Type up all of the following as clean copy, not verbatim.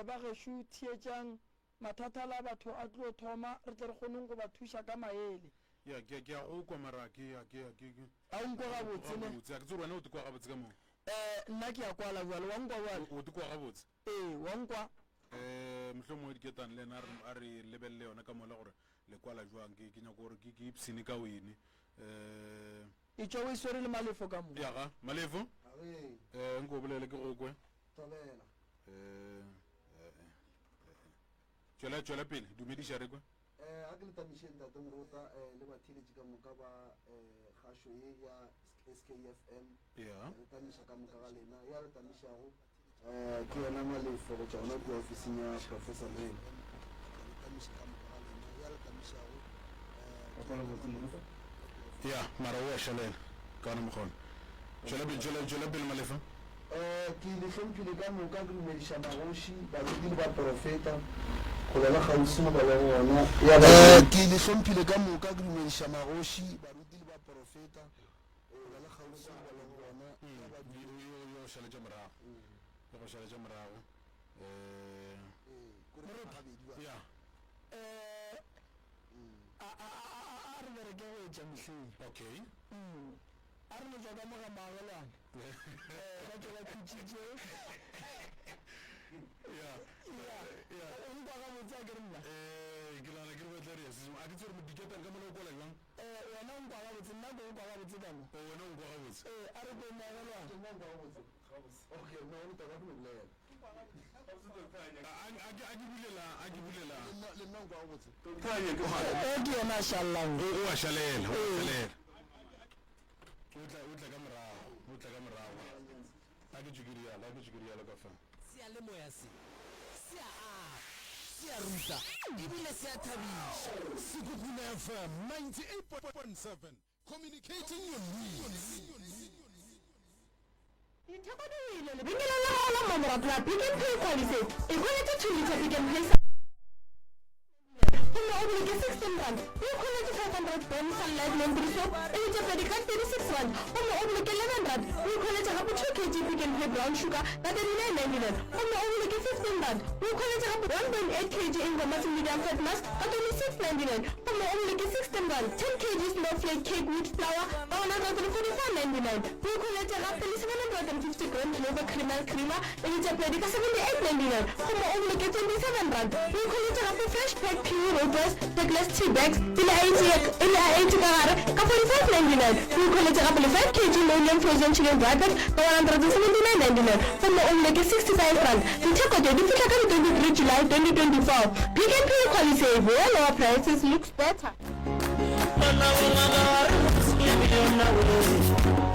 ba geshu thietšang mathata la batho a tlo thoma re tle re kgoneng go ba thuša ka maele ya ke a go kwa mara ke a nkwa gabotse ne a ke tsore wena o te kwa gabotse ka mo nna ke a kwala bjale wa nkwa bjale o te kwa gabotse wa nkwa mohlomongwe diketan le ena a re lebelele yona ka mola gore le kwala jwang ke nyako gore ke ipsene ka wene e tšwa o iswere le malefo ka mo yaga malefo nko o bolele ke go kwe tšwela pele dumediša re kwe a ke letamišeng tate morota le batheletši ka moka ba kgašo ye ya SKFM letamiša ka moka ga lena ya letamišago ke yona malefo go tšwa gona ke ofising ya professor Rain letamiša ka moka ga lena ya letamišago ya mara o a šalela ka ona mokgona tšwela pele malefa ke le hlomphile ka moka ke dumediša magoši barutile ba profeta go lela gausi mo ba le gona ke le hlomphile ka moka ke dumediša magoši barutile ba profeta go lela gausi mo ba le gona yo šaletša morago ya a re bereke go etša mehleng okay a re letša ka moga magelwana ka tšola khutšitše nkwa gabotse a ke re nna ke lana ke re betlareasism a ke tsere modiketan ka mola o kola jang wena nkwa gabotse nna ko nkwa gabotse kano wena o nkwa gabotse a re ko magelwana ke yona a šalelang o a šalela o tla ka morago a ke tšukiriala ka fa seyalemoya se a ruta ebile se a thabiša Sekhukhune FM 98.7 communicating your needs. Ithekwadile lebenkele la gago la Mamorapla Pick n Pay Quality e kgweletse 2 liter Pick n Pay gomme o boloke 16 rand o kgweletse 500 bon sunlight laundry soap e letša pedi ka 36 rand gomme o boloke 11 rand o kgweletse gape 2 kg Pick n Pay brown sugar ka 39.99 gomme o boloke 15 rand o kgweletse gape 1.8 kg Ingomasi medium fat mask ka 26.99 gomme o boloke 16 rand 10 kg snowflake cake wheat flour ka 144.99 o kgweletse gape le 750 gram clover creamer e letša pedi ka 78.99 gomme o boloke 27 rand o kgweletse gape fresh pack pure rotors necklace tea bags e le a 80 ka gare ka 45.99 o kgweletse gape le 5 kg Malian frozen chicken bracket ka 179.99 gomme o boloke 65 rand ditheko tše di fihla ka di 23 July 2024 Pick n Pay Quality where lower prices looks better.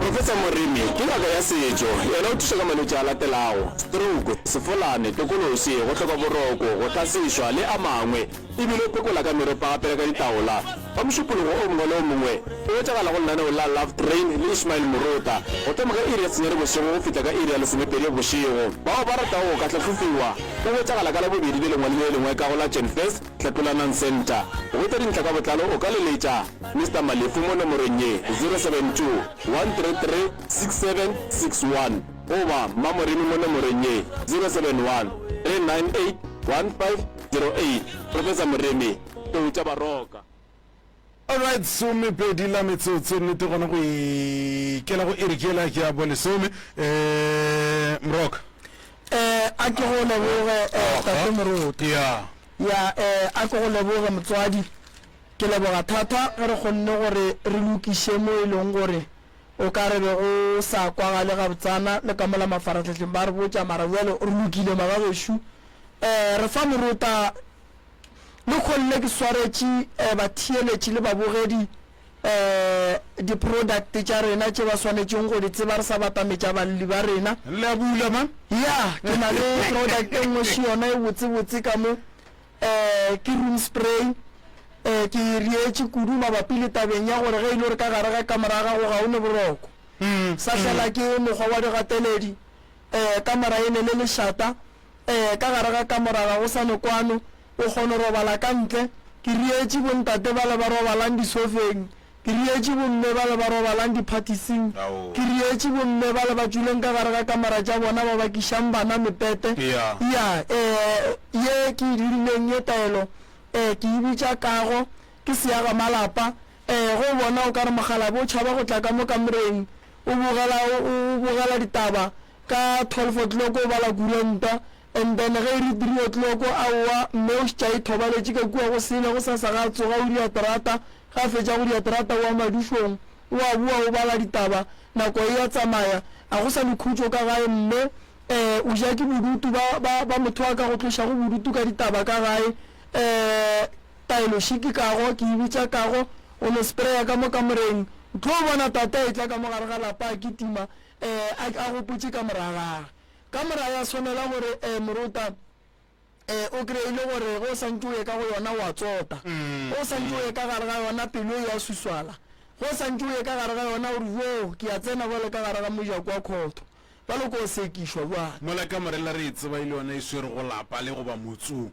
Professor Morimi ke ngaka ya setšo yena o thuša ka malwetši a latelago stroke sefolane tokološi go hloka boroko go tlasišwa le a mangwe ebile o pekola ka meropa gape ka ditaola ba mošupologo o mongwe le o mongwe o wetšagala go lenaneo la Love Train le Ismail Morota go thoma ka iri ya senyere bošego go fihla ka iri ya lesomepedi bošego bao ba ratago go ka tlhatlhofiwa o wetšagala ka la bobedi le lengwe le lengwe ka go la Genfest Tlhatlholanang Center go wetša dintlha ka botlalo o ka leletša Mr. Malefu mo nomorong ye 072 133 6761 oba Mamorimi mo nomorong ye 071 398 1508 Professor Morimi to tša baroka. alright some pedi la metsotso nnete gona go ikela go erikela ke a bone some mroka a ke go leboge tate Morota ya a ke go leboge motswadi ke leboga thata ge re kgonne gore re lokiše mo e leng gore o ka re be go sa kwagale ga botsana le ka mola mafaratlhatlheng ba re botša mara bjale o re lokile magagešo re fa Morota le kgonne ke swaretše batheeletši le babogedi di-product tša rena tše ba swanetšeng go di tseba re sa batametša balli ba rena le a bula man ya ke na le product e nngwe se yona e botsebotse ka mo ke room spray ke rietše kudu mabapi le tabeng ya gore ge e le gore ka gare ga kamera ga go ga o ne boroko sa hlela ke mokgwa wa digateledi kamera e ne le lešata ka gare ga kamera ga go sa nekwano o kgone robala ka ntle ke rietše bontate ba le ba robalang disofeng ke rietse bomme ba le ba robalang diphatising ke rietse bomme ba le ba tsuleng ka gare ga kamara tša bona ba bakišang bana mepete ya ye ke dirileng ye taelo ke e bitša Kago ke Seaga Malapa go bona o ka re mogala bo tšhaba go tla ka mo kamoreng o bogela ditaba ka 12 o'clock o bala kuranta and then ge re 3 o'clock aowa mme o šitša e thobaletše ka kua go sele go sa ga tsoga o diaterata ga fetša go diaterata wa madišong o a bua o bala ditaba nako e ya tsamaya a go sa lekhutšo ka gae mme o ja ke bodutu ba motho wa ka go tloša go bodutu ka ditaba ka gae taelo shiki Kago ke e bitša Kago o no spraya ka mo kamoreng tlo bona tata e tla ka mo gare ga lapa a kitima a gopotse ka moraga ya tshwanela gore moruta o kreile gore go santse o ye ka go yona wa tsota o santse o ye ka gare ga yona pelo ya suswala go santse o ye ka gare ga yona gore yo ke a tsena bole ka gare ga mojako wa khoto ba lo go sekišwa bana mola kamorela re tseba ile yona e swere go lapa le go ba motsong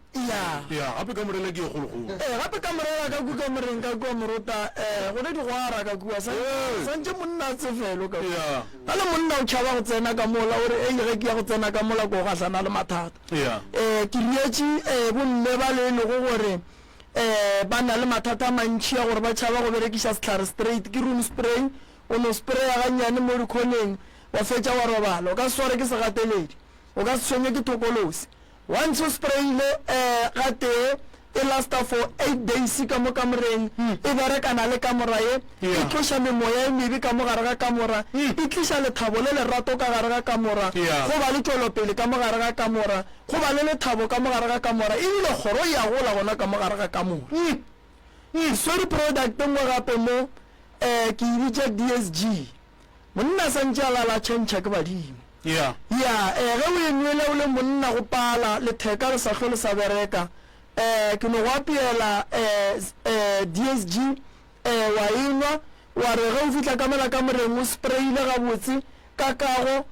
ya gape kamorela ke e gologolo gape kamorela ka ku kamoreng ka kua moruta go ne digwara ka kua santse monna a tsefelo ka a le monna o tšhaba go tsena ka mola gore ge ke ya go tsena ka mola ko gatlana le mathata ke rietse bomme ba le lego gore ba na le mathata a mantši ya gore ba tšhaba go berekiša setlhare straight ke room spray o no spraya gannyane mo dikgoneng wa fetša wa robala o ka se sware ke segateledi o ka se tshwenye ke thokolosi once o sprayile ga tee e lasta for 8 days ka mo kamoreng e berekana le kamora ye e tloša memoya e mebe ka mo gare ga kamora e tliša lethabo le lerato ka gare ga kamora go ba le tšwelopele ka mo gare ga kamora go ba le lethabo ka mo gare ga kamora ebile kgoro ya gola gona ka mo gare ga kamora swere product nngwe gape mo ke e bitša DSG monna santse a lala tšhentšha ke badimo ge o enwele o le monna go pala letheka le sa tlhole sa bereka ke no go apeela DSG wa enwa wa re ge o fitlha ka mela ka moreng o sprayile gabotse ka Kago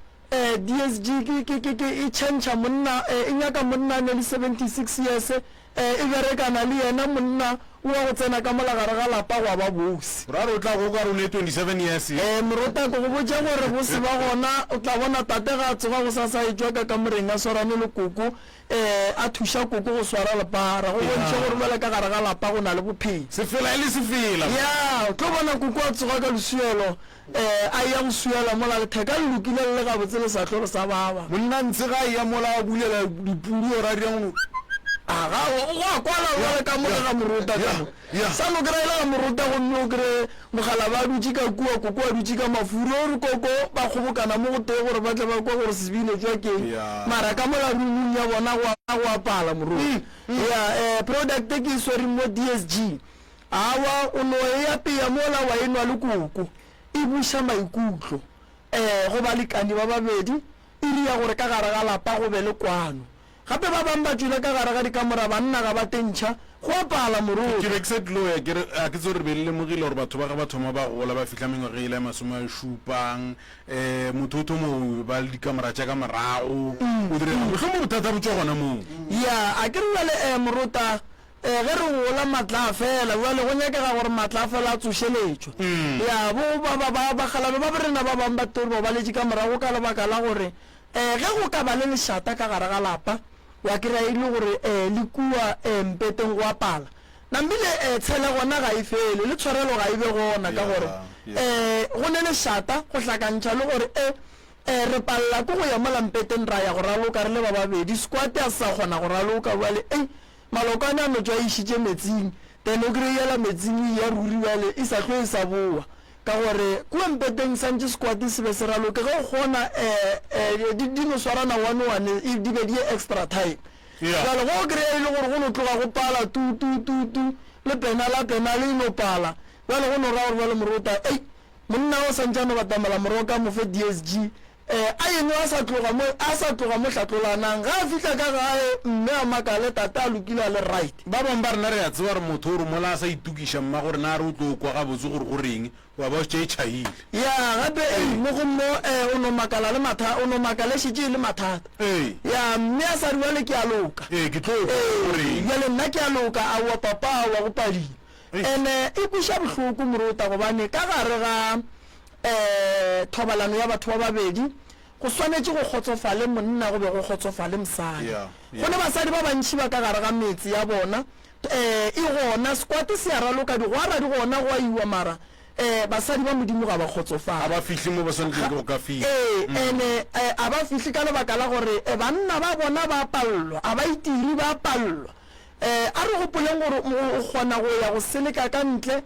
DSG e tšhentšha monna e nyaka monna a ne le 76 years e berekana le yena monna o wa go tsena ka mola gare ga lapa gwa ba bosi ra re o tla go ka rone 27 years moruta ko go botša gore bo se ba gona o tla bona tate ga a tsoga go sa e tswa ka moreng a swarane le koko a thuša koko go swara lepara go bontšha gore bale ka gare ga lapa go na le bophelo sefela e le sefela ya o tlo bona koko a tsoga ka lesuelo a ya go suela mola letheka le lokile le gabotse le sa tlhole sa baba monna ntse ga e ya mola a bulela dipudi o ra dirang aga o a kwala le ka mola ga moruta ka sa no kry la moruta go nno kry mogala ba dutse ka kua koko a dutse ka mafuro o re koko ba kgobokana mo go tee gore ba tle ba kwa gore sebine tswa keng mara ka mola rumung ya bona go apala moruta ya product ke e swere mo DSG awa o no e apeya mola wa enwa le koko e buša maikutlo go ba lekane ba babedi e ria gore ka gare ga lapa go be le kwano gape ba bang ba tswile ka gare ga dikamora banna ga ba tentšha go apala moruta ke beksetlo ya ke a ke tso re be le mogile gore batho ba ga ba thoma ba gola ba fitla mengwe ge ile ya masome a šupang motho mo ba le dikamera tša ka morago o dire mohlomong bothata bo tswa gona moo ya a ke re le moruta ge re gola matla fela jale go nyakega gore matla fela a tsošeletšwe ya bagalabe ba berena ba bang batori ba baletše ka morago ka lebaka la gore ge go ka ba le lešata ka gare ga lapa wa kry ile gore le kua mpeteng go apala nambile tshele gona ga e fele le tshwarelo ga e be gona ka gore go ne lešata go hlakantšha le gore re palela ko go ya mola mpeteng ra ya go raloka re le ba babedi squat a sa kgona go raloka bale malokwane a no tswa išitše metsing then o kry-ela metsing ya ruri bale e sa tlo e sa boa ka gore kua mpeteng santse squat se be se raloke ge o kgona di no swarana one di be di ye extra time jale go kry-a ile gore go no tloga go pala tu le penala e no pala jale go no ra gore bale moruta monna o santsane batamela morogo ka mofe DSG a yengwe a sa tloga mo hlatlolanang ga a fitlha ka gae mme a makale tata a lokile a le right ba bang ba rena re a tseba re motho gore mola a sa itukiša mma gore na re o tlo kwa gabotse gore go reng wa ba tše e tšhaile ya gape mo go mo o no makale šitše le mathata ya mme a sa riwale ke a loka ke tlo gore jale nna ke a loka a wa papa wa go padile ene e kwisha bohloko moruta gobane ka gare ga thobalano ya batho ba babedi go swanetse go kgotsofale monna go be go kgotsofale mosadi gone basadi ba bantši ba ka gare ga metsi ya bona e gona squat se ya raloka digwara di gona go a iwa mara basadi ba modimo ga ba kgotsofala ba fihle mo ba swanetse go ka fihla ene a ba fihle ka lebaka la gore banna ba bona ba pallwa a ba itiri ba pallwa a re gopoleng gore o kgona go ya go seleka ka ntle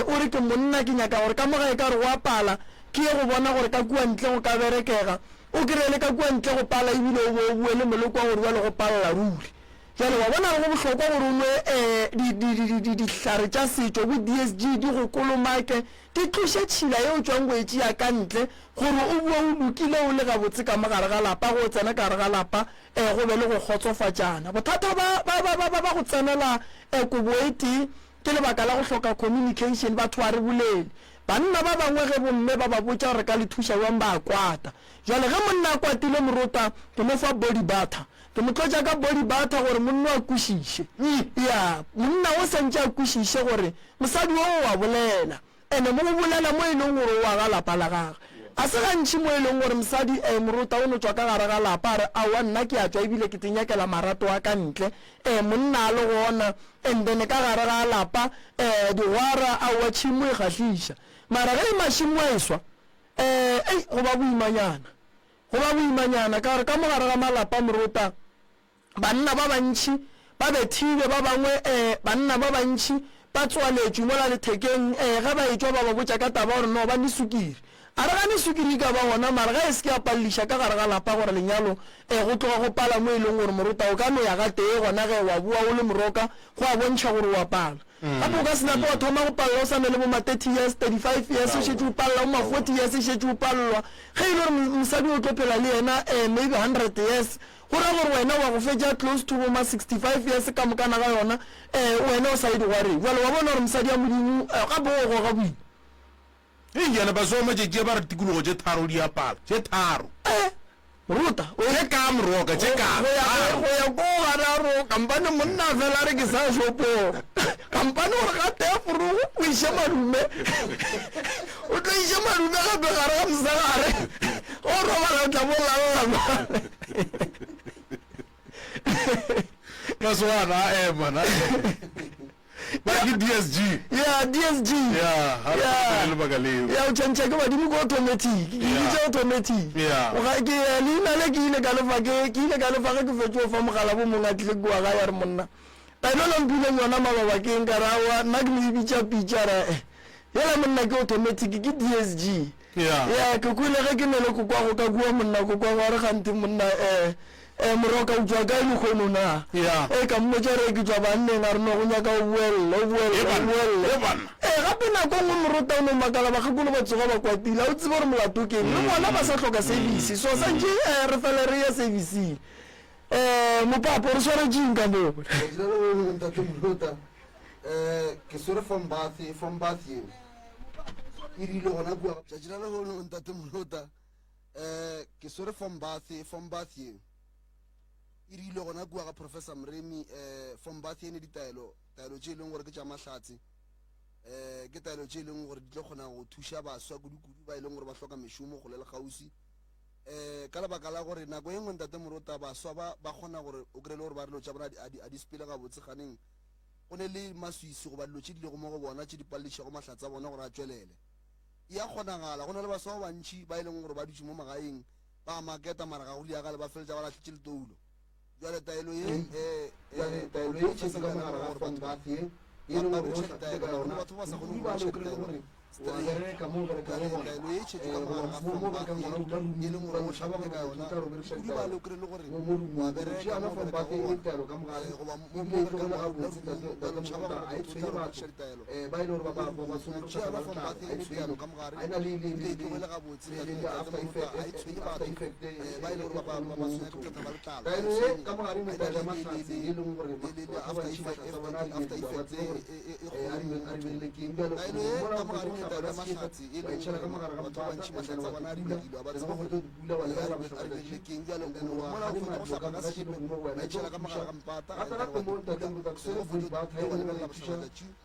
o re ke monna ke nyaka gore ka mogae ka re go apala ke ye go bona gore ka kua ntle go ka berekega o kry-ele ka kua ntle go pala ebile o bo o bue le moloko wa gore jale go palela ruri jale wa bona go bohlokwa gore o nwe dihlare tša setšo bo DSG di go kolomake di tloše tšhila ye o tswang go etšea ka ntle gore o bua o lokile o le gabotse ka mogare ga lapa go tsena ka gare ga lapa go be le go kgotsofatšana bothata ba go tsenela koboetee ke lebaka la go hloka communication batho ba re bolele banna ba bangwe ge bomme ba ba botša gore ka le thuša bang ba kwata jale ge monna a kwatile moruta ke mo fa body butter ke mo tlotša ka body butter gore monna a kwešiše ya monna o santše a kwešiše gore mosadi o wa bolela ene mo go bolela mo e leng gore wa ga lapa la gage a se gantši mo e leng gore mosadi moruta o no tswa ka gare ga lapa a re aowa nna ke a tswa ebile ke tenyakela marato wa ka ntle monna a le gona and then ka gare ga lapa digwara aowa tšhimo e kgahliša mara ge mašimo a eswa go ba boimanyana ka gore ka mogare ga malapa moruta banna ba bantši ba bethile ba bangwe banna ba bantši ba tswaletšwe mola lethekeng ge ba etswa ba ba botša ka taba gore no ba ne sukiri a re gane sukiri ka ba gona mara ga e se ke a palliša ka gare ga lapa gore lenyalo go tloga go pala mo e leng gore moruta o ka no ya ga tee gona ge wa bua o le moroka go a bontšha gore wa pala gape o ka senape wa thoma go palla o sane le bo ma 30 years 35 years o šetse o palla o ma 40 years o šetse o pallwa ge e le gore mosadi o tlopela le yena maybe 100 years go ra gore wena wa go fetša close to bo ma 65 years ka mokana ga yona wena o sa e digwareng jale wa bona gore mosadi ya modimo gape o go ga boima yana ba so matšetši ba re tikologo tše tharo di apala tše tharo ruta tše ka moroka tše ka go ya ko gararo kampane monna fela re ke sa shopo kampane gore ga tea forogo o iše madume o tlo iše madume gape gare ga mosagare o robala o tla bolalala maswana mana ba ke DSG ya DSG ya o tšhentšha ke badimo ko automatic ke itse automatic ke leina le ke ile ka lefa ge ke fetso fa mogala bo mongwe a tlile kua ga ya re monna tailolo mpileng yona mababakeng ka rawa nna ke lebitša pitšara yela monna ke automatic ke DSG ya ke kwile ge ke nele kokwa go ka kua monna kokwa gore gante monna moroka o tswa ka ile khono na ka mmotša re ke tswa banneng a re no go nyaka o buelle gape nako ngwe moruta o no makala bagakolo ba tsoga ba kwatile a o tsebe gore molato keng le bona ba sa tlhoka service so santše re fele re ya serviceng mopapo re sware jeng ka moo ke swere from bath eo e rile gona kua tšatši la legono ntate molota ke swere from bath eo e rile gona kua ga professor Mremi from bath ene taelo tše e leng gore ke tša mahlatse ke taelo tše e leng gore di tlo kgona go thuša baswa kudu-kudu ba e leng gore ba hloka mešomo go le le gausi ka lebaka la gore nako e nngwe ntate morota baswa ba kgona gore o kry-e le gore ba re lo tša bona a di sepele gabotse ganeng go ne le maswisi goba dilo tše di lego mo go bona tše di pallišago mahlatse a bona gore a tswelele e a kgonagala go na le baswa ba bantšhi ba e leng gore ba dutse mo magaeng ba maketa mara ga go liagale ba feletša ba latlhetše letoulo jale taelo ye tšhetse ka mogare ga fonbath ye e leng gore batho ba sa kgone go tšhelete ka mo gore ka bona e tšhetse ka mogare ga fonbath ye e leng gore o tšhaba ka yona di ba le kry le gore wa bereka mo gore ka bona goba mo gore ka mogare ba lo tšhaba gore a itshwenya ba tšhelete ba ile gore ba tšhea ba fonbath ye e tšhelo ka mogare a ina le tlogele gabotse a itshwenye batho ba ile gore ba tshwenya ke tlata ba le tlala ka mogare mo taelo mahlatse e leng gore after effect e bona after effect e a rile ke taelo ye ka mogare taelo ya mahlatsi e leng gore batho ba bantši mahlatsi a bona a dibakilwe ba tseba gore rebelekeng bjalo mola o kgona go hlapa ka sepe ba itšhela ka mogare ga mpata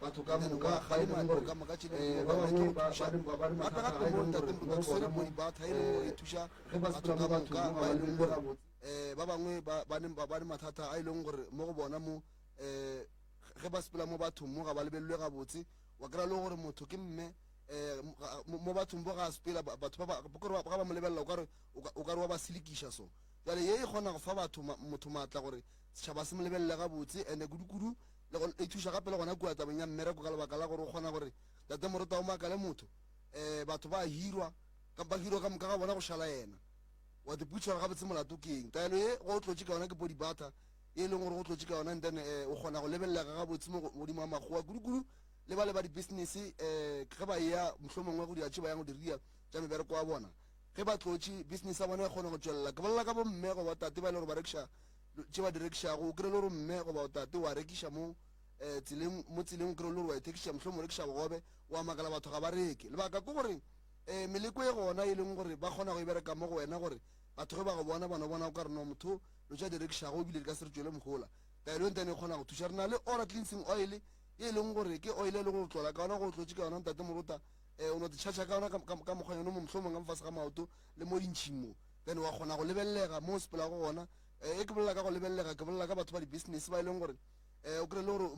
batho ka moka ga e mare ka moka tšhelete ba bangwe gape gape mo ntatemorota sere mo dibata e leng gore e thuša batho ka moka ba e leng gore ba bangwe ba le mathata a e leng gore mo go bona mo ge ba sepela mo bathong mo ga ba lebelelwe gabotse wa kry-a le gore motho ke mme mo bathong bo ga sepela batho ga ba mo lebelela o kare wa ba selekiša so jale ye e kgona go fa motho maatla gore setšhaba se mo lebelele gabotse and-e kudu-kudu e thuša gape le gona kua tabeng ya mmereko ka lebaka la gore o kgona gore tate morota o maakale motho batho ba hirwa ka moka ga bona go šala yena wa diputšhara gabotse molato keng taelo ye go o tlotse ka yona ke bodibata e leng gore go tlotse ka yona then o kgona go lebelela gabotse mo godimo a makgowa kudu-kudu le ba le ba di-business ge ba ya mohlho mongwe go diatše ba yang go diria tša mebereko wa bona ge ba tlotse business a bona e kgona go tswelela ke bolela ka bomme go ba tate ba e le gore ba rekiša tše ba di rekišago o kry-e le gore mme go ba tate wa rekiša mo tseleng o kry-e le gore wa ethekiša mohlho mo rekiša bogobe wa makala batho ga ba reke lebaka ke gore meleko e gona e leng gore ba kgona go e bereka mo go wena gore batho ge ba go bona bona o ka re no motho lo tša di rekišago ebile di ka se re tswele mogola taelo e ntane e kgona go thuša re na le ora cleansing oil e leng gore ke oil e le go tlola ka yona go tlotse ka yona ntate morota o no tšhatšha ka yona ka mokgwa yone mo mohlomong ka mofase ga maoto le mo dintšhing mo then wa kgona go lebellega mo sepela go gona e ke bolela ka go lebellega ke bolela ka batho ba di-business ba e leng gore o kry-e le gore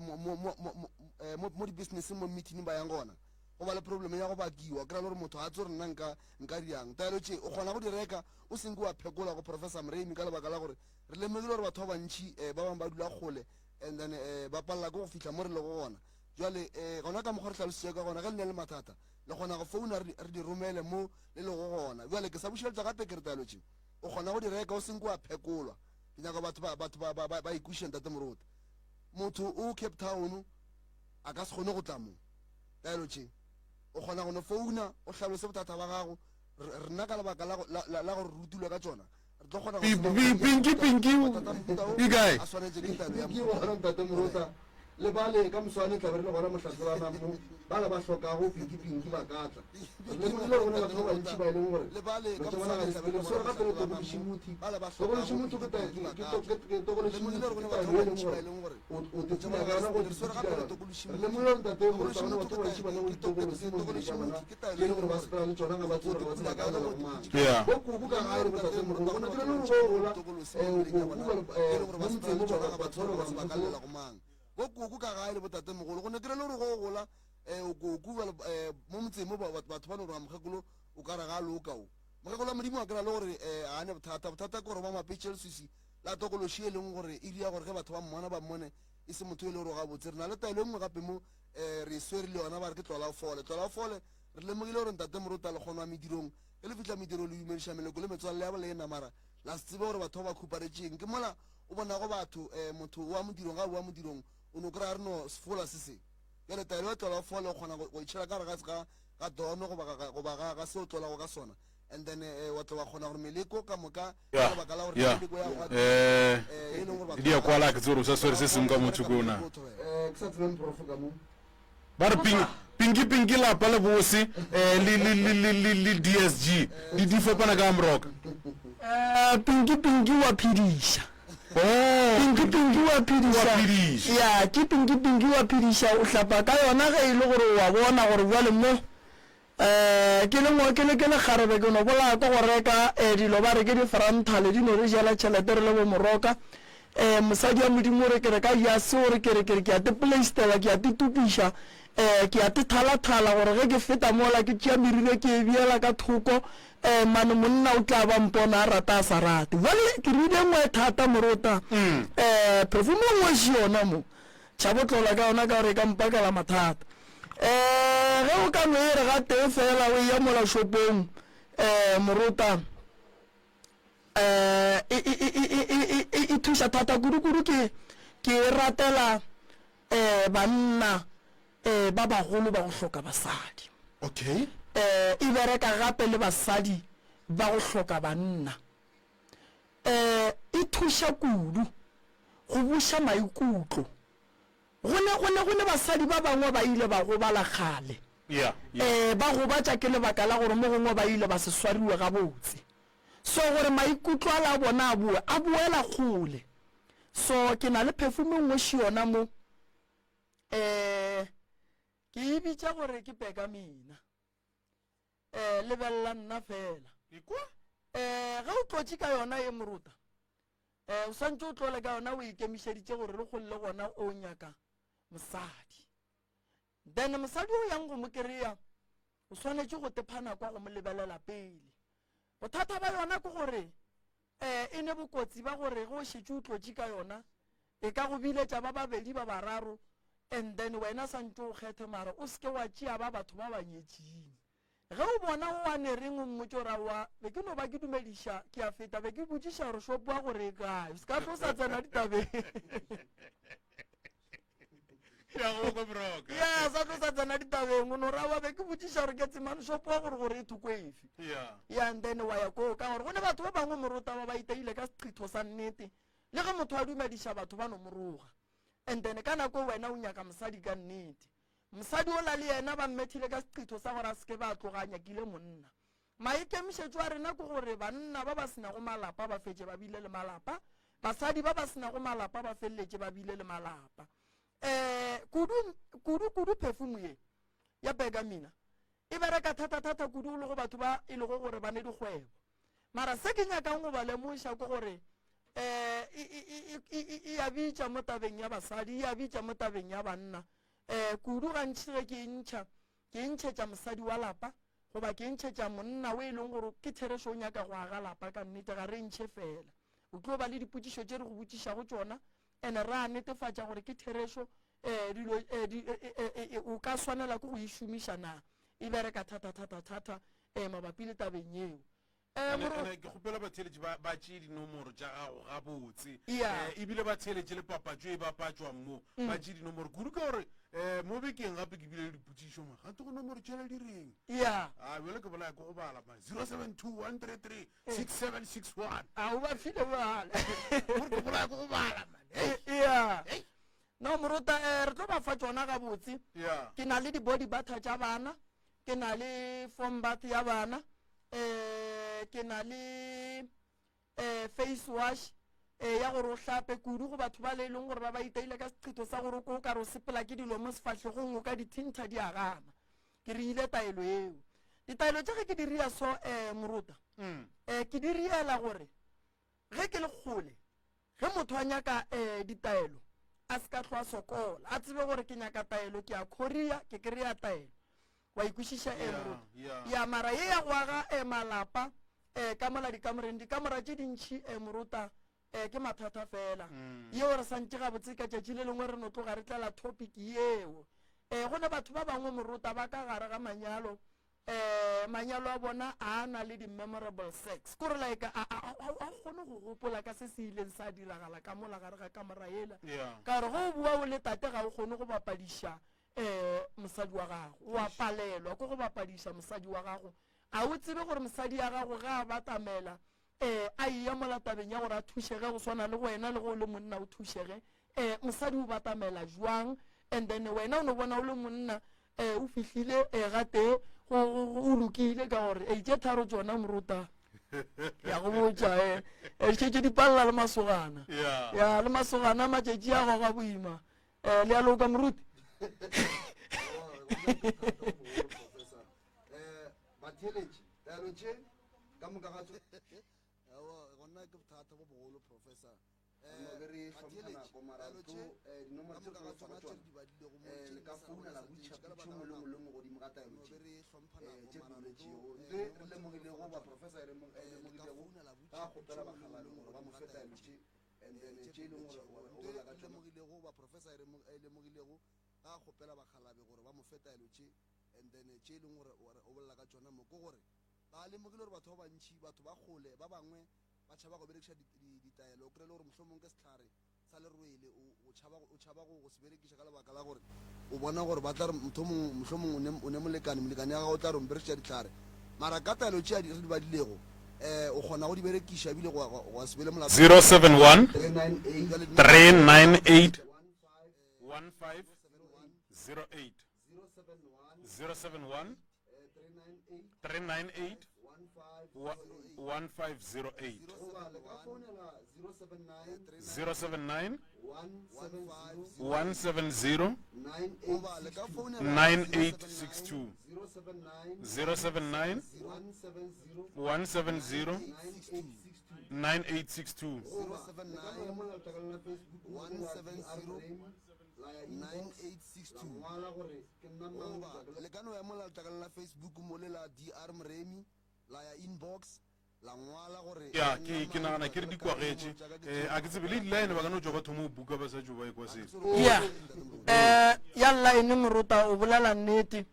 mo di-businesseng mo meeting ba yang gona go ba le problem ya go bakiwa kry-a le gore motho ga tse gore nna nka diang taelo tše o kgona go di reka o senke wa phekola go professor mremi ka lebaka la gore re lemegile gore batho ba bantšhi ba bangwe ba dula kgole and then ba palela ke go fitlha mo re le go gona jale gona ka mokgwa re tlhalositše ka gona ge le ne le mathata le kgona go founa re di romele mo le le go gona jale ke sa bušeletša gape ke re taelo tše o kgona go di reka o senke wa phekolwa ke nyaka batho ba ikwišeng tate morota motho o Cape Town a ka se kgone go tla mo taelo tše o kgona go no founa o hlalose bothata ba gago rena ka lebaka la gore rutilwe ka tsona re tlo kgona Ikae? a swanetse ke tate morota le bale ka moswane tla be re le gona mohlaselana mo bale ba hlokago pinki ba katla le modile gona batho ba bantši ba e leng gore sore gape le tokološimuthi tokološimuthi ke o tetsena ka yona go le molelo ntate morota bona batho ba bantši ba ne go ditokološimotsi bona ke le gore ba sepela le tsona ga ba tsore ba tseba ka ela gomang go kuku ka gae re botate morota gona kile le go gola mo ntseng mo batho ba ba bakalela gomang go kuku ka gae le botate mogolo go ne kire le gore go gola o kuku mo motseng mo batho ba ne gore mokgekolo o ka re ga lokao mokgekolo wa modimo a kry-a le gore a ne bothata ke gore ba mapetše leswisi la tokološi e leng gore e dia gore ge batho ba mmona ba mmone e se motho e le gore ga botse re na le taelo e nngwe gape mo re swere le yona ba re ke tlolafole re lemogile gore ntate morota le kgonwa medirong e le fitlha mediro le dumediša meleko le metswalle ya bole e namara la se tsebe gore batho ba ba khuparetšeng ke mola o bonago batho motho wa modirong ga boa modirong o no kry-a re no sefola se se jale taelo ya tlolafole o kgona go itšhela ka re ga dono goba ga se o tlolago ka sona and then wa tlo wa kgona gore meleko ka moka lebaka la gore meleko ya di ya kwala ke tsore o sa swere se seng ka motho kona ke sa tsebeng profo ka mo ba re pinki lapa le bose le DSG di fapana ka mroka pinki wa phediša pinki wa phediša ya ke pinki wa phediša o hlapa ka yona ge e le gore wa bona gore bjale mo ke le kgarebe ke no bola ka go reka dilo ba re ke di-frontale di no re jela tšhelete re le bo moroka mosadi ya modimo re ke re ka yase gore ke a te playstela ke a te tupiša ke a te thala-thala gore ge ke feta mola ke tšea merire ke e biela ka thoko mane monna o tla ba mpona a rata a sa rate jale ke rile ngwe thata morota perfume ngwe se yona mo tšhabotlola ka yona ka gore e ka mpakela mathata ge o ka no e re ga tee fela o ya mola shopong morota e thuša thata kudu ke ratela banna ba bagolo ba go hloka basadi okay e bereka gape le basadi ba go hloka banna e thuša kudu go buša maikutlo gone basadi ba bangwe ba ile ba go bala kgale ba go batša ke lebaka la gore mo gongwe ba ile ba se swariwe ga botse so gore maikutlo a la bona a boela kgole so ke na le perfume ngwe yona mo ke e bitša gore ke peka mina lebelela nna fela ga o tlotše ka yona e moruta o swantse o tlole ka yona o ikemišeditše gore re kgolle gona o nyaka mosadi then mosadi o yang go mo kry-a o swanetše go tephana kwa go mo lebelela pele bothata ba yona ke gore e ne bokotsi ba gore go šetše o tlotše ka yona e ka go biletša ba babedi ba bararo and then wena santse o kgethe mara o seke wa tšea ba batho ba banyetšeng ge o bona o wane reng o mmotse o rawa be ke no ba ke dumediša ke a feta be ke botšiša gore shopo wa gore e kae se ka tlo sa tsena ditabeng sa tlo sa tsena ditabeng o no rawa be ke botšiša gore ke tsemane shopo wa gore e thoko efe and then wa ya koo ka gore go ne batho ba bangwe morota ba ba iteile ka seqitho sa nnete le ge motho a dumediša batho ba no moroga and then ka nako wena o nyaka mosadi ka nnete mosadi o la le yena ba mmethile ka seqitho sa gore a seke ba tloganya kile monna maikemišetšo a rena ke gore banna ba ba senago malapa ba fetše ba bile le malapa basadi ba ba senago malapa ba feleletše ba bile le malapa kudu perfume ye ya Begamina e bereka thata kudu le go batho ba e le go gore ba ne dikgwebo mara se ke nyakang go ba lemoša ke gore e a bitša mo tabeng ya basadi e a bitša mo tabeng ya banna kudu gantši ge ke ntšhetša mosadi wa lapa goba ke ntšhetša monna o e leng gore ke therešo o nyaka go aga lapa ka nnete ga re ntšhe fela o tlo ba le dipotšišo tše re go botšiša go tšona ene re a netefatša gore ke therešo o ka swanela ke go e šomiša na e bereka thata mabapi le tabeng eo ke kgopela batheletši ba tšee dinomoro tša gago gabotse ebile ba theletše le papatšo e bapatšwang mo ba tšee dinomoro kudu ka gore mo bekeng gape ke bile le dipotšišo ma gante go nomoro tšela di reng bjale ke bolaya ko go bala ma 0721336761 a o ba file bale ke bolaya ko go bala no morota re tlo ba fa tšona gabotse ke na le di-body butter tša bana ke na le form bath ya bana ke na le face wash ya gore o hlape kudu go batho ba le leng gore ba ba itaile ka seqitho sa gore ko ka re o sepela ke dilo mo sefatlhegong o ka dithinta di agama ke re ile taelo eo ditaelo tša ge ke di ria so moruta ke di riela gore ge ke le kgole ge motho a nyaka ditaelo a se ka tlhoa sokola a tsebe gore ke nyaka taelo ke a korea ke kry-a taelo wa ikwešiša moruta ya mara ye ya go aga malapa ka mola dikamora tše dintšhi moruta ke mathata fela yeo re santše gabotse ka tšatši le lengwe re no tloga re tlela topic yeo go ne batho ba bangwe moruta ba ka gare ga manyalo a bona a na le di-memorable sex kore like a kgone go gopola ka se se ileng sa diragala ka mola gare ga kamora ela ka gore go o bua o le tate ga o kgone go bapadiša mosadi wa gago o a palelwa ko go bapadiša mosadi wa gago a o tsebe gore mosadi ya gago ga a batamela a iya mola tabeng ya gore a thušege go swana le wena le go le monna o thušege mosadi o batamela jwang and then wena o no bona o le monna o fihlile gate o lokile ka gore tše tharo tsona moruta ya go botša šetše dipalela le masogana ya le masogana matšatši a go ga boima le alo ka moruti batheletši taelo tše ka moka ga gona ke bothata bo bogolo professor re tlhomphanako marato dinomoro tse tlo tswa tsona le ka founela botšhapitšho mo le molemo godimo ga taelo tše duletšego nte re lemogilego ba professor re lemogilego ga kgopela bakgalale gore ba mo fe taelo tše and then tše e leng gore o bola ka lemogilego ba professor lemogilego ga kgopela bakgalabe gore ba mo fe taelo tše and then tše e leng gore o bolela ka tšona mo ke gore ba lemogile gore batho ba bantšhi batho ba kgole ba bangwe ba tšhaba go berekiša ditaelo o kry-e le gore mohlomong ke sehlare sa lerwele o tšhaba go se berekiša ka lebaka la gore o bona gore ba tla re mohlomong o ne molekane ya gago o tla re o berekiša dihlare mara ka taelo tše re di badilego o kgona go di berekiša ebile go se bele molao 071 398 1508 071 398 398 1508 goba le ka founela 079 170 170 9862 079 170 9862 le ka no ya mola takalana Facebook mo le la DR Mremi la ya inbox la ngwala gore ya ke nagana ke re di kwagetse a ke tsebe le di-line ba ka no jo batho mo buka ba sa jo ba e kwa sele ya ya line moruta o bolela nnete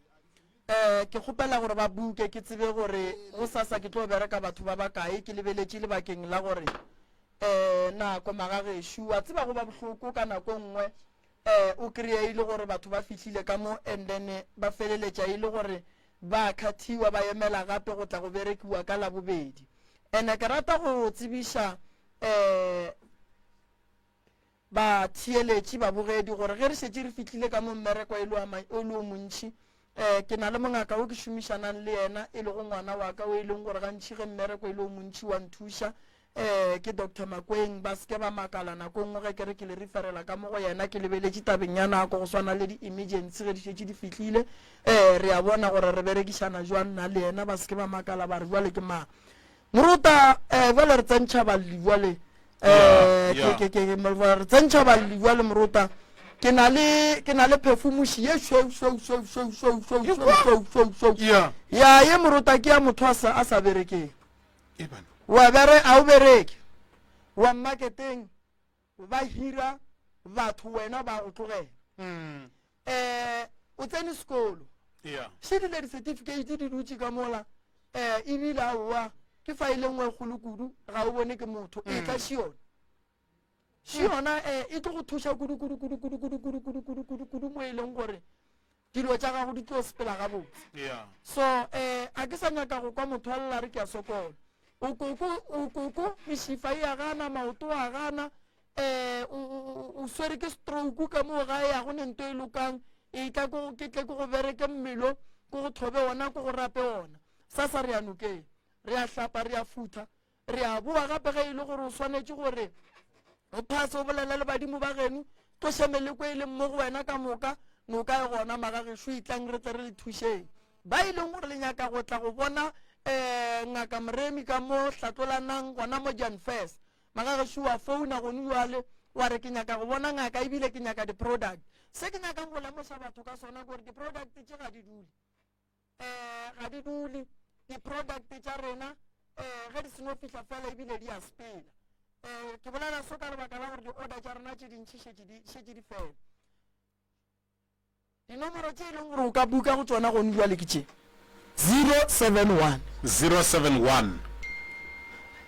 ke kgopela gore ba buke ke tsebe gore go sasa ke tlo bereka batho ba bakae ke lebeletše lebakeng la gore nako magagešo wa tseba go ba bohloko ka nako nngwe o kry-a ile gore batho ba fihlile ka mo and then ba feleletša ile gore ba kgathiwa ba emela gape go tla go berekiwa ka labobedi ene ke rata go tsebiša ba theeletše babogedi gore ge re šetse re fihlile ka mo mmereko e le o montši ke na le mongaka o ke šomišanang le yena e le go ngwana wa ka o e leng gore gantši ge mmereko e le o montši wa nthuša ke Dr. Makweng ba ske ba makala nako nngwe ge ke re ke le referela ka mo go yena ke lebeletše tabeng ya nako go swana le di-emergency ge di šetše di fihlile re a bona gore re berekišana jwang nna le yena ba ske ba makala ba re jwale ke mang moruta jale re tsentšha baledi jwale re tsentšha baledi jwale moruta ke na le perfumoši ye ya ye moruta ke ya motho a sa berekeng a o bereke wa marketeng ba hira batho wena ba go tlogela o tsene sekolo se dile di-certificate di dutse ka mola ebile aowa ke faile nngwe kgolo kudu ga o bone ke motho e tla šiona e tlo go thuša kudu mo e leng gore dilo tša gago di tlo sepela gabotse so a ke sa nyaka go kwa motho a lela re ke a sokola o koko mesifa e a gana maoto a gana o swere ke stroke ka mo gae ya go nento e lokang e tla ke tle go bereke mmelo ko go thobe ona ko go rape ona sasa re a nokeng re a hlapa re a futha re a boa gape ge e le gore o swanetše gore o phase o bolela le badimo ba geno to šemele ko e leng mo go wena ka moka noka e gona magagešo itlang re tle re le thušeng ba e leng gore le nyaka go tla go bona ngaka Mremi ka mo hlatlolanang gona mo Jan First magagešo wa founa gone jwale wa re ke nyaka go bona ngaka ebile ke nyaka di-product se ke nyakang go lemoša batho ka sona gore di-product tše ga di dule di-product tša rena ge di seno fihla fela ebile di a spela ke bolela so ka lebaka la gore di-order tša rena tše dintšhi šetše di fela dinomoro tše e leng gore o ka buka go tsona gone jwale ke tše 071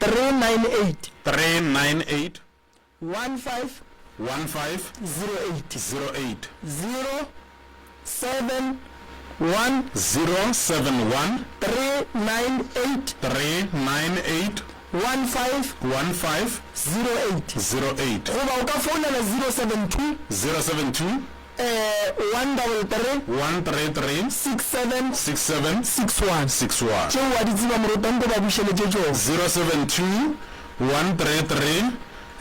398 1508 071 398 1508 goba o ka founela 072 133 6761 tšeo wa di tseba morotampe ba bušeletše tšoo 072 133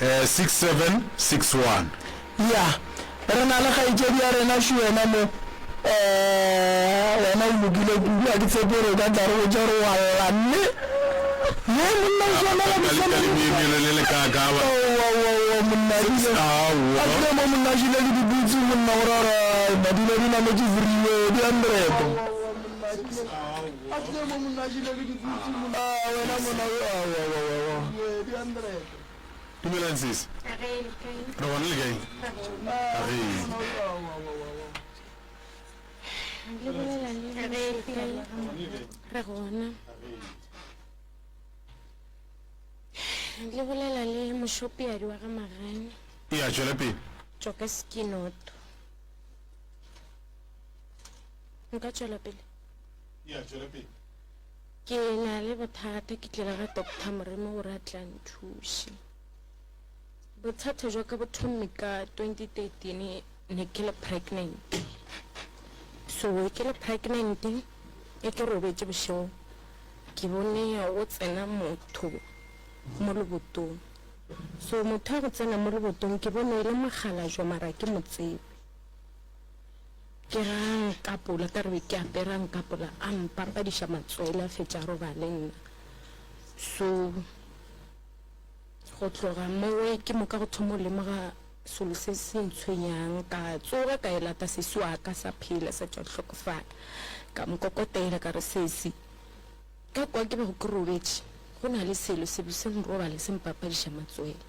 6761 ya re na le kgaetšedi ya rena šo wena mo wena o lokile kudu a ke tshepere ka tla re go tša re wa lla mme ye monna o šamela monna mo monna šile ke dibutse monna o rara madilo di nametše vriwe di andreto wena monna di andreto dumelang sese re gona le kae re gona le bolela le mošopeadi wa ga Magane e a tšwela pele tšoka skinoto nka tšwela pele ke na le bothata ke tlela ga Dr. Mremi gore a tla nthuše bothata jwa ka bothomme ka 2013 ne ke le pregnant so ke le pregnant e ke robetse bošego ke bone go tsena motho mo lebotong so motho a go tsena mo lebotong ke bone e le mogala jwa mara ke motsebe ke rang kapola ka re ke aperang kapola a mpapadiša matswele a fetša roba le nna so go tloga mowe ke mo ka go thomo lemoga selo se se ntshwenyang ka tsoga ka e lata sesiwa ka sa phela sa tša hlokofala ka mokokotela ka re sesi ka kwa ke bego ke robetše go na le selo sebe se nroba le se mpapadiša matswele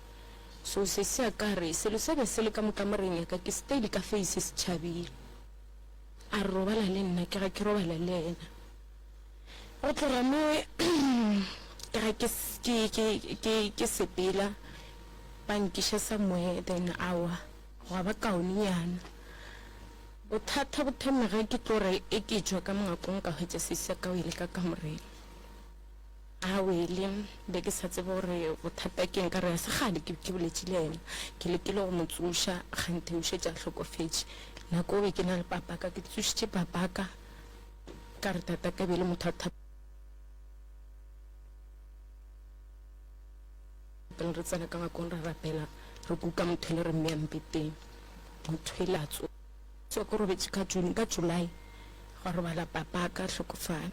so se se a ka re selo se be se le ka mokamoreng ya ka ke stayile ka face se tšhabile a robala le nna ke ga ke robala le ena go tloga mowe ke sepela bankiša somewhere then hour go ba kaonenyana bothata bo thomega ke tlore e ke tswa ka mongakong ka hwetša sesa ka wele ka kamoreng a wele be ke sa tsebe gore bothata ke nka re ya segale ke boletše le ena ke lekile go mo tsoša gante o šetša hlokofetše nako o be ke na le papaka ke tsošitše papaka ka re tata ka bele motho a re tsena ka ngakong re rapela re kuka motho le re mmeampeteng motho e latso so ko robetse ka June ka July ga re bala papaka hlokofala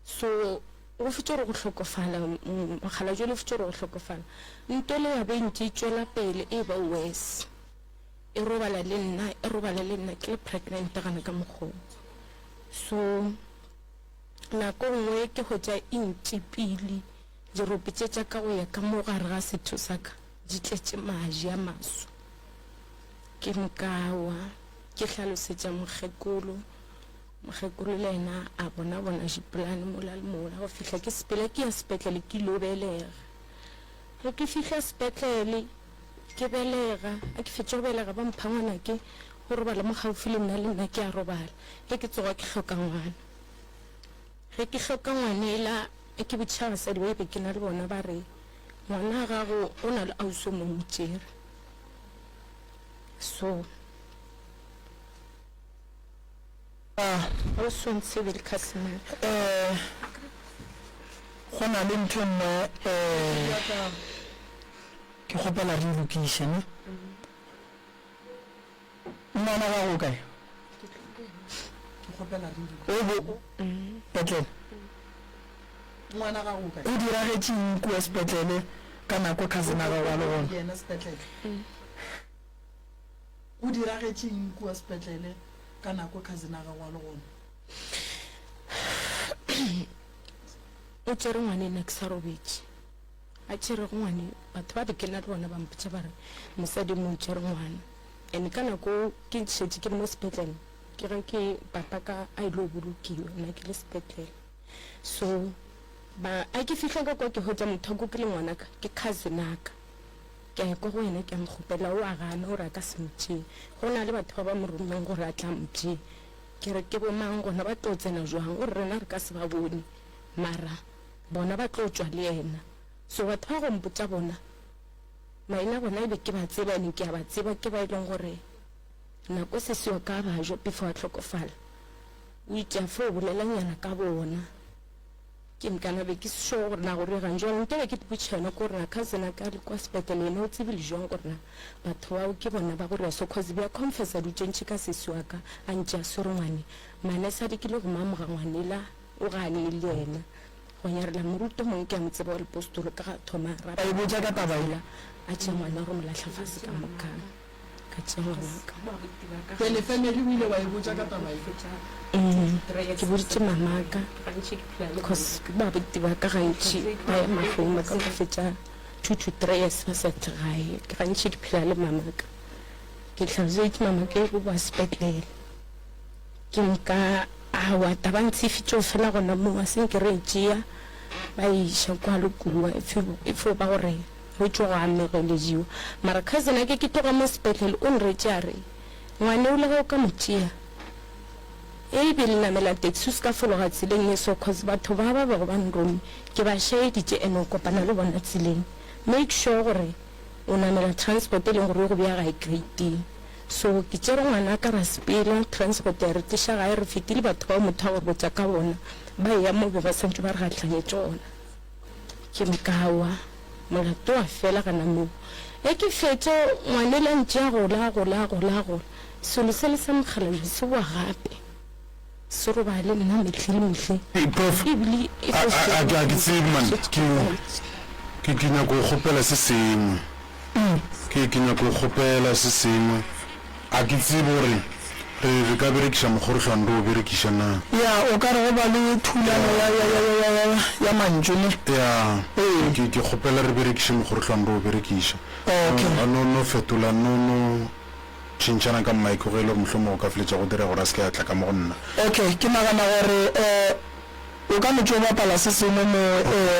so o fitse re go hlokofala mogala jole fitse re go hlokofala ntole ya bentse tswela pele e ba wes e robala le nna ke pregnant gana ka mogo so nako nngwe ke go tša intipili diropetse tša ka go ya ka mo gare ga setho sa ka di tletše maji a maso ke nkawa ke hlalosetša mokgekolo le ena a bona dipolane mola le mola go fihla ke sepela ke ya sepetlele ke ilo belega ge ke fihla sepetlele ke belega a ke fetša go belega ba mpha ngwana ke go robala mo gaufi le nna ke a robala ge ke tsoga ke hloka ngwana ge ke hloka ngwanela ke botšha basadi ba ebe ke na le bona ba re ngwana gago o na le auso mo motšere so o swantse le customer go na le ntho nne ke kgopela re location ngwana gago kae petlele ngwana ga go ka o diragetšeng kua sepetlele ka nako cousin a gago a le gona yena sepetlele o diragetšeng kua sepetlele ka nako cousin a gago a le gona o tsere ngwane ena ke sa robetse a tsere ngwane batho ba bekena le bona ba mpotsa ba re mosadi mo o tsere ngwana and ka nako ke šetse ke le mo sepetlele ke ge ke papaka a ile o bolokiwa nna ke le sepetlele so ba a ke fihla ka kwa ke hotsa mothoko ke le ngwana ka ke cousin aka ke ya go wena ke a mgopela o a gana o raka semtšeng go na le batho ba ba mo romeng gore a tla mpše ke re ke bomang gona ba tlo tsena jwang o re rena re ka se ba bone mara bona ba tlo tswa le ena so batho ba go mpotsa bona maina bona ebe ke ba tseba ne ke a ba tseba ke ba ileng gore nako se seo ka bajo before a tlhokofala o itša fo o bolelanyana ka bona ke nkana be ke sure gore na gore gang jwang nke be ke dipotšhana ko gore na cousin a ka le kwa sepetlele ene o tsebile jwang gore na batho bao ke bona ba gore so cause be a confessa dutšentšhe ka sesiwa ka a ntše a swere ngwane manese a dikile go mamoga ngwanela o gane le ena go nyarela moruto mongwe ke a motseba wa lepostolo ka ga thoma a e botsa ka tabaela a tšea ngwana gore molatlhafase ka mokana ka tšea ngwanaka pele family o ile wa e botsa ka tabae ke boditše mamaka because babedi ba ka gantši ba ya magong ba ka go fetša 2 to 3 years ba sa tlegae ke gantši ke phela le mamaka ke tlhalosetse mamaka e go ba sepetlele ke nka awa taba ntse e fetše o fela gona moo a senke re tšea ba iša kwa lekua efo ba gore go tšwa go amegelediwa mara cousin a ke tloga mo sepetlele o nretse a re ngwane o le ga o ka motšea e be le namela taxi o se ka fologa tseleng e so cause batho ba ba bego ba nrome ke ba shaeditše ene o kopana le bona tseleng make sure gore o namela transport e leng gore e go beaga e gradeng so ke tsere ngwana ka ra sepela transport ya re tisha ga re fitile batho ba motho wa botsa ka bona ba ya mo ba sentse ba re gatlhanyetse ona ke mkawa molato wa fela kana mo ke fetse ngwane la ntse go la solo se le sa mogala se wa gape se ro ba le nna metlile prof a ke tsebe man ke kenya go gopela se sengwe ke kenya go gopela se sengwe a ke tsebe gore re ka berekisha mogorohlwane re o berekisha na ya o ka re go ba le thulano ya mantšu ne ya ke gopela re berekishe mogorohlwane re o berekisha no fetola no tšhintšhana ka mmaiko ge e le gore mohlomong o ka feletša go dira gore a se ke ya tla ka mo go nna okay ke nagana gore o ka no tšo bapala se sengwe mo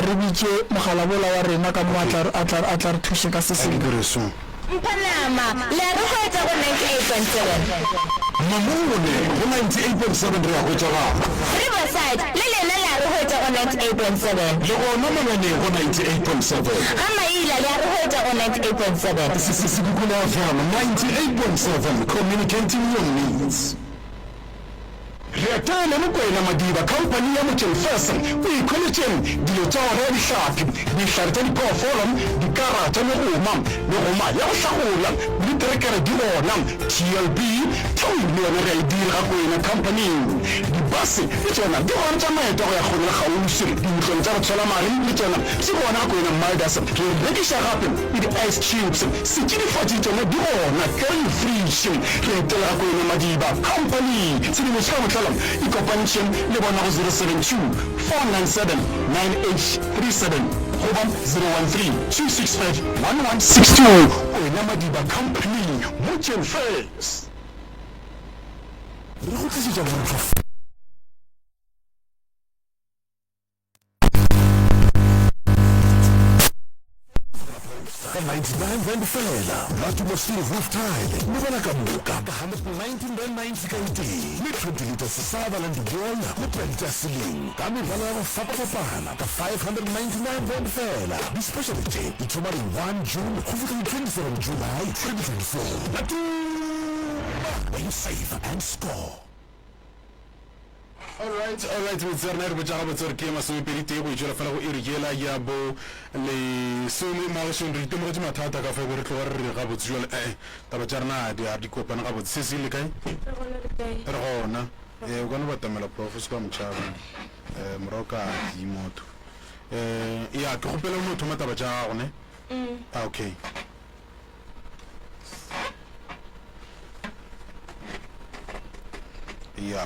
re bitše mogalabola wa rena ka mo a tla re thuše ka se sengwe Mpanama, le re go etsa go 98.7. Mamone go 98.7 re a go tsaba. Riverside, le lena le re go etsa go 98.7. Le go mamone go 98.7. Amaila le re go etsa go 98.7. Sisi kukula FM 98.7 communicating your needs. Reatana mokwena madiba company ya Mochel Fashion o ikholetseng dilo tsa go re dihlapi dihlare tsa diphoofolo dikarata le goma ya go hlagola le terekere di bona TLB tau le yona re a dira ga kwena company dibase le tsona di bona tsa maeto go ya go le gausi dintlong tsa go tshola mare le tsona se bona ga kwena Midas re rekisa gape le di-ice cubes se tšhidifatši tsona di bona caring fish re etela ga kwena madiba company se di motšha motlalang ikopantšheng le bona go 072 497 9837 goba 013 265 1162 wena madiba company Mochel First re go tlisetša borutho 99 rand fela batho mo Steve Roof Tile mo bona ka moka ka 119 rand 90 ka iti le 20 liters Sutherland Wall mo Penta Ceiling ka mebala ya go fapafapana ka 599 rand fela di-specialty di thoma 1 June go fitlha 27 July 2024 where you save and score. Alright, metserne re botsa gabotse gore ke masomepedi tee go itšwela fela go irikela ya bo lesome magošong re itemogetse mathata ka fa re tloga re re gabotse jale taba tša rena di kopana gabotse se se ile kae re gona o kane batamela profes ka motšhaba morago ka di motho ya ke gopela o no thoma taba tša gago ne okay ya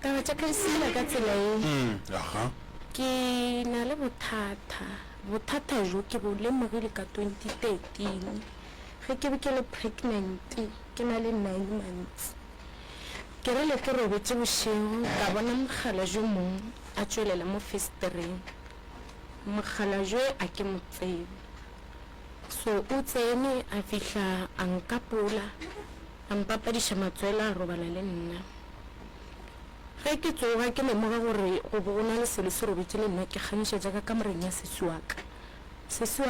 taba tša ka sela ka tsela ke na le bothata jo ke bo lemogile ka 2013 ge ke be ke le pregnant ke na le 9 months ke rele ke robetse bošego ka bona mogala jo mongwe a tšwelela mo festereng mogala jo a ke mo tsebe so o tsene a fihla a nkapola a mpapadiša matswela a robala le nna ge ke tsoga ke lemoga gore go bo go na le selo se robetse le nna ke kganiša jaaka ka moreng ya sesi wa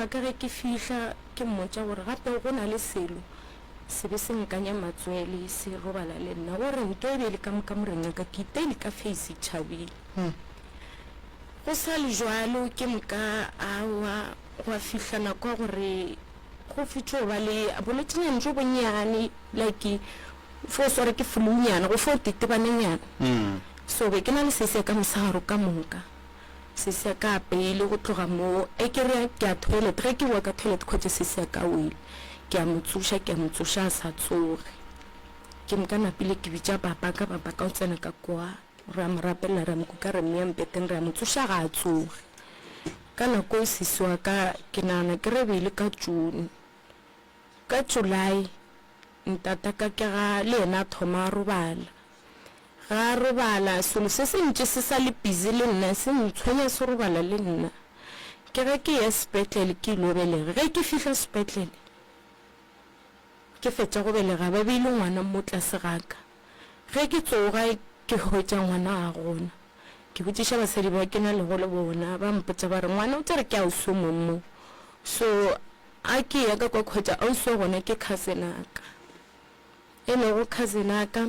ka ge ke fihla ke mmotša gore gape go na le selo se be se nkanya matswele se robala le nna gore nto e be le ka moreng ya ka ke iteile ka face tšhabile go sa le jalo ke moka awa go a fihla nako gore go fitšo ba le bolwetsenyane jo bonnyane like fo sware ke fulunyana go fo titebanenyana so be ke na le sese ka mosagaro ka moka sese ka pele go tloga mo e ke re ke a toilet ge ke wa ka toilet khotse sese ka wile ke a motsuša a sa tsoge ke mka napile ke bitša papa ka o tsena ka kwa ra morapela ra mokuka re mmea mpeteng ra motsuša ga a tsoge ka nako e sesi wa ka ke nana ke re beile ka June ka July ntata ka ke ga le yena thoma a robala selo se se ntše se sa le busy le nna se ntshwenya se robala le nna ke ge ke ya sepetlele ke ilo belega ge ke fihla sepetlele ke fetša go belega ba beile ngwana mo tlase gaka ge ke tsoga ke hwetša ngwana a gona ke botšiša basadi ba ke na le go le bona ba mpotša ba re ngwana o tsere ke a o somommo so a a ke ya ka kwa khwetsa a so gone ke cousin aka go cousin aka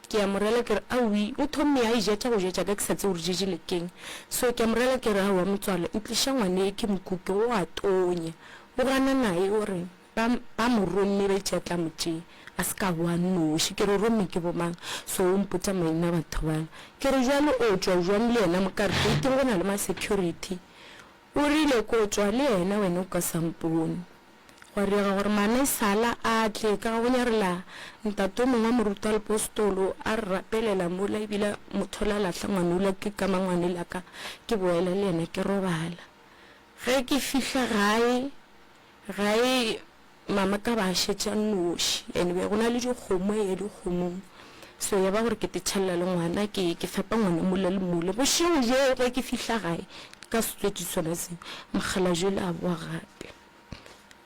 ke ya morela ke re awi o thomme a ijetsa go jetsa ka ke sa tse o re jejile keng so ke ya morela ke re wa motswala ntlisha ngwane ke mokuke o a tonya o gana nae o re ba mo romme ba itsetla motse a ska wa noši ke re romme ke bomang so o mpotsa maina batho bana ke re jalo o tswa jwang le yena mokare ke go na le ma security o rile ko tswa le yena wena o ka sampone go riega gore mana sala a tle ka go nyarela ntato mongwe moruta le postolo a rapelela mola ibila mothola lahla ngwanula ke ka mangwane la ka ke boela le yena ke robala ge ke fihla gae mama ka ba shetša noši ene be go na le dikgomo ya dikgomong so ya ba gore ke tetšhalela le ngwana ke fepa ngwana mola le mole bošego je ge ke fihla gae ka setswetši sona se mogala jole a boa gape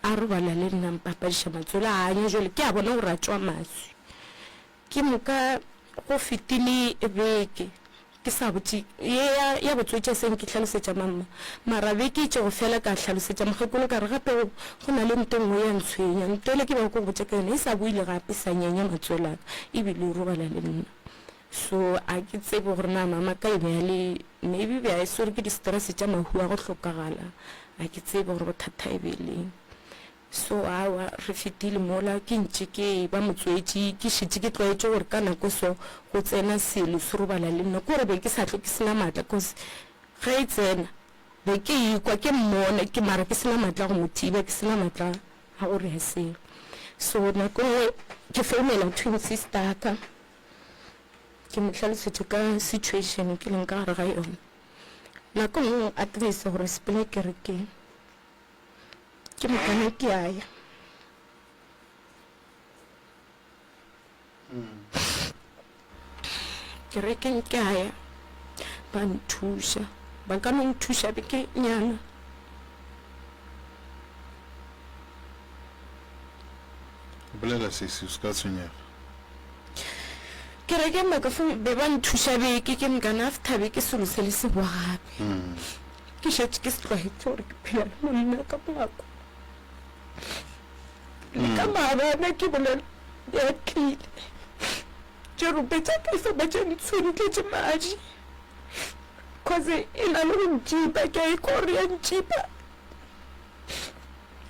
a robala le nna mpapadiša matswele a anya jole ke a bona gore a tswa maswi ke moka go fetile beke ke sa botse ya botswetša seng ke tlhalosetša mama mara beke itse go fela ka tlhalosetša mogekolo ka re gape go na le nto nngwe ya ntshwenya ntole ke ba ko botse ka yone e sa buile gape sa nyanya matswelaka ebile e robala le nna so a ke tsebe gore na mama ka e beya le maybe bea e sore ke di-stress tša mahua go hlokagala a ke tsebe gore bothata e beleng so awa re fetile mola ke ntse ke ba motswetši ke šetse ke tlwaetše gore ka nako so go tsena selo se robala le nna kore be ke sa tlo ke sena maatla cause ge e tsena be ke ikwa ke mmona ke mara ke sena maatla go mothiba ke sena maatla a gore ya selo so nako nngwe ke founela twin sister ka ke mo tlhalosetše ka situation ke leng ka gare ga yone nako nngwe a tlisa gore sepele ke re ke mokana ke aya ke rekeng ke aya ba nthuša ba ka no nthuša be ke nyana bolela sesi o se ka tshwenyega ke reke makafo be ba nthuša beke ke mokana after beke selo se le se boa gape ke šetse ke se tlwaetse gore ke phela le monna ka polako ka maabana ke bolela ya tlile jerope tša ka se ba tša ntshwentletše madi cause e na le go ntšipa ke a ikore ya ntšipa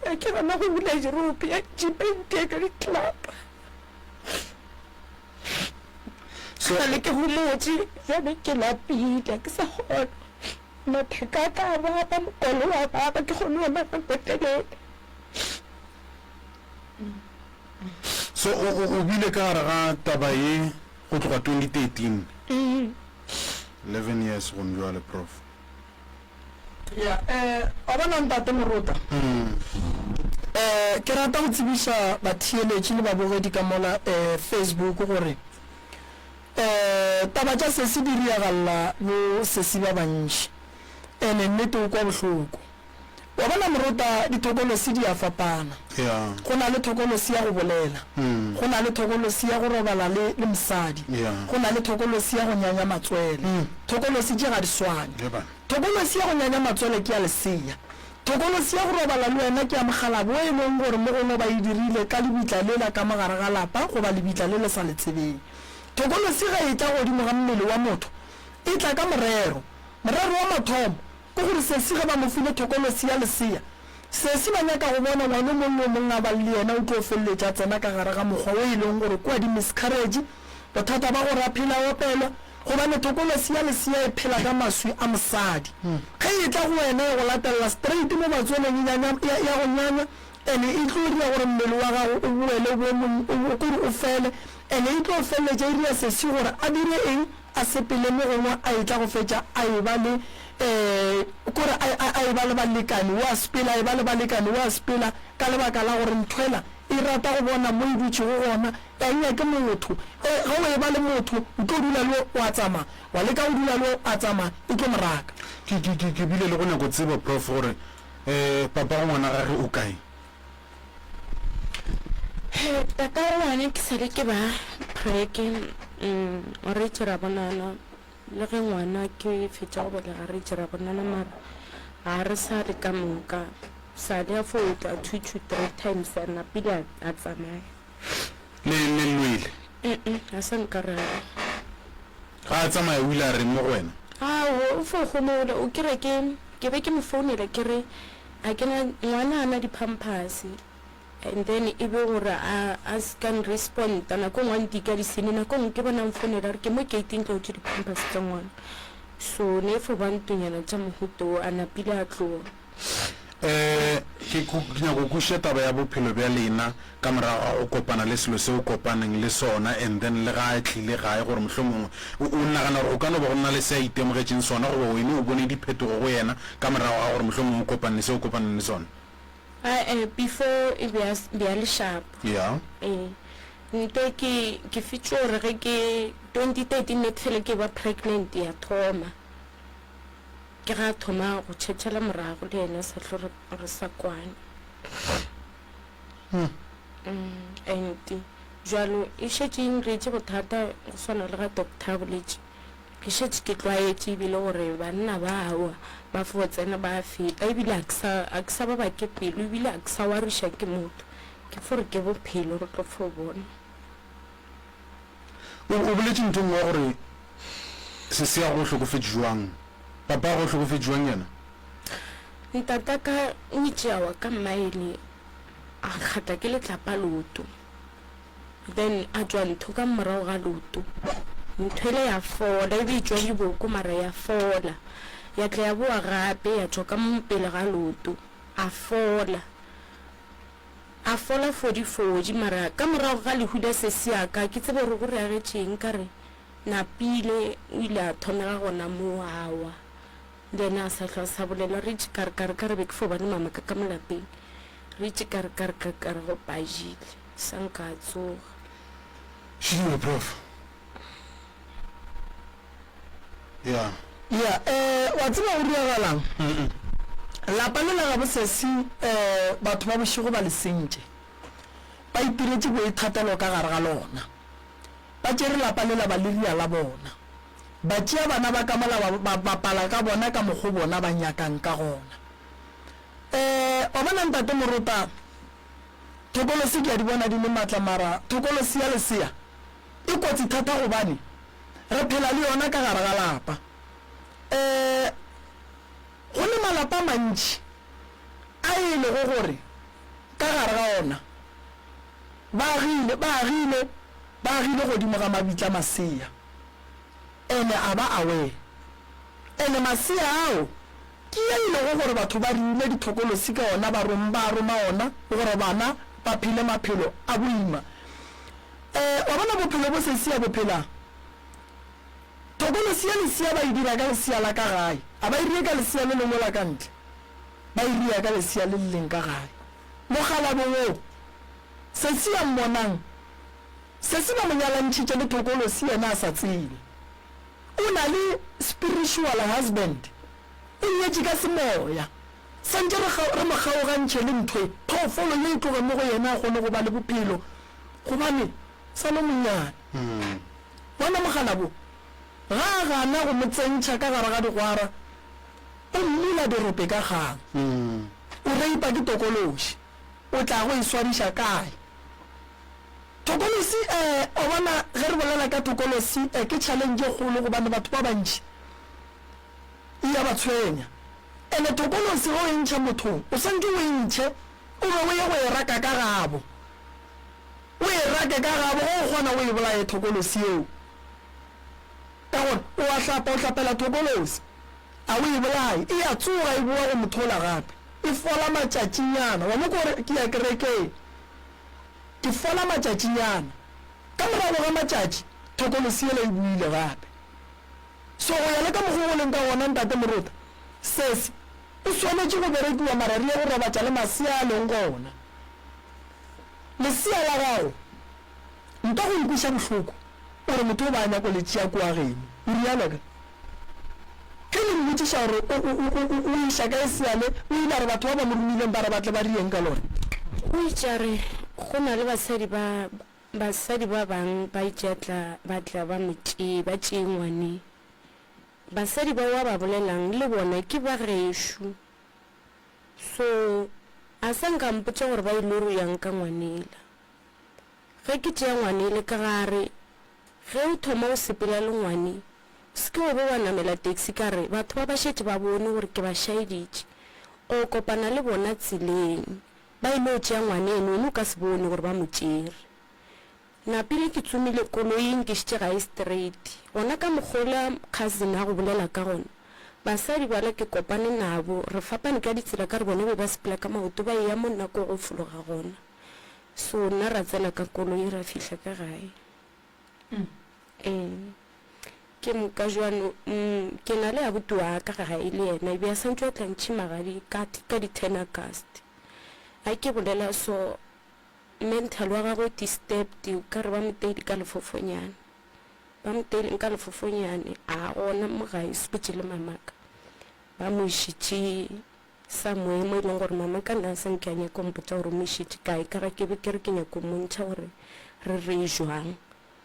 a ke gana go bula jerope ya ntšipa nteka ditlapa gale ke gomotse jabe ke lapile ke sa kgona matheka ka baba mokolo wa baba ke kgone wa mapetelele so o bile ka gare ga taba ye go tloga 2013 11 years go njwale prof ya a bona ntate moruta ke rata go tsebiša batheeletši le babogedi ka mola Facebook gore taba tša sesi di riagalela bo sesi ba bantši ene nnete o kwa bohloko wa bona moruta ditokolosi di a fapana go na le thokolosi ya go bolela go na le thokolosi ya go robala le mosadi go na le thokolosi ya go nyanya matswele thokolosi di ga di swane thokolosi ya go nyanya matswele ke ya lesea thokolosi ya go robala le wena ke ya mogala bo e leng gore mo gone ba e dirile ka lebitla lela ka mogare ga lapa go ba lebitla le le sa le tsebeng thokolosi ga e tla godimo ga mmele wa motho e tla ka morero wa mathomo ko gore sesi ga ba mo file thokolosi ya lesea sesi ba nyaka go bona ngwane mongwe mongwe a ba le yena o tlo feleletša tsena ka gare ga mokgwa o e leng gore kwa di miscarriage bothata ba gore a phela opelwa gobane thokolosi ya lesea e phela ka maswi a mosadi ge e tla go wena e go latelela straight mo batsweleng ya go nyanya ene e tlo dira gore mmele wa gago o boele kore o fele ene e tlo feleletša e ria sesi gore a dire eng a sepele mo gongwe a e tla go fetša a e ba le kore a e ba le balekane wa sepela a e ba le balekane wa sepela ka lebaka la gore nthwela e rata go bona mo e dutse go gona ya nyake motho ga o e ba le motho o tlo dula le o a tsamaya wa leka go dula le o a tsamaya e tlo moraka ke bile le go nyako tseba prof gore papa go ngwana gage o kae tata ngwane ke sale ke ba preke re tšera bonana le ge ngwana ke fetša go bolega re tšera bonana mara ga re sa re ka moka sa le a fota 2 to 3 times a napile a tsamaya le lwele a sa nkarela ga a tsamaya o ile a reng mo go wena o fo gomola o kere ke be ke mo founela ke re a kena ngwana ana di-pampers and then e be gore a can respond nako ngwe ntika disene nako ngwe ke bona mfonela re ke mo gating tlo tse di-pampers tsa ngwana so ne fo ba ntonyana tsa mohuto a napile a tloga ke nyako kuša taba ya bophelo bja lena ka morago o kopana le selo se o kopaneng le sona and then le ga a tlile gae gore mohlomongwe o nagana gore o ka no ba go nna le se a itemogetseng sona goba wene o bone diphetogo go yena ka morago ga gore mohlomongwe o kopaneng se o kopaneng le sona before e be a le sharp ya nte ke fitse gore ge ke 2013 ne fele ke ba pregnant ya thoma ke ga thoma go tšhetšhela morago le ena sa tlo re sa kwane and jalo e šetšeng re tše bothata go swana le ga doctor boletse ke šetše ke tlwaetše ebile gore banna ba awa ba fo tsena ba feta ebile a ke sa ba ke pelo ebile a ke sa wariša ke motho ke fore ke bophelo re tlo fo bona o boletse ntho ngwe gore se se ya go hlokofetse jwang papa go hlokofetse jwang yena ntata ka ntšeawa ka mmaele a kgatla ke letlapa loto then a tswa ntho ka morago ga loto ntho ele ya fola e be tswa diboko mara ya fola ya tla ya boa gape ya tswa ka mpele ga loto a fola fodi mara ka morago ga lehuda se seaka ke tsebe gore go re agetšeng ka re napile o ile a thomega gona mo awa then a sa tlhwa sa bolela re itse ka re be ke fo bane mamaka ka molapeng re itse ka re go pajile sa nka a tsoga šediwe prof ya wa tseba o riagalang lapa le la gabo sesi batho ba bošego ba le sentše ba itiretse bo ithatelo ka gare ga lona ba tšere lapa le la ba le ria la bona ba tšea bana ba ka mola ba pala ka bona ka mokgo bona ba nyakang ka gona wa bona ntate morota thokolosi ke a di bona di le maatla mara thokolosi ya lesea e kotsi thata gobane re phela le yona ka gare ga lapa go le malapa mantši a e le go gore ka gare ga ona ba agile godimo ga mabitla masea ene a ba aware ene masea ao ke e ile go gore batho ba rile dithokolosi ka ona ba roma ona gore bana ba phele maphelo a boima wa bona bophelo bo sesia bophelang thokolosi ya lesea ba e dira ka lesea la ka gae a ba irie ka lesea le lengwe la ka ntle ba iria ka lesea le leng ka gae mogala bowo se se ya mmonang se se ba monyalantšhitše le thokolosi yena a sa tsebe o na le spiritual husband o nyetše ka semoya santse re mo kgaogantšhe le ntho phaofolo ye e tloge mo go yena a kgone go ba le bophelo gobane sa le monyane bona mogala bo ga a gana go mo tsentšha ka gare ga digwara o mmila dirope ka kgang o reipa ke tokološi o tla go e swadiša kae tokolosi o bona ge re bolela ka tokolosi ke challenge e kgolo gobane batho ba bantši e ya ba tshwenya ene tokolosi go e ntšha mothong o santse o e ntšhe o be o ye go e raka ka gabo o e rake ka gabo go kgona o e bolaye tokolosi eo ka gore o a hlapa o hlapela tokolosi a o e bolaye e a tsoga e boa go mothola gape e fola matšatšinyana wa mo kore ke ya kerekeng ke fola matšatšinyana ka morago ga matšatši thokolosi ele e buile gape so go ya le ka mokgwa go leng ka gona ntate morota sese o swanetše go berekiwa marari ya go robatša le masea a leng gona lesea la gago nka go nkwiša bohloko gore motho o ba nyako le tšea kua geno o rialo ka ke le mmotšiša gore o iša ka e seale o ile re batho ba ba mo romileng ba re batle ba rieng ka lone o itšare go na le basadi ba bang ba itšetla ba tla ba tšee ngwane basadi ba wa ba bolelang le bona ke ba gešo so a sa nka mpotsa gore ba ile ro yang ka ngwanela ge ke tšea ngwanele ka gare ge o thoma o sepela le ngwane se ke o be wa namela taxi ka re batho ba ba šetse ba bone gore ke ba šaeditše o kopana le bona tseleng ba ile o tšea ngwaneno eno ka se bone gore ba mo tšere napile ke tsomile koloing ke šitše ga e straight gona ka mokgola cousin a go bolela ka gona basadi bala ke kopane nabo re fapane ka ditsela ka re bone be ba sepela ka maoto ba ya mo nna ko go fologa gona so nna ra tsela ka koloi ra fihla ka gae ke moka jwano ke na le abuti wa ka gae le yena e be a santse a tlantšhi magadi ka di 10 August a ke bolela so mental wa gagwe disturbed ka re ba moteidi ka lefofonyane ba moteileng ka lefofonyane a gona mo gae speech le mamaka ba mo išitše somewhere mo e leng gore mamaka nna a sa nke a nyako mpotsa gore mo išitše kae ka ga ke be ke re ke nyako montšha gore re re jwang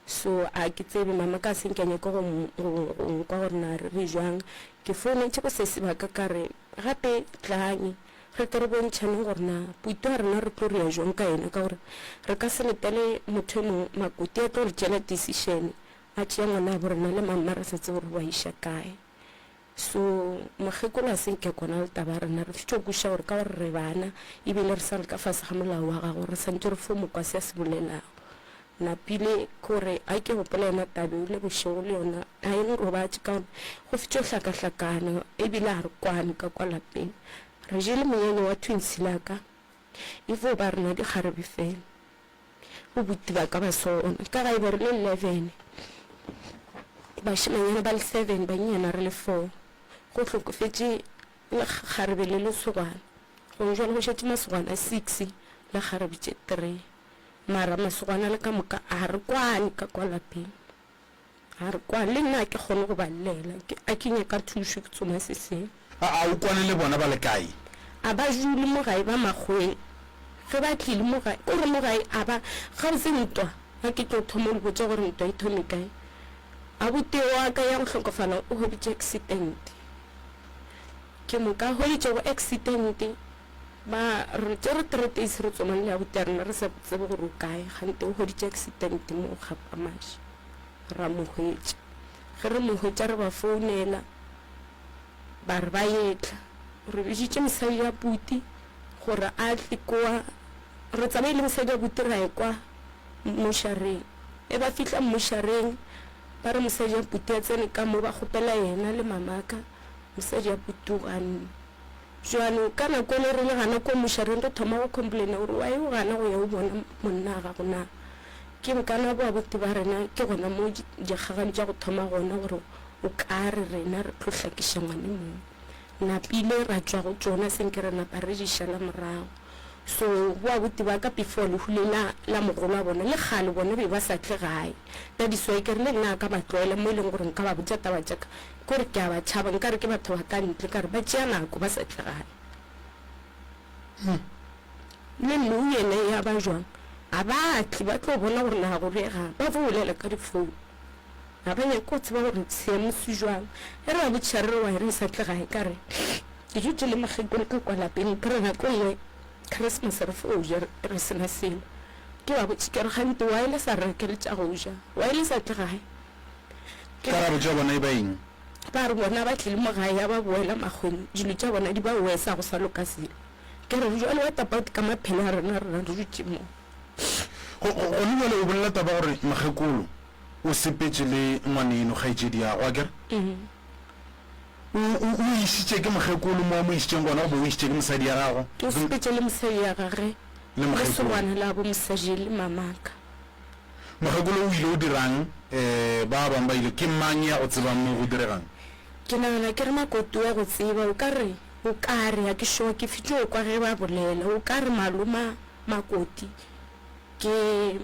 so a ke tsebe mamaka a se nke a nyako go nkwa gore na re jwang ke founetše go se sebaka ka re gape tlanye re ke re bontšhaneng gore na puito a rena re tlo re ya jwang ka ena ka gore re ka se letele motho mongwe makoti a tlo re tšela decision a tšea ngwana a borena le mamma re setse gore ba iša kae so mokgekolo a senke kona le taba rena re fitše kuša gore ka gore re bana ebile re sa le ka fase ga molao wa gago re santse re fo mokwase a se bolelago napile kore a ke gopola yona tabe le bošego le yona a eng robatše ka gore go fitše o hlakahlakana ebile a re kwane ka kwa lapeng re jele monyane wa twins laka efo ba rena dikgarebe fela o buti ba ka ba sona ka ga e be re le 11 bašimanyana ba le 7 banyana re le 4 go hlokofetše le kgarebe le lesogwana go jwale go šetše masogwana 6 le kgarebe tše 3 mara masogwana le ka moka a re kwane ka kwa lapeng a re kwane le nna ke kgone go ba llela a ke nyaka thušo ke tsoma se seng a o kwane le bona ba le kae a ba jule mo gae ba makgweng ge ba tlile mo gae o re mo gae a ba ga se ntwa ga ke tlo thoma le botsa gore ntwa e thome kae a boteo wa ka ya go hlokofala o hoditše accident ke moka hoditše go accident ba re tše re 3 days re tsomang le abuti a rena re sa tsebe gore o kae gante o hoditše accident mo kgapamaši ra mo hwetša ge re mo hwetša re ba founela ba re ba etla re bešitše mosadi ya puti gore a tle kwa re tsamaile mosadi ya puti ra e kwa mošareng e ba fihla mošareng ba re mosadi ya puti a tsene ka mo ba kgopela yena le mamaka mosadi ya puti o ganne jwano ka nako le re le gana ko mošareng re thoma go complaina gore wa e o gana go ya o bona monna a gago na ke nkana bo abuti ba rena ke gona mo dikgagadi tša go thoma gona gore o ka re rena re tlo hlakiša ngwane mongwe napile ra tšwa go tšona senke re napa re dišala morago so bo abuti ba ka before lehule la mogolo a bona le kgale bone be ba sa tle gae dadiswae ke re le nna ka ba tloela mo e leng gore nka ba botsa taba tšaka kore ke a ba tšhaba nka re ke batho ba ka ntle ka re ba tšea nako ba sa tle gae le mmou yene ya ba jwang a batle ba tlo bona gore na go rega ba bolela ka difounu a ba nyako tseba gore seemo se jwang e re ba botšha re wa re sa tle gae ka re ke jutse le magekole ka kwa lapeng ke re nako nngwe Christmas re fo ja re sena selo ke ba botse ke re gante wa ile sa re ke le tša go ja wa ile sa tle gae ka ra botša bona e ba eng ba re bona ba tlile mo gae ya ba boela magweng dilo tša bona di ba wesa go sa loka selo ke re jwale wa tapa ka maphelo a rena re jutse mo go le bjale o bolela taba gore magekolo o sepetse le ngwaneno kgaetšedi ya go a kere o išitše ke mogekolo mo mo išitšeng gona go be o išitše ke mosadi ya gago ke sepetse le mosadi ya gage le segwana la bo mosadi le mamaka mogekolo o ile o dirang ba bang ba ile ke mang ya go tsebang mo go diregang ke nagana ke re makoti wa go tseba o ka re a ke sure ke fitše o kwa ge ba bolela o ka re maloma makoti ke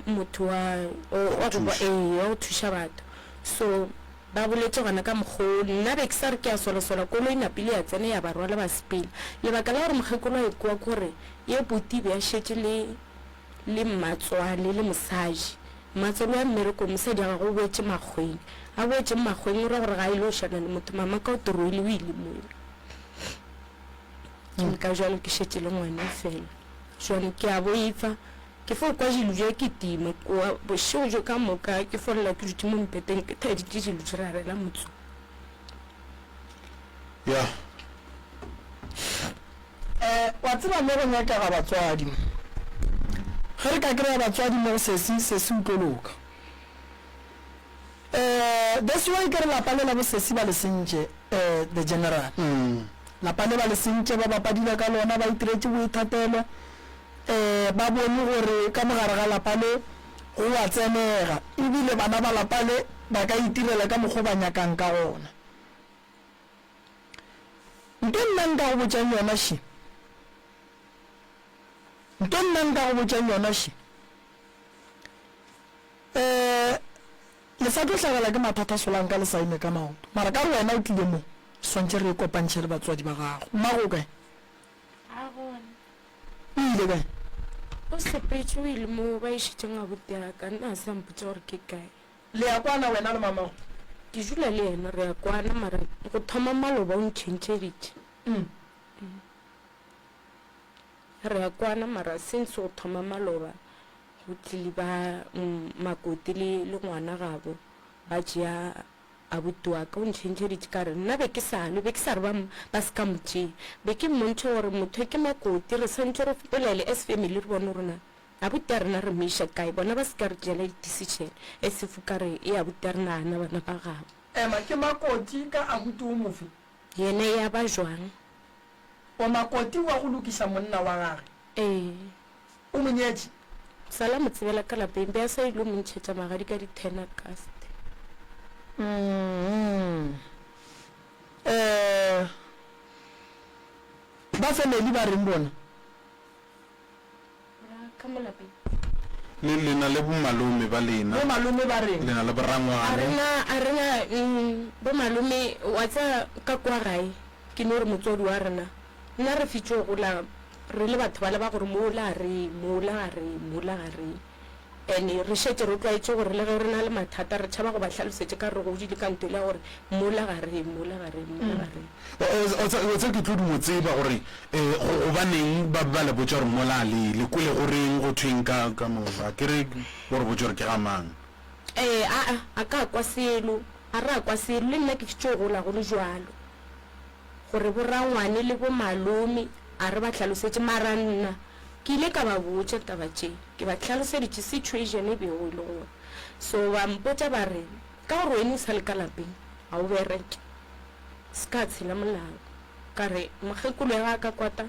motho wa go thuša batho so ba boletse gona ka mogolo nna be ke sa re ke a solasola koloi napile ya tsene ya barwa le ba sepela lebaka la gore mogekolo a ekwa kore ye puti be a šetše le mmatswale le mosadi mmatswale ya mmereko mosadi a gago o boetse makgweng a boetse makgweng o ra gore ga ile o šana le motho mama ka o toroile o ile moe ke ka jalo ke šetše le ngwane fela jone ke a boifa ke fo kwa jilo je ke tima kwa bošego jo ka moka ke folela ke dutse mo mpeteng ke thaditše dilo di rarela motso ya wa tseba mo go nyakaga batswadi ge re ka kry-a batswadi mo sesi utloloka that's why ke re lapa le la bosesi ba le sentše the general lapa le ba le sentše ba bapadile ka lona ba itiretse boithatelo ba bone gore ka mogare ga lapa le go a tsenega ebile bana ba lapa le ba ka itirela ka mokgwa ba nyakang ka gona nto nna nka go botsang yona she le sa tlo tlhagela ke mathata solang ka le saime ka maoto mara ka re wena o tlile mo swantse re kopantšhe le batswadi ba gago mmago kae o ile kae o sepetse o ile mo ba išitšeng a boteaka nna a sampotse gore ke kae le ya kwana wena le mamago ke dula le ena re ya kwana mara go thoma maloba o ntšhentšheditše re ya kwana mara since go thoma maloba go tlile ba makoti le ngwana gabo ba tšea abuti wa ka o ntšhentšheditše ka re nna be ke sa re ba se ka motšea be ke mmontšhe gore motho ke makoti re santse re fetolele as family re bone rona abuti a rena re meiša kae bona ba se ka re tšeela di-decision e sefu ka re e abuti a rena ana bana ba gabo ema ke makoti ka abuti o mofe yene ya ba jwang o makoti wa go lokiša monna wa gage o monyetše sala mo tsebela ka lapeng be a sa ile mo ntšhetša magadi ka di-10 August ba family ba reng bona ka mo lapeng lena le bomalome ba lena bo malome ba reng lena le borangwane a rena bo malome wa tsa ka kwa gae ke no re motswadi wa rena nna re fitse go la re le batho ba le ba gore mola ga re ene re shetse re tlwaetse gore le ge re na le mathata re tšhaba go ba tlhalosetse ka re go di kanto le gore mola ga re o tse ke tlo di mo tseba gore go baneng ba le botsa gore mola le kole goreng go thweng ka moba ke re gore botsa gore ke ga mang a ka kwa selo a re a kwa selo le nna ke fitse go la go le jwalo gore borangwane le bo malome a re ba tlhalosetse mara nna ke ile ka ba botsa taba tše ke ba tlhaloseditše situation e bego le gore so ba mpotsa ba re ka gore wene o sa le ka lapeng ga o bereke se ka tshela molao ka re mogekolo ya ka kwata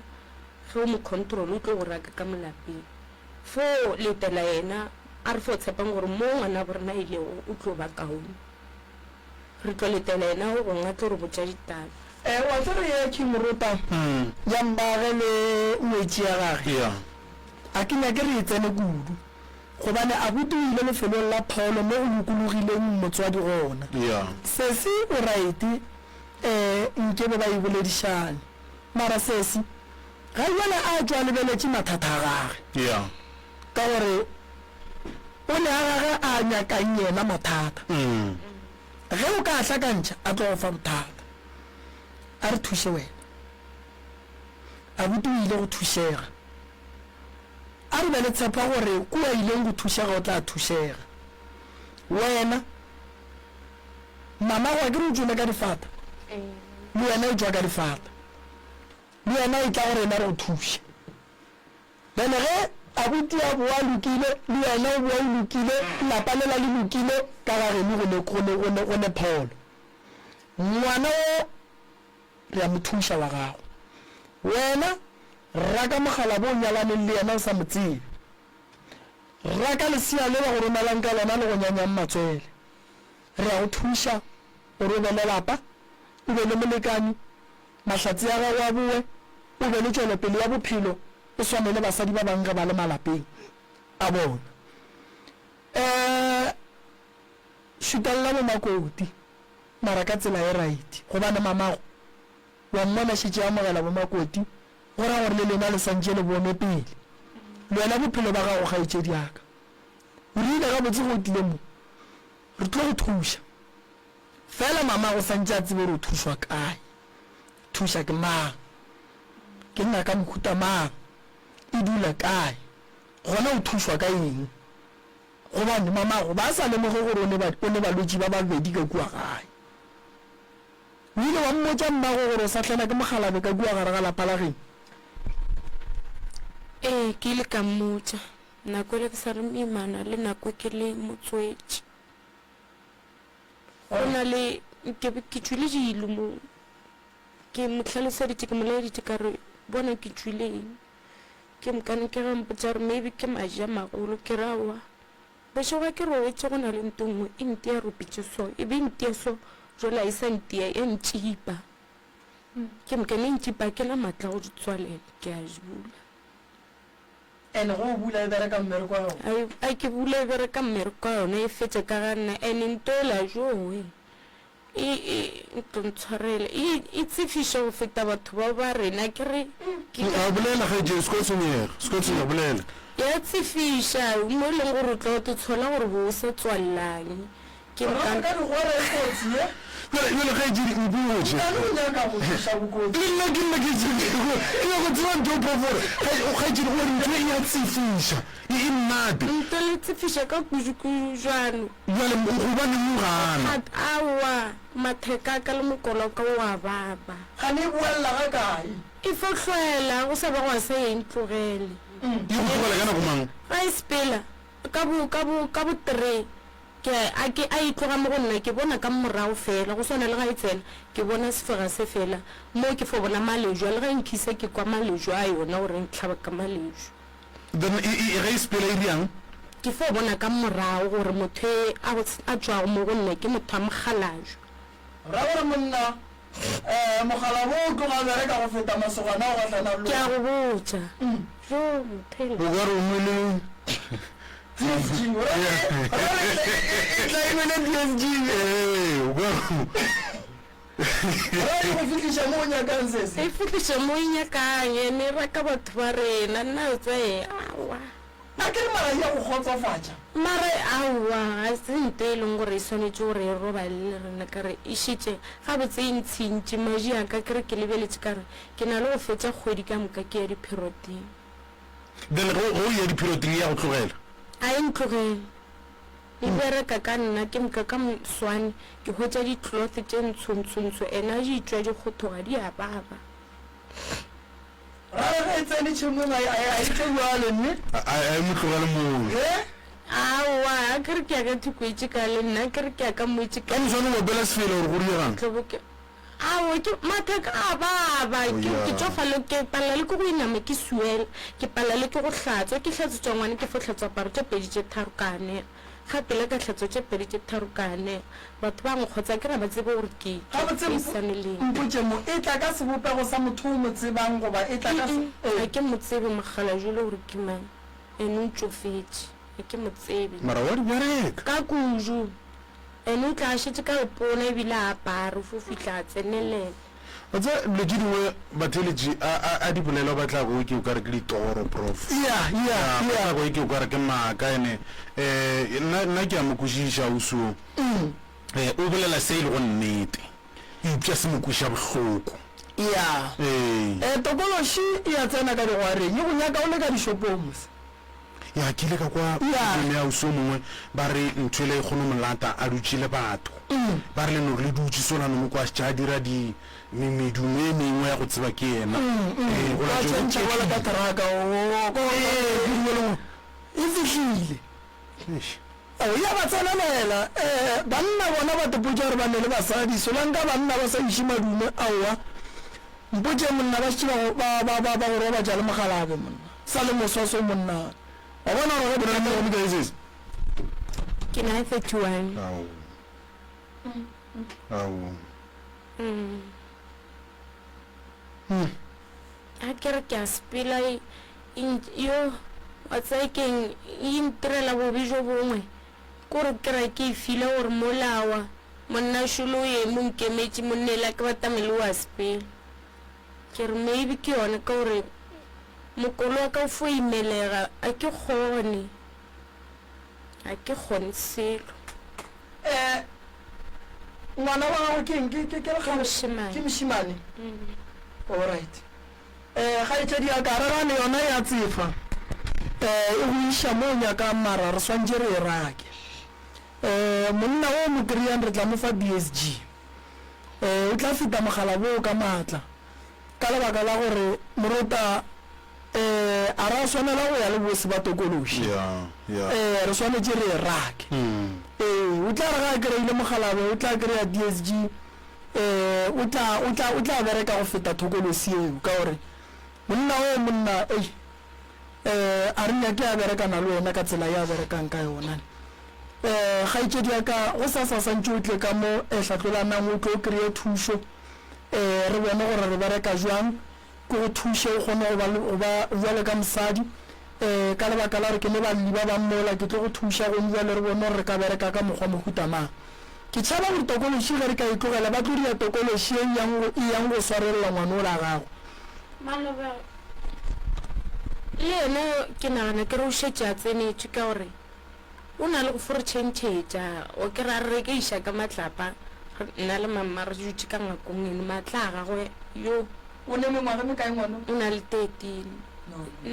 ge o mo control o tlo go raka ka molapeng fo letela yena a re fo tshepang gore mo ngwana borena ilego o tlo ba kaone re tlo letela yena go gongwe a tlo re botsa ditaba wa tsere ye ke morota ya mbage le ngwetši ya gage a ke nyake re e tsene kudu gobane abuti o ile lefelong la pholo mo go lokologileng motswadi gona sesi o raete nkebe ba e boledišane mara sesi ga jale a tswa lebeletše mathata a gage ka gore o ne a gage a nyakang yena mathata ge o ka hlakantšha a tlo go fa bothata a re thuše wena abuti o ile go thušega a re be le tshepa gore kua ileng go thušega o tla thušega wena mama go ke re o tswile ka difata le wena o tswa ka difata le wena e tla gore ena re go thuša bene ge abuti a boa lokile le wena o boa o lokile lapa lela le lokile ka gageno go ne pholo ngwana o re a mo thuša wa gago wena raka mogala bo o nyalaneng le yena o sa mo tsebe raka lesea le ba go romelang ka lona le go nyanyang matswele re a go thuša gore o be le lapa o be le molekane mahlatsi ya gago a boe o be le tšwelopele ya bophelo o swane le basadi ba bangwe ba le malapeng a bona šutelela bo makoti mara ka tsela e right gobane mamago wa mmona šetše ya mogela bo makoti go ra gore le lena le santše le bone pele le wena bophelo ba gago kgaetšedi aka o rile ga botse go o tlile mo re tlo go thuša fela mamago santše a tsebe gore o thušwa kae thuša ke mang ke nna ka mohuta mang e dula kae gona o thušwa ka eng gobane mamago ba sa lemoge gore o ne balwetši ba babedi ka kua gae o ile wa mmotša mmago gore o sa tlhela ke mogalabe ka kua gare ga lapa la geng ke ile ka mmotša nako le ke sa re moimana le nako ke le motswetši go na le ke tswile dilo mo ke motlhaloseditše ke molaeditše ka re bona ke tswile eng ke mokane ke gampotša gore maybe ke maja magolo ke rawa bešoga ke roetše go na le nto nngwe e nte ya ropitše so e be nte so jola e sa ntea e ntšipa ke mokane ntšipa ke na matla go di tswalela ke a di bula ene go o bula e bereka mmereko wa yone ai ke bula e bereka mmereko wa yone e fetse ka ga nna ande nto ela joe ntlontshwarele e tsefiša go feta batho ba ba rena ke re a bolela ga je sko tsenyega bolela ya tsefiša mo e leng gore o tla go tshola gore bo o se tswallang ke jale ga e jedi mpotse le nna ke nna ke go tseba nto phofore ga e jedi gore ntho e ya tsefiša e nnate nto le tsefiša ka kujukujano jale gobane mo gana awa matheka ka le mokolo ka wa baba ga ne e boelela ga kae e fotlhwela go sa ba go a se eng tlogele e go tlogela ka nako mang ga e sepela ka bo 3 a itloga mo go nna ke bona ka morago fela go swana le ga e tsena ke bona sefega se fela mo ke fo bona malejwa le ga nkisa ke kwa malejwa a yona gore ntlhaba ka malejwa then ga e sepela e diang ke fo bona ka morago gore motho a tswago mo go nna ke motho a mogalajwa ra gore monna mogala bo o tloga bereka go feta masogana o gatlana ke a go botsa jo mothele o ka re o mwele go fitlhiša mo o nyakang sese e fitlhiša mo e nyakang ene raka batho ba rena nna tse awa a ke re mara ya go kgotsofatša mare awa ga se nto e leng gore e swanetse gore e robalele le rena kare e šitše ga botse e ntshintši maji aka kere ke lebeletše kare ke na le go fetša kgwedi ka moka ke ya dipheroteng then go ya dipheroteng ya go tlogela a e ntlogele e bereka ka nna ke moka ka moswane ke hwetša ditlothe tše ntshontsontsho ena di itswa dikgothoga di a baba ra ga e tsene tšhemong a e tsebuale mme a e mo tlogele moo awa a kere ke ya ka thukwetse ka le nna kere ke ya ka moetse ka moswane o bela sefela gore go diegana tloboke awa ke matheka a baba ke tsofale ke palale ke go inama ke suela ke palale ke go hlatswa ke hlatsetswa ngwane ke fo hlatswa paro tše pedi tše tharokane gapele ka hlatswa tše pedi tše tharokane batho ba nkgotsa ke ra ba tsebe gore ke isaneleng mpotse mo e tla ka sebopego sa motho o mo tsebang goba e tla ka a ke motsebe mogala jole gore ke mang ene o tsofetse a ke motsebe mara wa di bereka ka kuju ene o tla a šetse ka lepona ebile a apare fo fitlha a tsenelela wa tse dilo tše dingwe batheletši a di bolela ba tla go ke o kare ke ditoro prof ba go ke o kare ke maaka ene nna ke a mokwešiša o suo o bolela se e le go nnete eupša se mokweša bohloko tokološi e ya tsena ka digwareng e go nyaka o le ka dishopong ya ke ile ka kwa ya o so mongwe ba re nthwele e kgone molata a dutšile batho ba re le no le dutše solano mo kwa tša dira di medumo e mengwe ya go tseba ke yena e fitlhile ya ba tsenelela banna bona ba topotša gore ba ne le basadi solanka banna ba sa iše madume aowa mpotše monna ba šitše ba gore ba ja le mogalabe monna sa le mososo monna wa bona gore go bonaa ka esese ke na 31 a kere ke a sepela yo wa tsaekeng e ntirela bobe jo bongwe kore kera ke e file gore molawa monna šolo ye mo nkemetse monnela ke batamele wa sepela ke re maybe ke yone ka gore mokolo wa ka o fo imelega a ke kgone selo ngwana wa gago ke mošemane mošimane allright ga e tšedi ya karagane yona ya tsefa e go iša mo nyaka mara re swantse re e rake monna o mo kry-ang re tla mo fa BSG o tla feta mogala boo ka maatla ka lebaka la gore moruta a ra swanela go ya le bosi ba tokološi re swanetse re e rake o tla re ga a kry-ile mogalabe o tla kry-a DSG o tla bereka go feta thokolosi eo ka gore monna o monna a re nyake a berekana le wena ka tsela ya berekang ka yona ga itšedi ya ka go sa santse o tle ka mo hlatlolanang o tlo o kry-e thušo re bone gore re bereka jwang ke go thuše o kgone go ba jwale ka mosadi ka lebaka la gore ke ne balli ba bammola ke tlo go thuša go jwale re bone gore re ka bereka ka mokgwa mohutamang ke tšhaba gore tokološi ge re ka e tlogela ba tlo dia tokološi e yang go swarelela ngwane o la gago Maloba le ene ke nagana ke re o šetše a tsenetše ka gore o na le go fore tšhentšhetša o ke ra re ke iša ka matlapa nna le mamma re dutše ka ngakong ene maatla a gagwe yo o ne mengwaga me kae ngwana o na le 13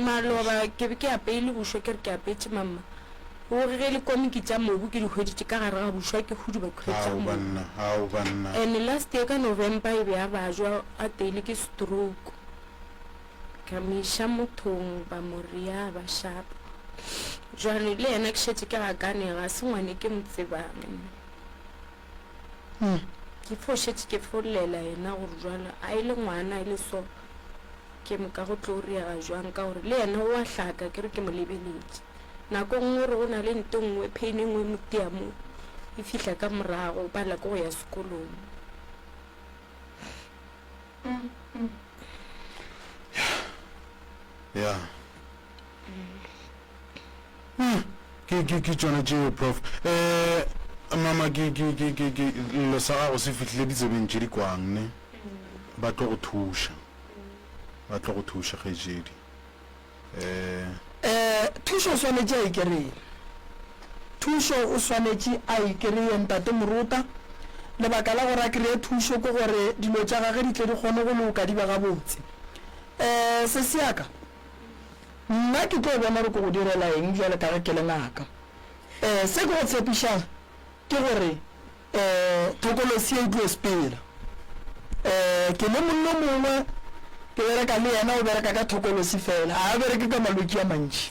Maloba ke be ke apeile bošwa ke re ke apetse mamma o ge le komiki tša mobu ke di hweditše ka gare ga bošwa ke hudu ba kgwetša mobu and last year ka November e be a bajwa a teile ke stroke ka miša mothong ba moria ba shapa jwale le yena ke šetše ke gakane ga se ngwane ke motsebang ke fo šetše ke folela yena gore jwale a ile ngwana e le so ke moka go tlo riaga jwang ka gore le yena o a hlaka ke re ke mo lebeletše nako nngwe re go na le nto nngwe pain e nngwe moteamo e fihla ka morago ba la ke go ya sekolong ke tsona tšeo prof mama ke lo sa gago se fihlile ditsebeng tše di kwang ne ba tlo go thuša kgaetšedi thušo o swanetše a ikereye thušo o swanetše a ikereye ntate moruta lebaka la gore a kry-e thušo ke gore dilo tša gage di tle di kgone go loka di ba gabotse se seaka nna ke tlo bona re ko go direla eng jale ka ge ke le ngaka se ke go tshepišang ke gore thokolosi e tlo sepela ke le monno mongwe ke bereka le yena o bereka ka thokolosi fela a bereke ka malwetse a mantši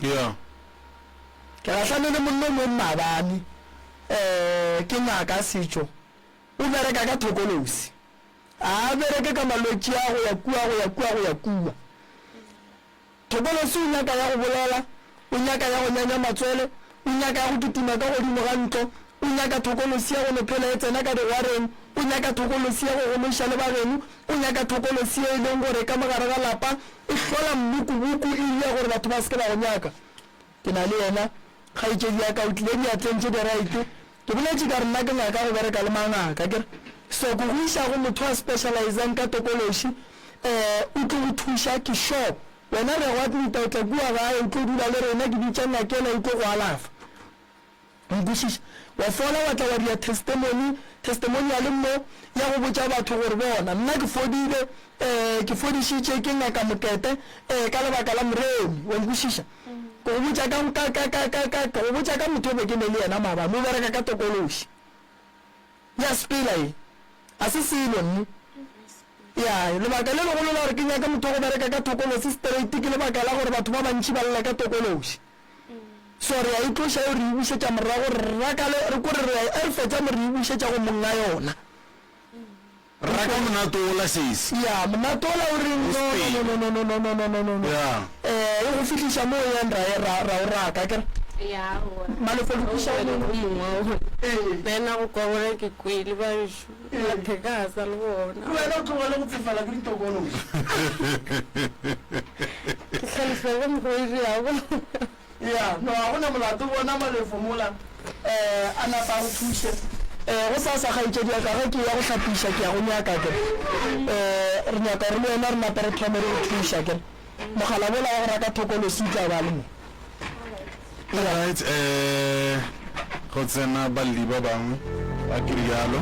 ke gahlane le monno mo mmabane ke ngaka setšo o bereka ka thokolosi a bereke ka malwetse a go ya kua thokolosi o nyaka ya go bolela o nyaka ya go nyanya matswele o nyaka ya go tutima ka godimo ga ntlo o nyaka thokolosi ya go lephela e tsena ka digwareng o nyaka thokolosi ya go gomoša le bageno o nyaka thokolosi e leng gore ka mogare ga lapa e hlola mmukubuku e ile gore batho ba seke ba go nyaka ke na le yena kgaetšedi ya ka o tlile diatlentše di-right ke boletše ka re nna ke ngaka go bereka le mangaka kere so ko go išago motho a specializang ka tokološi o tlo go thuša ke shop wena re go atleta o tla kua gae o tlo dula le rena ke ditša ngakela o tlo go alafa nkwešiša wa fola wa tla wa dia testimonial mo ya go botša batho gore bona nna ke fodile ke fodišitše ke ngaka mokete ka lebaka la moremi wa nkwešiša go botša ka motho o be ke ne le yena maabane o bereka ka tokološi ya sepela e a se selo nne ya lebaka le legolo la gore ke nyaka motho go bereka ka tokološi straight ke lebaka la gore batho ba bantši ba lela ka tokološi so re a itloša yo re bušetša morago re kore re fetša mo re bušetša go monga yona raka monato ola sesi ya monato ola o reng no e go fihliša mo yang ra o raka kere malefolokiša bena go kwa bona ke kwele bašo bathekasa le bona wena o tlogele go tsefala ke ditokološi ke tlhalefele mogoiriago ya no ga gona molato bona malefo mola a napa go thuše go sa kgaetšedi ya ka ge ke ya go hlapiša ke ya go nyaka kere re nyaka gore le wena re napa re thome re go thuša kere mogala bola wa go raka thokolosi tla ba le mo right go tsena balli ba bangwe ba kerialo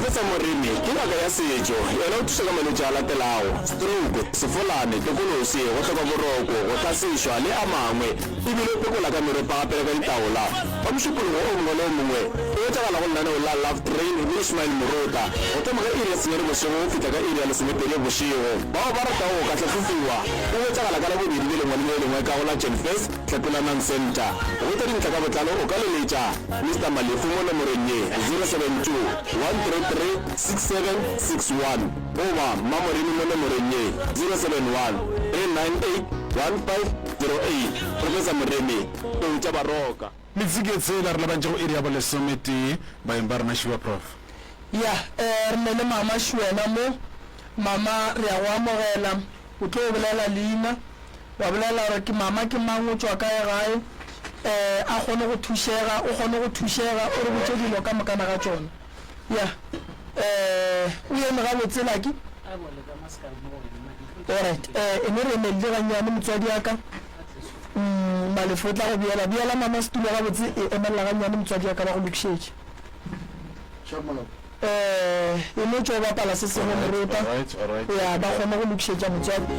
Professor Moremi ke ngaka ya setso yena o thusa ka malwetse a latelago stroke sefolane tekolosi go tlhoka boroko go tlasešwa le a mangwe ebile o pekola ka meropa gape le ka ditaola ba mošupologo o mongwe le o mongwe o etsagala go lenaneo la love train le Ismail Morota go thoma ka iri ya senyane bosigo go fitlha ka iri ya lesomepedi bosigo bao ba ratago go ka tlhatlhofiwa o etsagala ka la bobedi le lengwe le lengwe ka go la Jenfest Tlhapelanang Center go tsa dintlha ka botlalo o ka leletša Mr. Malefu mo nomorong ye 072 133 6761 goba Mamoremi mo nomorong ye 071 398 1508 Professor Moremi o tša baroka metsiketse la re labantse go iri ya bolesomete baeng ba rena šiba prof ya re ne le mama Shwena mo mama re a go amogela o tlo o bolela leina wa bolela gore ke mama ke mang o tswa kae gae a kgone go thušega o kgone go thušega o re botse dilo ka mokana ga tsona ya o eme ga botselaki alright ene re emelle ganyane motswadi yaka Malefu o tla go biela mama setulo ga botse e emelela ganyane motswadi yaka ba go lokišetše ene tšo bapala se sengwe Morota ya ba kgone go lokišetša motswadi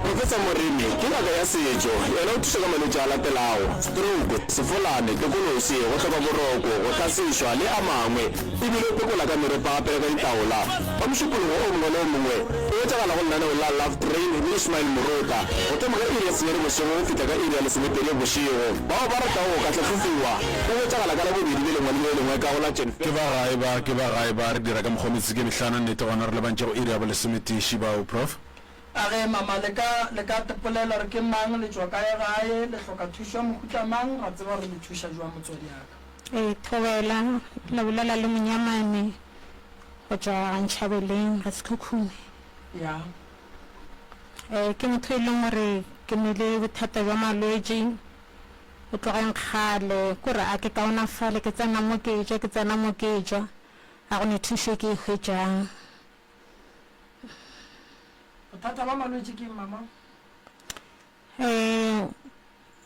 Professor Moremi ke ngaka ya setso yena o thusa ka malwetse a latelago stroke sefolane tekolosi go tlhoka boroko go tlasešwa le a mangwe ebile o pekola ka meropa gape le ka ditaola ba mošupologo o mongwe le o mongwe o etsagala go lenaneo la love train le Ismail Morota go thoma ka iri ya senyane bosigo go fitlha ka iri ya lesomepedi bosigo bao ba ratago go ka tlhatlhofiwa o etsagala ka la bobedi le lengwe le lengwe ka go la Jenfest ke ba gae ba re dira ka mokgometsi ke metlhana nnete gona re lebantse go iri ya bolesomete šibao prof a ge mama le ka tepolela gore ke mang le tswa kae gae le hloka thušwa mohuta mang ga tseba gore le thuša jwa motswadi yaka Thobela le bolela le Monyamane go tswa Ntšhabeleng ga Sekhukhune ya ke motho e leng gore ke nele bothata jwa malwetse o tlogeng kgale kore a ke kaonafale ke tsena mo ke tswa ga go ne thušo ke e hwetšang bothata ba malwetse ke mama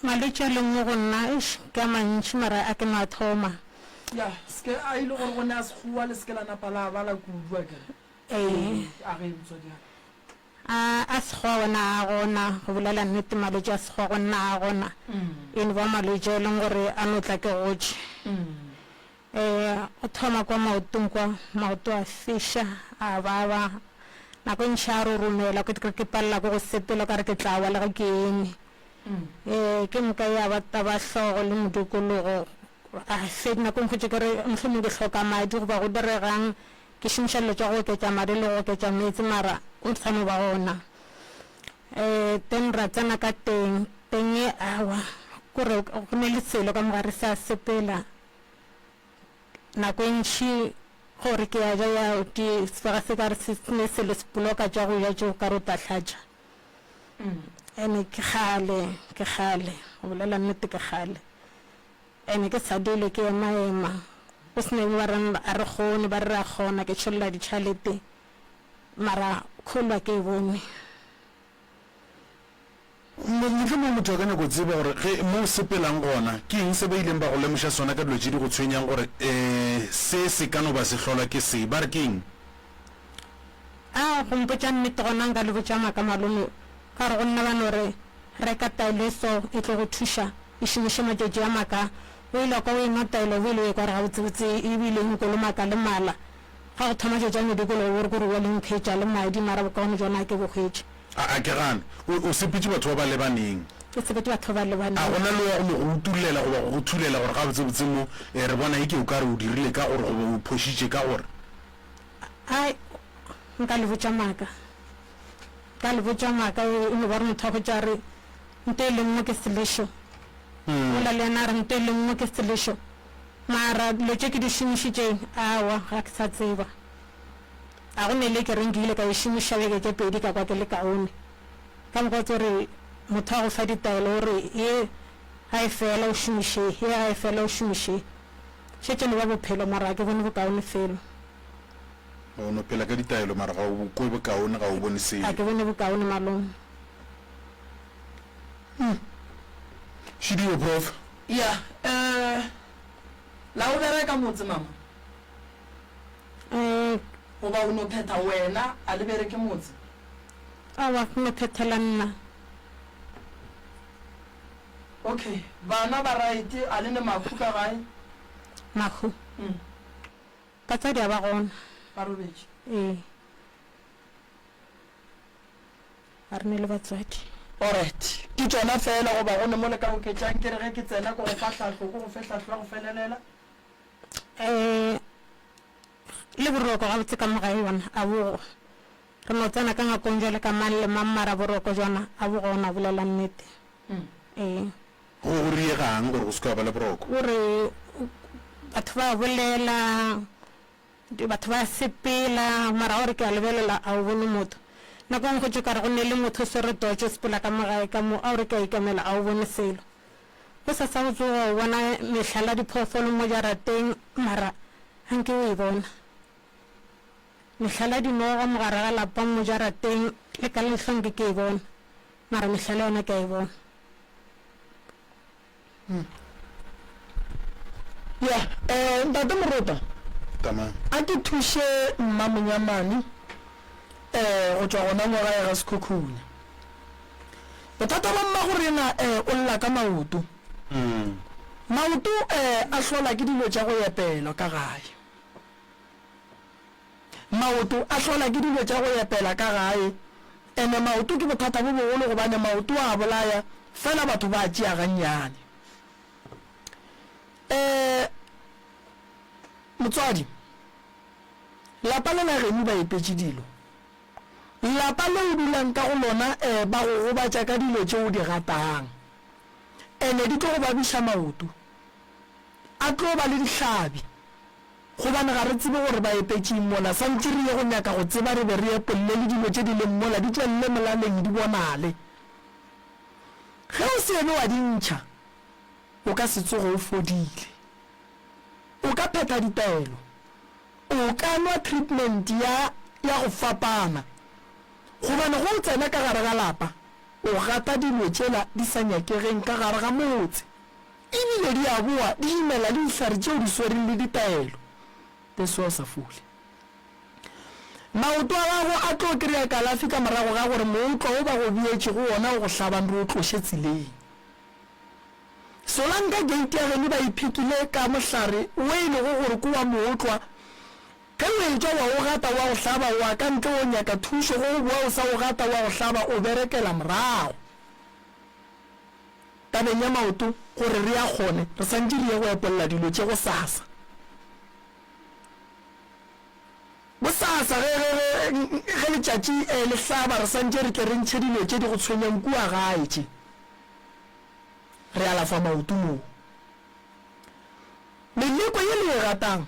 malwetse a lengwe go nna ke a mantši mara a ke mathoma ya ske a ile gore go ne a sekgowa le seke la napa la bala kudua kere a ge motswadi yaka a sekgowa gona a gona go bolela nnete malwetse a sekgowa go nna a gona ene ba malwetse e leng gore a no tla ke gotse go thoma kwa maotong kwa maoto a fiša a baba nako ntšha a roromela ke palela ko go sepela ka re ke tla wa le ga ke eme ke moka ya bataba hlogo le modikologo a fedi nako nkgotse ke re mohlomong ke hloka madi goba go diregang ke šomiša dilo tša go oketša madi le go oketša metsi mara o tshwane ba gona then ra tsena ka teng e awa kore go ne le selo ka mogare sa sepela nako ntši gore ke ya ja ya ke sega se ka re se ne selo sepoloka tša go ja tšeo ka re o tahlatša ene ke kgale go bolela nnete ke kgale ene ke sa dile ke ema go sene ba re a re kgone ba re a kgona ke tšholela ditšhalete mara kgolwa ke e bone ke mo motho ka nako tseba gore ge mo sepelang gona ke eng se ba ileng ba go lemoša sona ka dilo tse di go tshwenyang gore se ka no ba se hlolwa ke se ba re ke eng go mpotša nnete gona nka le botša maaka malome ka gore go nna bano re reka taelo so e tlo go thuša e šomiše matšatši a maka o ile ka o enwa taelo o ile o ekwa re gabotsebotse ebile nkolo maka le mala ga go thoma tšatši a medikolo bore kore wa lenkgetša le madi mara bokaone jona ke bokgetše a ke gane o sepetse batho ba ba lebaneng ke sebete batho ba lebaneng a gona le wa go utulela goba go thulela gore ga botsebotse mo re bona e ke o ka re o dirile ka gore goba o phošitše ka gore ai nka le botša maaka e no ba re motho a go tša re nto e le nngwe ke selešo ola le ena re nto e le nngwe ke selešo mara dilo tše ke di šomišitšeng awa ga ke sa tseba a go ne le ke reng ke ile ka e šomiša beke tše pedi ka kwa ke le kaone ka moka tsore motho a go fa ditaelo gore ye ga e fela o šomiše ye ga e fela o šomiše šetse ne ba bophelo mara ke bone bokaone felo o no phela ka ditaelo mara ga o ko bokaone ga o bone selo a ke bone bokaone malome Shidiyo prof ya la o bereka motse mama goba o no phetha wena a le bereke motse awa no phethela nna okay bana ba right a le ne mafu ka gae mahu batsadi a ba gona ba robetse a re ne le batswadi alright ke tsona fela goba go ne mo le ka go ketšang ke re ge ke tsena ko go fa tlhatlo go fe tlhatlo go felelela le boroko ga botse ka mogae yona a bogo re no tsena ka ngakong jale ka mang le mang mara boroko jona a bogo ona bolela nnete go riegang gore go se ka ba le boroko gore batho ba bolela batho ba sepela mara gore ke a lebelela a o bone motho nako ngwe go ka re go ne le motho se re totse sepela ka mogae ka mo a re ka ikamela a o bone selo go sa sa go tsoga bona metlhala diphoofolo mo jarateng mara hanke o e bona metlhala dinoga mogare ga lapa mo jarateng le ka letlhong ke e bona mara metlhala yona ke e bona ya ntate Morota tama a ke thushe mma Monyamane go tswa gona mo gae ga Sekhukhune bothata ba mma gore na o lla ka maoto maoto a hlola ke dilo tša go epela ka gae maoto a hlola ke dilo tša go epela ka gae ene maoto ke bothata bo bogolo gobane maoto a bolaya fela batho ba tšea gannyane motswadi lapa le nageng ba ipetše dilo lapa le o dulang ka go lona ba go gobatša ka dilo tše o di ratang ene di tlo go babiša maoto a tlo ba le dihlabi gobane ga re tsebe gore ba epetšeng mola santse re ye go nyaka go tseba re be re epolle le dilo tše di leng mola di tswelele molaleng di bonale ge o se ebe wa dintšha o ka se tsogo o fodile o ka phetha ditaelo o ka nwa treatment ya go fapana gobane go o tsena ka gare ga lapa o gata dilo tšela di sa nyakegeng ka gare ga motse ebile di a boa di imela le dihlare tšeo di swereng le ditaelo the source of food maoto a gago a tlo kry-a kalafi ka morago ga gore mootlo o ba go bietše go ona o go hlabang re o tloše tseleng solanka gate ya geno ba iphikile ka mohlare o e lego gore ko wa mootlwa ka lwetšwa wa go gata wa go hlaba wa ka ntle o nyaka thušo go boa o sa go gata wa go hlaba o berekela morago tabeng ya maoto gore re a kgone re santse re ye go epelela dilo tše go sasa bosasa ge letšatši le hlaba re santse re ke re ntšhe dilo tše di go tshwenyang kua gae tše re alafa maoto moo meleko ye le e ratang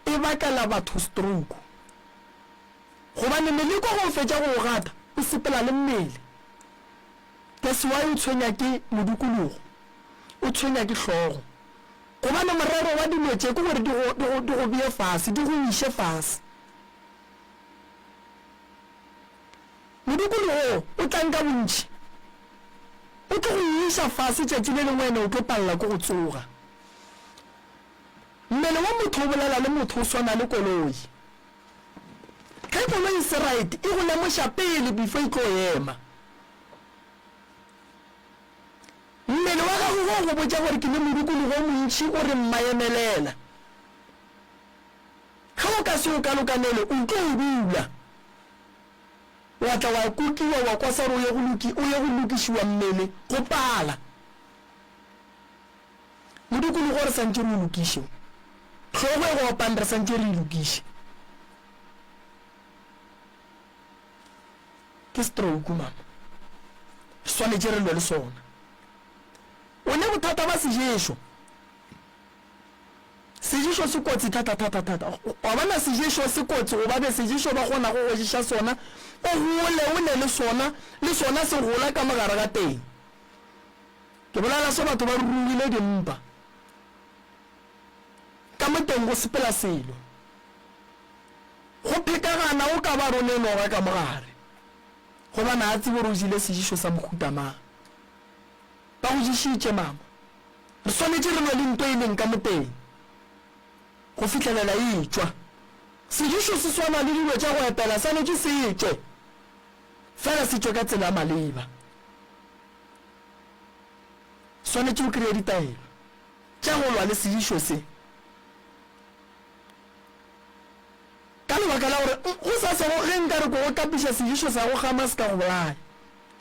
e bakela batho stroke gobane meleko go fetša go gata o sepela le mmele ke sewa o tshwenya ke modukologo o tshwenya ke hlogo gobane morero wa dilo tše ke gore di go bee fase di go iše fase modukologo o tlanka bontši o tlo go iša fase tšatši le lengwene o tlo palela ko go tsoga mmele wa motho o bolela le motho o swana le koloi ge koloi se right e go lemoša pele before e tlo ema mmele wa gago go go botša gore ke le modukologo o montši o re mmaemelela ge o ka se o ka lokanele o tlo o dula wa tla wa kukiwa wa kwa sa re o ye go lokišiwa mmele go pala modukologo re santse re o lokiše hlogo e go opang re santse re e lokiše ke stroke mama re swanetše re lwe le sona o ne bothata ba seješo se kotsi thata wa bona seješo se kotsi go ba be seješo ba kgona go gojiša sona o gole o ne le sona se gola ka mogare ga teng ke bolela so batho ba rurugile dimpa ka mo teng go sepela selo go phekagana o ka ba rone noga ka mogare go bana a tsebo re o jile seješo sa mohutamang ba go jišitše mama re swanetše re nwa le nto e leng ka mo teng go fitlhelela e tswa sedišo se swana le dilo tša go epela swanetše se tswe fela se tswe ka tsela ya maleba swanetše o kry-a ditaelo tša go lwa le sedišo se ka lebaka la gore go sa sego ge nka re ko go kapiša sedišo sa go gama se ka go bolaya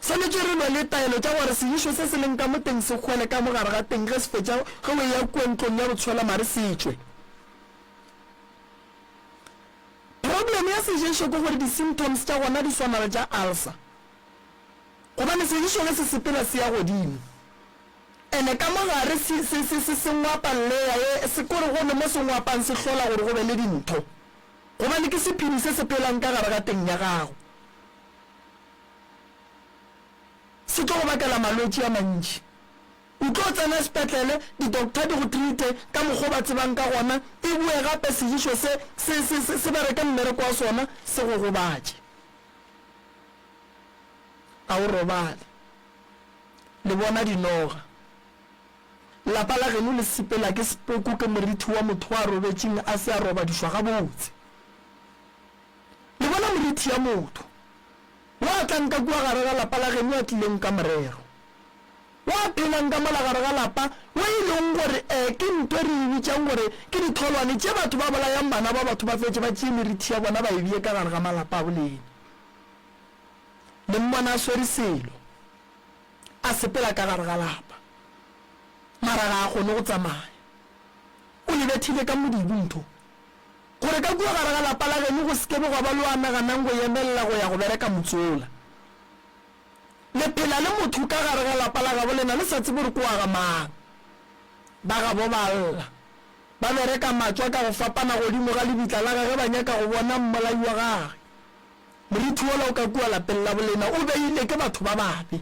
swanetše re lwa le taelo tša gore sedišo se se leng ka mo teng se kgwele ka mogare ga teng ge se fetša ge o ya kwentlong ya botshwela mare se tswe problem ya sedišo ke gore di-symptoms tša gona di swana le tša ulcer gobane sedišo ge se sepela se ya godimo ene ka mogare se ngwapa lleya se kore gone mo se ngwapang se hlola gore go be le dintho gobane ke sephiri se sepelang ka gare ga teng ya gago se tlo go bakela malwetse a mantši o tlo tsena sepetlele di-doctor di go treate ka mokgwa ba tsebang ka gona e bue gape sedišo se bereke mmereko wa sona se go gobatše a o robale le bona dinoga lapa la geno le sepela ke sepoko ke morithi wa motho wa robetšeng a se a robadišwa gabotse le bona morithi ya motho wa tlanka kua gare ga lapa la geno a tlileng ka morero wa phelang ka mola gare ga lapa wa e leng gore ke ntho re e bitšang gore ke ditholwane tše batho ba bolayang bana ba batho ba fetse ba tšee merithi ya bona ba e bie ka gare ga malapa a bolene le mmona a swere selo a sepela ka gare ga lapa mara ga a kgone go tsamaya o lebethile ka modibo ntho gore ka kua gare ga lapa la geno go sekebe go ba le wa naganang go emelela go ya go bereka motsola le phela le motho ka gare ga lapa la gabo lena le sa tsebe gore koa ga mang ba gabo ba lla ba bereka matswa ka go fapana godimo ga lebitla la gage ba nyaka go bona mmolai wa gage morithi ola o ka kua lapeng la bolena o beile ke batho ba babe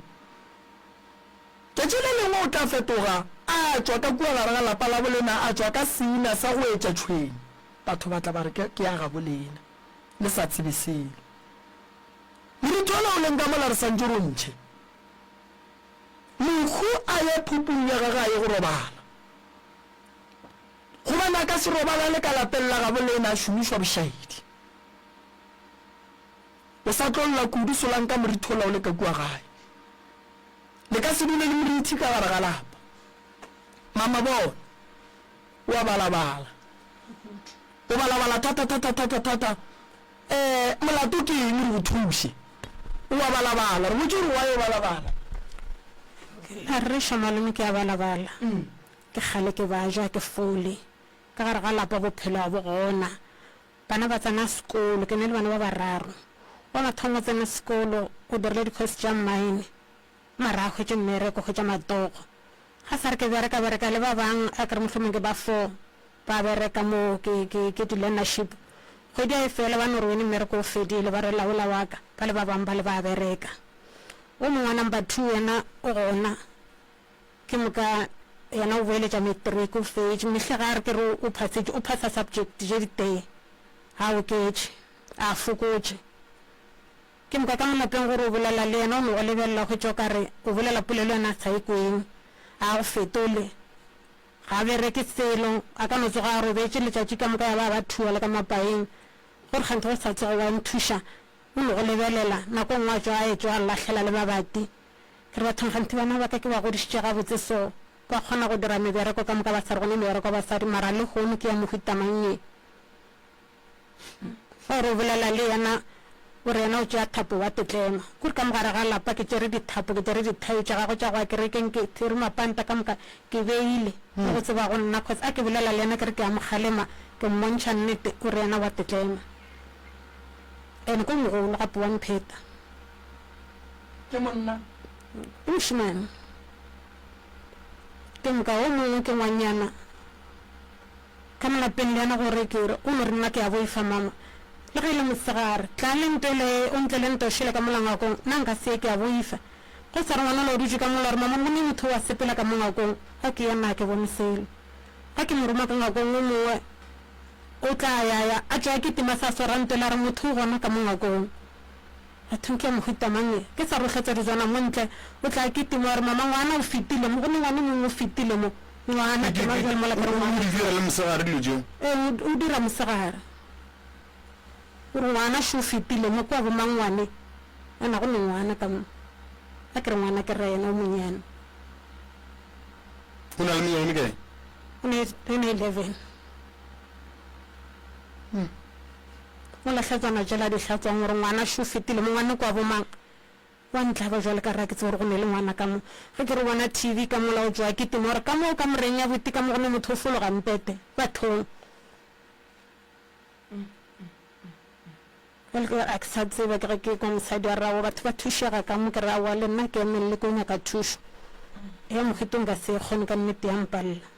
tšatši le lengwe o tla fetoga a tswa ka kua gare ga lapa la bolena a tswa ka seina sa go etša tšhwene batho ba tla ba re ke ya ga bolena le sa tsebe selo morithi ola o leng ka mola re santse rontšhe mokhu a ye phupung ya gage a ye go robala gobane a ka se robala le ka lapeng la gabo lena a šomišwa bošaedi o sa tlolola kudu solang ka morithi ola o le ka kua gae le ka se dule le morithi ka gare ga lapa mama bona o a balabala o balabala thata molato ke eng re go thuse o a balabala re botse gore wa e balabala a re malome ke a balabala ke kgale ke baja ke fole ka gare ga lapa bophelo a bo gona bana ba tsena sekolo ke ne le bana ba bararo wa mathomo tsena sekolo o dirile di-course tša mine mara a hwetše mmereko hwetša matogo ga sa re ke bereka le ba bang a kere mohlomong ke ba 4 ba bereka mo ke di-learnership kgwedi a e fela ba no re wene mmereko o fedile ba re laola wa ka ba le ba bang ba le ba bereka o mongwe number 2 yena o gona ke moka yena o boeletša matric o fetše mehle ga re ke re o phasa subject je ditee ga o ketše a fokotše ke moka ka molapeng gore o bolela le yena o mo go lebelela go tšo kare o bolela polelo yena sa e kweng a go fetole ga bereke selo a ka no tsoga a robetše letšatši ka moka ya ba thua le ka mapaeng gore kgante go sa tsoga wa nthuša o mo go lebelela nako nngwe a tšwa a etswa a latlhela le mabati ke re bathong gante bana ba ka ke ba godišitše gabotse so ba kgona go dira mebereko ka moka ba sa re gone mebereko basadi mara le kgono ke ya mohutamannye gore o bolela le yena gore yena o tšea thapo wa tetlema kore ka mogare ga lapa ke tšere dithapo ke tšere dithai tša gago tša go a kerekeng ke there mapanta ka moka ke beile mo go tseba go nna cause a ke bolela le yena ke re ke a mogalema ke mmontšha nnete gore yena wa tetlema ene ko mogolo gape wa mpheta ke monna ke mošimane ke moka o mongwe ke ngwanyana ka malapeng le yana gore ke re o no re nna ke ya boifa mama le ge e le mosegare tla le ntele o ntle le ntošele ka molangakong nna nka se ke a boifa go sa re ngwana le o dutse ka mola gore mama mone motho wa sepela ka mongakong ga ke yana ke bone selo ga ke moroma ka ngakong o mongwe o tla yaya a tšea ke tima sa sorantele a re motho o gona ka mongakong a thong ke a mohutamang ke sa rogetsa dijana mo ntle o tla ke tima gore mama ngwana o fetile mo go ne ngwane mongwe o fetile mo ngwana ke ma jwale mola ke o di dira le mosegare dilo jeo o dira mosegare gore ngwana se o fetile mo kwa bomangwane ana go le ngwana ka mo a ke re ngwana ke re yena o monyane o na le mengwaga mekae o ne 11 o latlhatswana jela ditlhatswang gore ngwana se o fetile mo ngwane kwa bomang wa ntlhaba jwale ka rake tse gore go ne le ngwana ka mo ge ke re bona tv ka mola o tswa ke temo gore ka moo ka moreng ya boti ka mo go ne motho o fologang pete bathong jwale ke a ke sa tseba ke ge ke kwa mosadi wa rago batho ba thušega ka mo ke re awa le nna ke emelele ko nyaka thušo ya mokgetong ka se kgone ka nnete ya mpalela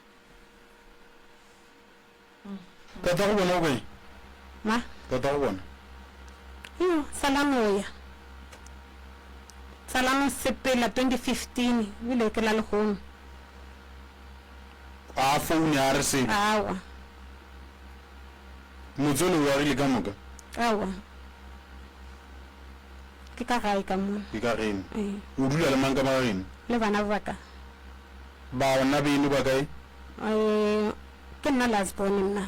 tata go bona o kae ma tata go bona yo salamoya salamo sepela 2015 bile ke la le gono a phone ya re se awa motsolo wa rile ka moka awa ke ka gae ka mona ke ka reng o dula le mang ka ba reng le bana ba ka ba ona beno ba kae ke nna lasbone nna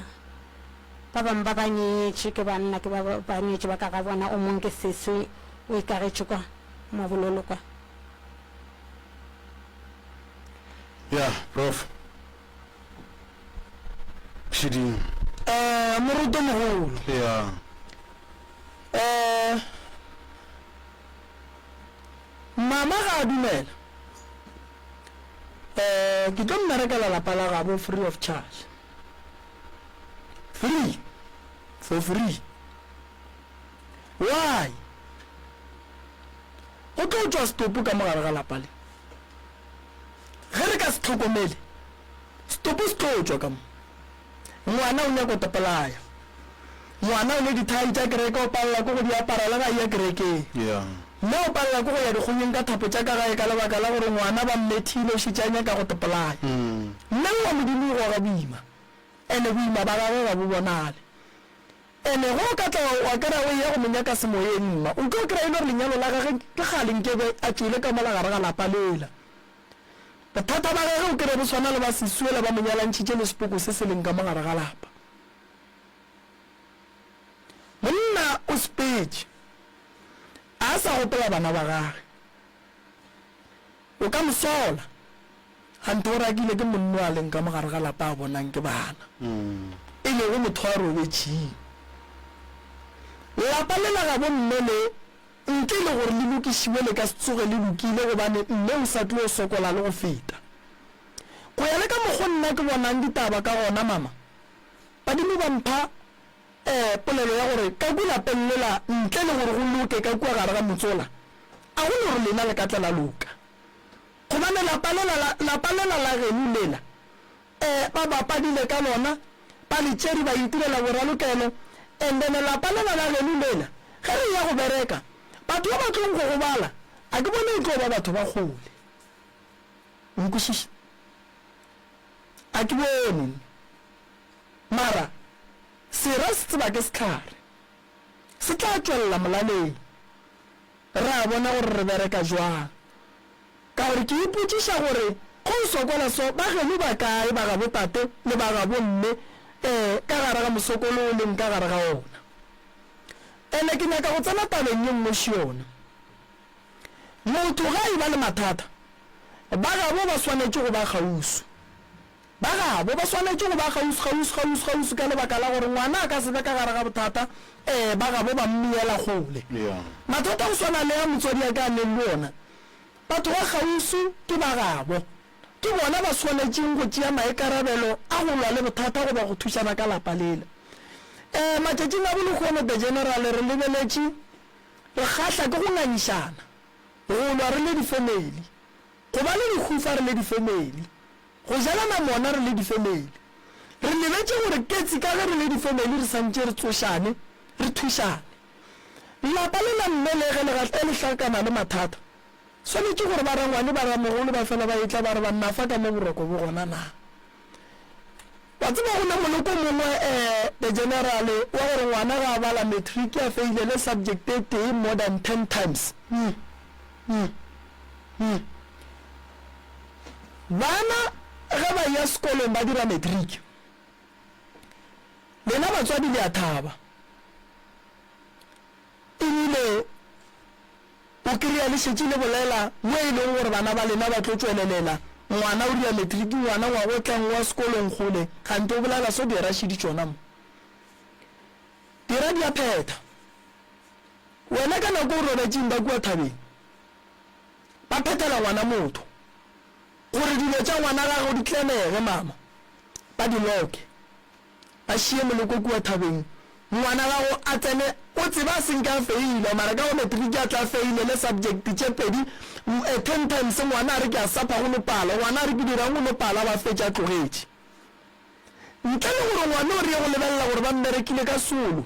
ba bang ba banyetše ke banna ke ba banyetše ba ka ga bona o mong ke seswe o ikagetše kwa mabololo kwa ya prof shiding moruto mogolo ya mama ga a dumela ke tlo mmerekela lapa la gabo free of charge free for free why o tlo tswa stopo ka mogare ga lapa le ge re ka se tlhokomele stopo se tlo tswa ka mo ngwana o nyako topelaya ngwana o ne dithai tša kereke o palela ko go di apara le ga ya kerekeng ya mme o palela ko go ya dikgonyeng ka thapo tša ka gae ka lebaka la gore ngwana ba mmethile o šitšanya ka go topelaya mme wa modimo go ga boima ene boima ba gagwe ga bo bonale ene go ka tla wa kera o ya go menyaka semoyeng mma o tlo kry-a ile gore lenyalo la gage ke galenkebe a tswile ka mola gare ga lapa lela bothata ba gage o kry-a bo tshwana le ba sesuele ba monyalantšhitše le sepoko se se leng ka mogare ga lapa monna o spetse a sa gopela bana ba gage o ka mosola gante o rakile ke monno a leng ka mogare ga lapa a bonang ke bana e le go motho wa robetšhing lapa le la ga bomme le nke le gore le lokišiwe le ka se tsoge le lokile gobane mme o sa tlo o sokola le go feta go ya le ka mokgo nna ke bonang ditaba ka gona mama badimo ba mpha polelo ya gore ka kulapeng lela ntle le gore go loke ka kua gare ga motsola a go le gore lena le ka tlela loka gobane lapa lela la geno lela ba bapadile ka lona ba letšeri ba itirela boralokelo and then lapa lela la geno lela ge re ya go bereka batho ba ba tlong go gobala a ke bone e tlo ba batho ba gole nkwešiša a ke bone mara sera se tseba ke setlhare se tla tswelela molaleng re a bona gore re bereka jwang ka gore ke ipotšiša gore go o sokola so ba geno ba kae ba ga botate le ba ga bomme ka gare ga mosokolo o leng ka gare ga ona ene ke nyaka go tsena tabeng ye nngwe yona motho ga e ba le mathata ba gabo ba swanetše go ba gausu ba gabo ba swanetše go ba gausu ka lebaka la gore ngwana a ka sebe ka gare ga bothata ba gabo ba mmiela gole mathata go swana le ya motswadi a ka neng le ona batho ba gausu ke ba gabo ke bona ba swanetšeng go tšea maikarabelo a go lwa le bothata go ba go thušana ka lapa lela matšatšing a bolegono the general re lebeletše re kgatlha ke go ngangišana go lwa re le difamily go ba le dikhufa re le difamily go jalana mona re le difamily re lebetse gore ketsi ka ge re le difamily re santše re tsošane re thušane lapa le la mmelege le hlakana le mathata swanetše gore ba rangwane ba ramogolo ba fela ba etla ba re banna fa ka mo boroko bo gona na wa tseba go na moloko mongwe the general wa gore ngwana ga a bala matric a feile le subject e tee more than 10 times bana ga ba ya sekolong ba dira matric lena batswadi le a thaba ebile o kry-a le šetše le bolela mo e leng gore bana ba lena ba tlo tswelelela ngwana o dira matric ngwana wa go tlang wa sekolong gole kgante o bolela so di rashidi tsona mo dira di a pheta wena ka nako o robetseng ba kua thabeng ba phethela ngwana motho gore dilo tša ngwana gago di tlenege mama ba di loke ba šie moloko kua thabeng ngwana gago a tsene o tseba a senka feile mara ka go matric a tla feile le subject tše pedi 10 times ngwana a re ke a sapa go lopala ngwana a re ke dirang go lopala ba fetša tlogetše ntle le gore ngwana o re ye go lebelela gore ba mmerekile ka solo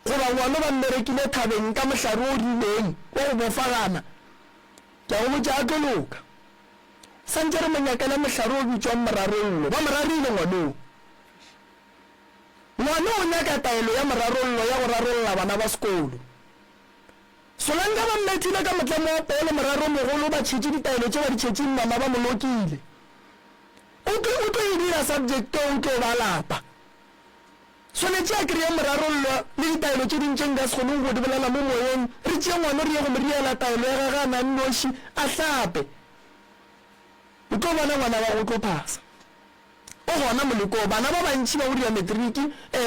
goba ngwana ba mmerekile thabeng ka mohlare o rileng wa go bofagana ke a go botša a tloloka santse re monyakela mohlare o bitswang morarollo ba morarile ngwanoo ngwana o nyaka taelo ya morarollo ya go rarolla bana ba sekolo solanka ba mmethile ka motlamo wa pele moraro mogolo ba tšhetše ditaelo tše ba di tšhetšeng mama ba molokile o tlo e dira subject o tlo ba lapa swanetše a kry-a morarollo le ditaelo tše dintšeng ka sekgonong go di bolela mo moyeng re tšee ngwana re ye go moriela taelo ya gage a nannoši a hlape o tlo bona ngwana ba go tlo phasa o gona moleko bana ba bantši ba go dira matric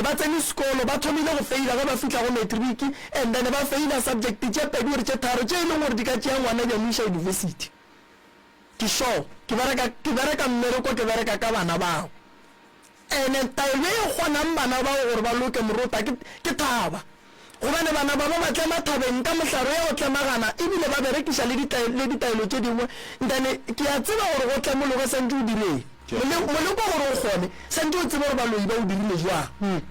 ba tsene sekolo ba thomile go feila ge ba fitlha go matric and then ba feila subject tše pedi gore tše tharo tše e leng gore di ka tšea ngwana bjamoša university ke sure ke bereka mmereko ke bereka ka bana bao ene taelo e kgonang bana bao gore ba loke morota ke thaba gobane bana ba ba tlema thabeng ka mohlaro ya go tlemagana ebile ba berekiša le ditaelo tše dingwe then ke a tseba gore go tlemologe santse o direng moleko gore o kgone santse o tsebe gore baloi ba o dirile jwang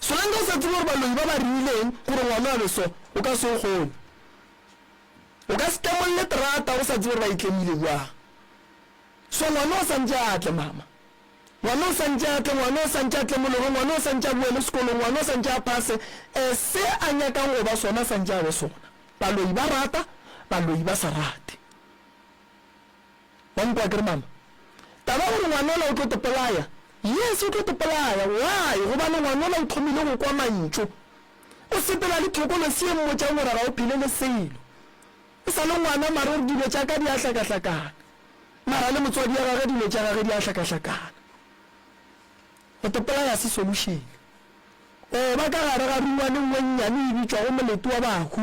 solanka o sa tsebe gore baloi ba ba rileng gore ngwana a beso o ka se o kgone o ka se temolle terata o sa tsebe gore ba itlemile jwang so ngwana o santse a tle mama ngwana o santse a tle ngwana o santse a tlemologe ngwana o santse a boele sekolong ngwana o santse a phase se a nyakang go ba sona santse a be sona baloi ba rata baloi ba sa rate wa mpa kere mama taba gore ngwana ola o tlo topolaya yes o tlo topolaya why gobane ngwana ola o thomile go kwa mantšo o sepela le thokolo se e mmotšang gore ga o phile le selo e sa le ngwana mare gore dilo tša ka di a hlakahlakana mara le motswadi ya gage dilo tša gage di a hlakahlakana go topolaya se solution ba ka gare ga rungwane nngwe nnyane e bitswa go molete wa bahu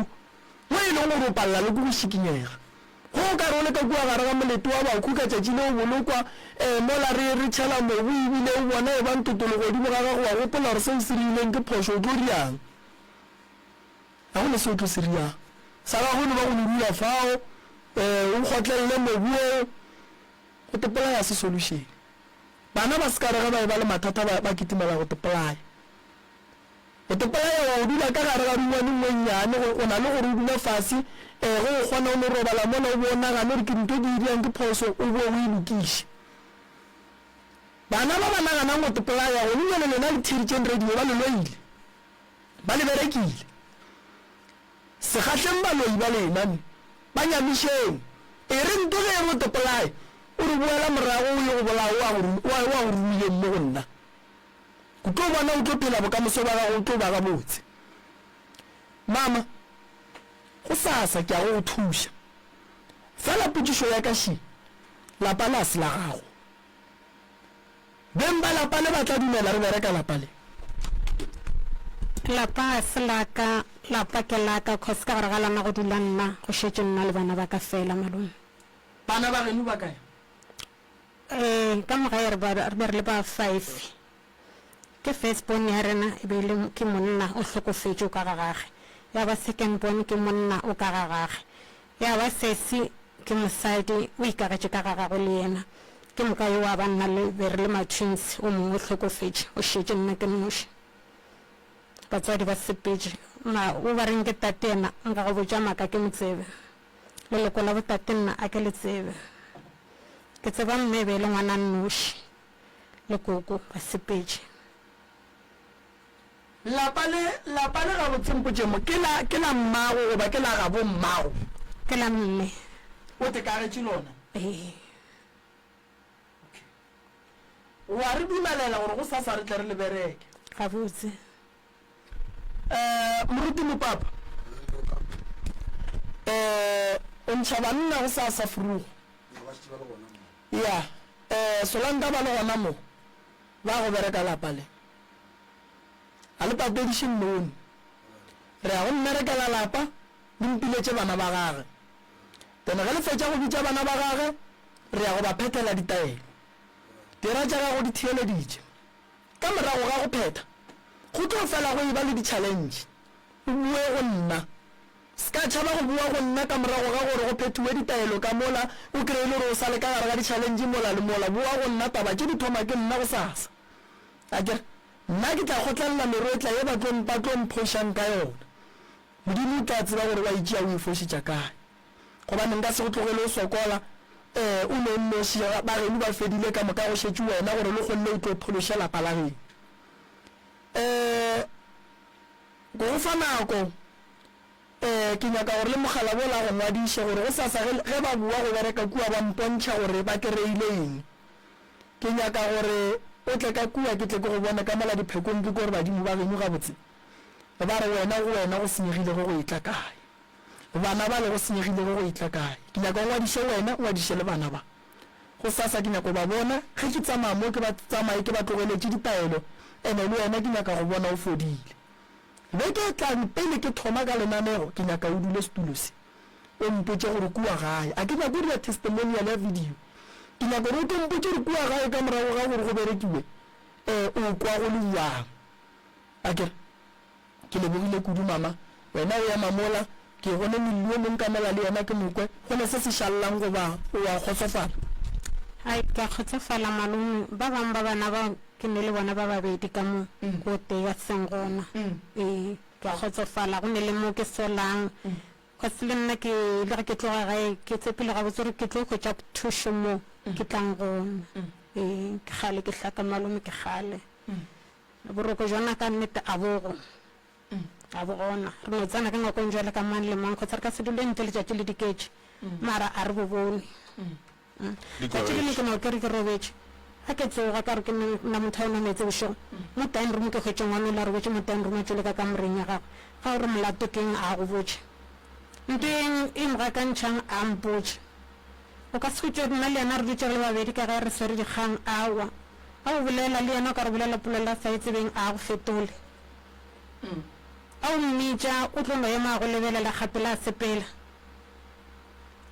mo e leng gore o palela le ko go šikinyega go ka re o le ka kua gare ga molete wa bahu ka tšatši le o bolokwa mola re tšhela mobu ebile o bona e bantotologodimo ga gago wa gopola gore se o se rileng ke phoso o tlo riang ga go le se o tlo se riang sa bagolo ba go le dula fao o kgotlelele mobu o go topolaya se solution bana ba sekare ga ba e ba le mathata ba kitimela go topolaya go topolaya wa o dula ka gare ga rungwane nngwe nnyane o na le gore o dula fase go o kgona o no robala mola o bonagane gore ke ntho di iriang ke phoso o bo o e lokiše bana ba ba naganang go topolaya go nnyane lena le thiritšeng radio ba leloile ba le berekile sekgatleng baloi ba lenane ba nyamišeng e re nto ge e go topolaya o re boela morago o ye go bolao wa go rumileng mo go nna o tlo bona o tlo phela bokamoso ba gago o tlo ba ga botse mama go sasa ke a go thuša fela potšišo ya ka ši lapa la se la gago beng ba lapa le ba tla dumela re bereka lapa le lapa se laka lapa ke laka cause ka gore ga lana go dula nna go šetse nna le bana ba ka fela malome bana ba geno ba kae ka mogae re be re le ba 5 ke first born ya rena e beile ke monna o hlokofetše o ka ga gage ya ba second born ke monna o ka ga gage ya ba sesi ke mosadi o ikagetše ka ga gagwe le yena ke moka yo wa banna le be re le matwins o mongwe o hlokofetše o šetše nna ke nnoši batswadi ba sepetše ma o ba reng ke tate ena nka go botša maka ke motsebe leloko la botate nna a ke le tsebe ke tseba mme be le ngwana nnoši le koko ba sepetše lapa le ga botsempotšemo ke la mmago goba ke la gabo mmago ke la mme o te kagetše lona wa re dumelela gore go sa re tle re le bereke ga botse moruti mopapa o ntšha banna go sa furugo ya solanka ba le gona mo ba go bereka lapa le a le patedišeng moone re ya go mmerekela lapa di mpiletše bana ba gage tene ge le fetša go bitša bana ba gage re ya go ba phethela ditaelo dira tša gago di theeleditše ka morago ga go phetha go tlo fela go eba le di-challenge o bue go nna ska tšhaba go bua go nna ka morago ga gore go phethiwe ditaelo ka mola o kry-ile gore o sa le ka gare ga di-challenge mola le mola bua go nna taba ke dithoma ke nna go sasa akere nna ke tla kgotlelela merotla ye ba tlo mphošang ka yona modimo o tla tseba gore wa itšea o e fošitša kae gobane nka se go tlogele o sokola o ne nnoši bageno ba fedile ka moka go šetse wena gore le kgonne o tlo phološa lapa la geno ko go fa nako ke nyaka gore le mogala bo la go ngwadiše gore go sasa ge ba bua go bereka kua ba mpontšha gore ba kereile eng ke nyaka gore o tle ka kua ke tle ke go bona ka mola diphekong ke gore badimo ba geno gabotse ba re wena go senyegile go itla kae bana ba le go senyegile go itla kae ke nyaka ngwadiše wena ngwadiše le bana ba go sasa ke nyaka ba bona ge ke tsamaya mo ke ba tsamaye ke ba tlogeletše ditaelo ene le wena ke nyaka go bona o fodile beke tlang pele ke thoma ka lenanego ke nyaka o dule setulo se o mpotše gore kua gae a ke nyaka o dira testimonial ya video ke nyaka gore o tlo mpotše gore kua gae ka morago ga gore go berekiwe o kwa go le yang akere ke lebogile kudu mama wena o ya mamola ke gone melio mo nkamela le yena ke mokwe gone se se šallang goba o a kgotsofala ai ka kgotsofala malome ba bang ba bana ba ke ne le bona ba babedi ka mo go teya sengona ka kgotsofala go ne le mo ke solang ka se nna ke le ke tloga gae ke tsepile ga botsore ke tlo go tša thušo mo ke tlang gona ke gale ke hlaka malome ke gale boroko jona ka nnete a bogo a bogona re no tsana ka ngakong jwale ka mang le mang kgotsa re ka se dule ntle letšatši le diketše mara a re bo bone tšatši le ke nao ke re ke robetše ga ke tsoga ka re ke na motho a yona metse bošego mo time room ke kgwetšeng wa mela re botše mo time room a tšole ka kamoreng ya gago ga gore molato keng a go botše nto e moga ka ntšhang a mpotše o ka se khwetše nna le yena re dutše re le babedi ka ge re swere dikgang awa ga o bolela le yena o ka re bolela polela sa etsebeng a go fetole a o mmitša o tlo no ema go lebelela gapela a sepela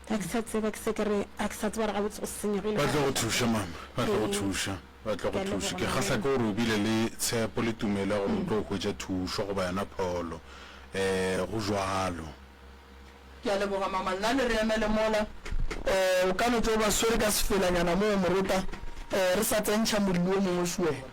a ke sa tseba ke se ke re a ke sa tseba re ga botse go senyegile ba tlo go thuša mama ba tlo go thuša ke kgahla ke gore o bile le tshepo le tumelo ya gore o tlo go hwetša thušo goba yona pholo go jwalo ke a leboga mama nna le re emele mola o ka no tlo ba swere ka sefelanyana mo moruta re sa tsentšha modimo o mongwe suwena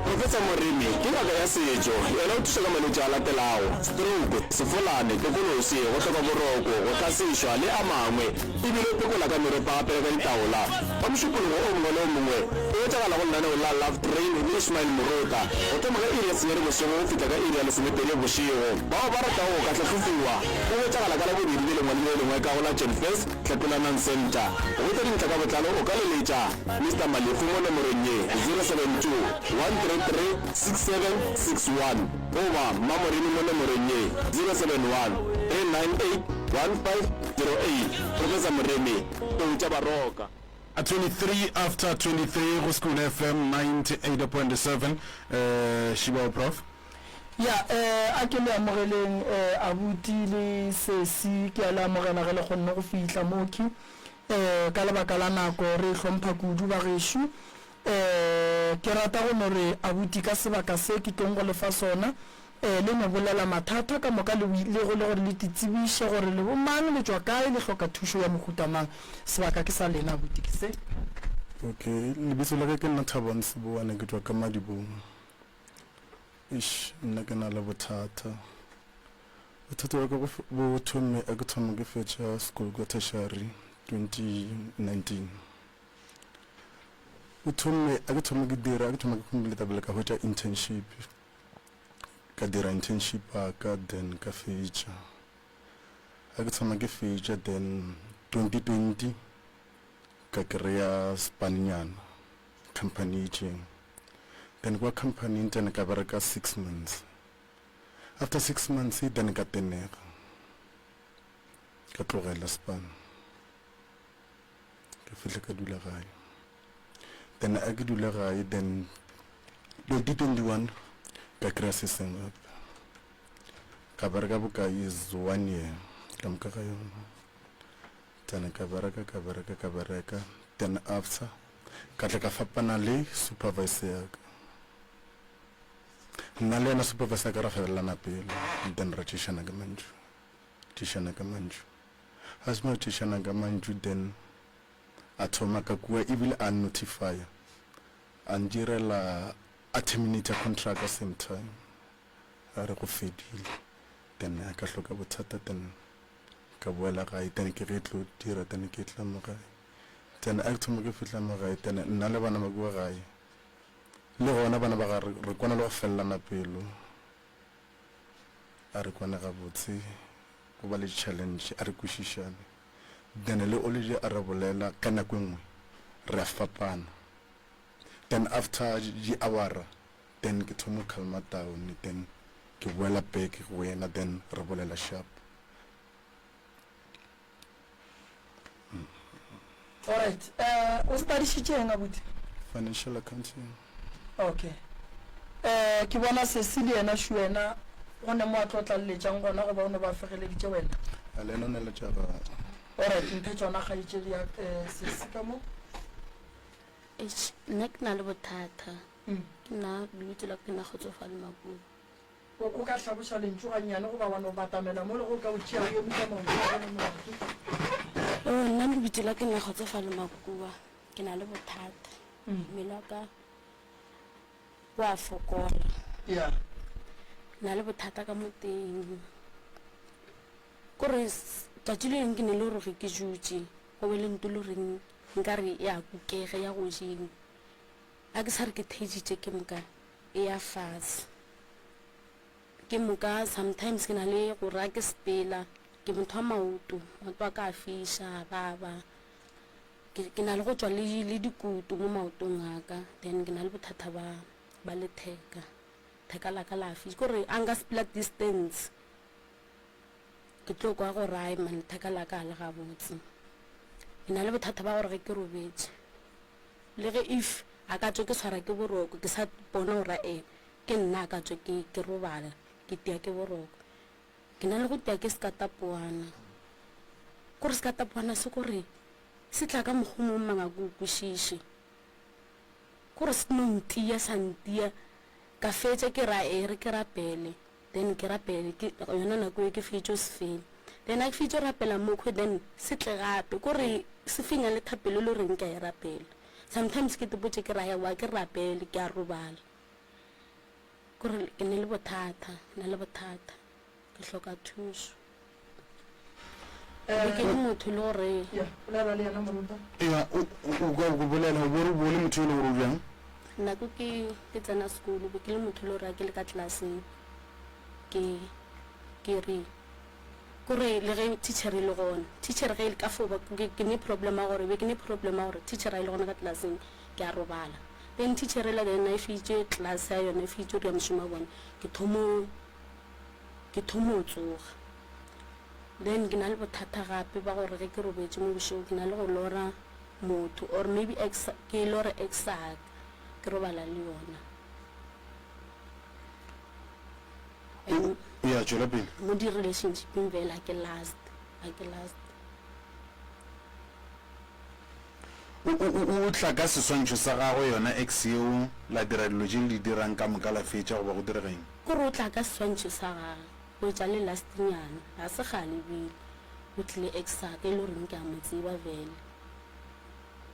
Professor Moremi ke ngaka ya setšo yena o thuša ka malwetši a latelago stroke sefolane tekolosi go hloka boroko go tlasišwa le a mangwe ebile o pekola ka meropa gape ka ditaola ba mošupologo o mongwe le o mongwe o etsagala go lenaneo la love train le Ismail Morota go thoma ka iri ya senyere bosigo go fihla ka iri ya lesomepedi bošego bao ba ratago go ka tlhatlhofiwa go etsagala ka la bobedi le lengwe le lengwe ka go la John First Tlhatlholanang Center go wetsa dintlha ka botlalo o ka leletša Mr. Malefu mo nomorong ye 072 133 6761 goba Mamoremi mo nomorong ye 071 398 1508 Professor Moremi o tša baroka at 23 after 23 go School FM 98.7 Shibao Prof ya a ke le amogeleng abuti le sesi ke a le amogela ge le kgonne go fihla moki ka lebaka la nako re hlompha kudu ba gešo ke rata go no re abuti ka sebaka se ke tlong go lefa sona le no bolela mathata ka moka le go le gore le titsebiše gore le bomang le tšwa kae le hloka thušo ya mohutamang sebaka ke sa lena abuti ke se okay lebitso la ke nna Thabang Seboane ke tšwa ka Madibong nna ke na le bothata wa ka bo thomme a ke thoma ke fetša school ka tertiary 2019 o thomme a ke thoma ke dira a ke thoma ke complete bele ka hwetša internship ka dira internship ka then ka fetša a ke thoma ke fetša then 2020 ka kry-a spaninyana company itseng then kwa company ntse ka bereka 6 months after 6 months then ka tenega ka tlogela span ka fihla ka dula gae then a ke dula gae then 2021 ka kry-a seseng up ka bereka bokae is 1 year ka moka ga yona then ka bereka then after ka tla ka fapana le supervisor yaka nna le yena supervisor ka ra felelana pele then ra tšhišana ka mantšu as mo tšhišana ka mantšu then a thoma ka kua ebile a notify a ndirela a terminate contract at same time a re go fedile then a ka hloka bothata then ka boela gae then ke re tlo dira then ke tla mo gae then a thoma ke fitla mo gae then nna le bana ba bua gae le gona bana ba ga re kwana le go fellana pelo a re kwana ga botse go ba le challenge a re kwišišane then le oledi a re bolela ka nako nngwe re a fapana then after the hour then ke thoma calma down then ke boela back go wena then re bolela sharp. Alright, o studišitše eng abuti? Financial accounting. Okay. Ke bona Cecilia yena shu wena go ne mo a tlo tlalletšang gona go ba o ne ba fegeleditše wena. A le no ne le tša ga. Alright, mphe tšona kgaetšedi ya Ceci ka mo. Nna ke na le bothata ke na lebitso la ke na Kgotsofale Makubu. O ka hlaboša lentšu gannyane go ba bana o batamela mo le go ka o tšea yo motsa maoto. Nna lebitso la ke na Kgotsofale Makubu ke na le bothata mmele wa ka wa fokola. Yeah. Na le bothata ka mo teng kore tšatši le leng ke ne le gore ke jutše go be le nto le reng nkare ya kukege ya go jeng a ke sa re ke thejitše ke moka e ya fase ke moka sometimes ke na le gore a ke sepela ke motho wa maoto a ka a fiša baba ke na le go tšwa le dikutu mo maotong aka then ke na le bothata ba letheka la ka la fiša kore a nka sepela distance ke tlo kwa go rai man letheka la ka le gabotse ke na le bothata ba gore ge ke robetše le ge if a ka tswe ke tshwara ke boroko ke sa bona gore ke nna a ka tswe ke robala ke tia ke boroko ke na le go tia ke sekatapoana kore sekatapoana se kore se tla ka mokgwa mo mmanga ko kwešiše kore se no ntia sa ntia ka fetša ke ra re ke rapele then ke rapele yona nako e ke fetšo se fele then a ke fetšo rapela mokgwe then se tle gape kore se fenya le thapelo le reng ke a e rapela sometimes ke tepotše ke raya wa ke rapele ke a robala kore ke ne le bothata ke hloka thuso ke le motho le gore o bolela o bole motho le gore o bjang nako ke tsena sekolo be ke le motho le gore ke le ka tlelaseng ke re kore le ge teacher le gona teacher ge ka foba ke ne problem a gore teacher a ile gona ka tlelaseng ke a robala then teacher la then I fitše class ya yona fitše re mšoma bona ke thomo tsoga then ke na le bothata gape ba gore ge ke robetše mo bošego ke na le go lora motho or maybe ke lora exact ke robala le yona ya tšwela pele mo di-relationshipeng fela a ke last o tla ka seswantšho sa gagwe yona ex eo la dira dilo tše le dirang ka moka la fetša goba go diregeng kore o tla ka seswantšho sa gagwe go tša le lastnyana ga se galebile o tlile exact e le goreng ke a mo tseba fele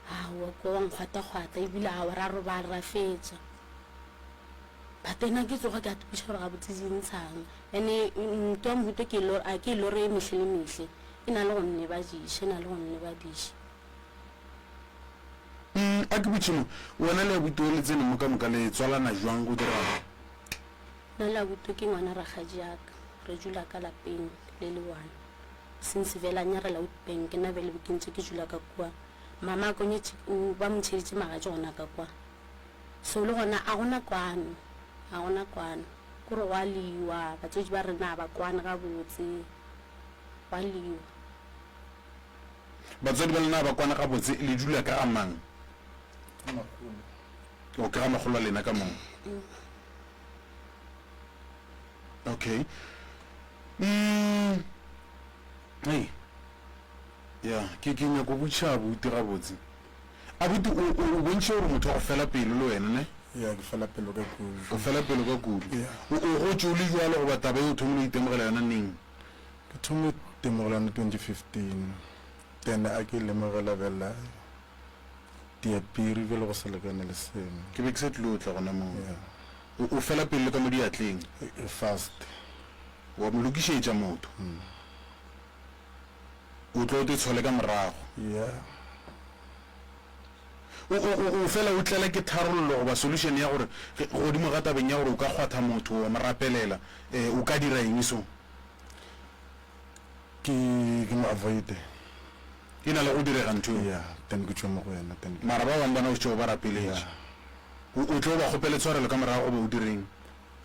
awa ko wa nkgwata-kgwata ebile a ra robala ra fetša patena ke tsoga ke a tupiša gore ga botsetsintshang ande ke wa mohuto ke e lore mehle le mehle e na le go nne ba diše a ke botšhimo wona le abuti o le tsene mo ka moka le tswalana jwang go dirang nna le abuti ke ngwana ragadi aka re dula ka lapeng le le one since fela nyarela outbank ke na bele bokentse ke dula ka kua mama ko nyetsi o ba motsheditse magaje gona ka kwa so le gona a gona kwano kore wa liwa batswedi ba rena ba kwana ga botse wa liwa batswadi ba lena ba kwana ga botse le dula ka amang o ka magolo lena ka mong okay hey ya ke nya go butša buti ga botse a buti o bontše gore motho go fela pelo le wena ne ya ke fela pelo ka kudu o fela pelo ka kudu o go tšo le jwalo go bataba e o thomile o itemogela yona neng ke thomile itemogela yona 2015 then a ke lemogela bela diapiri bjale go sa lekane le seno ke be ke se tlile o tla gona moo o fela pelo ka mo diatleng fast wa mo lokišetša motho o tlo o te tshole ka morago o fela o tlela ke tharollo goba solution ya gore godimo ga tabeng ya gore o ka kgwatha motho wa mo rapelela o ka dira eng so ke mo avoide e na le go direga ntho then ke tšwa mo go yena mara ba bang bana o tšeo ba rapeletše o tlo ba kgopele tshwarelo ka morago goba o direng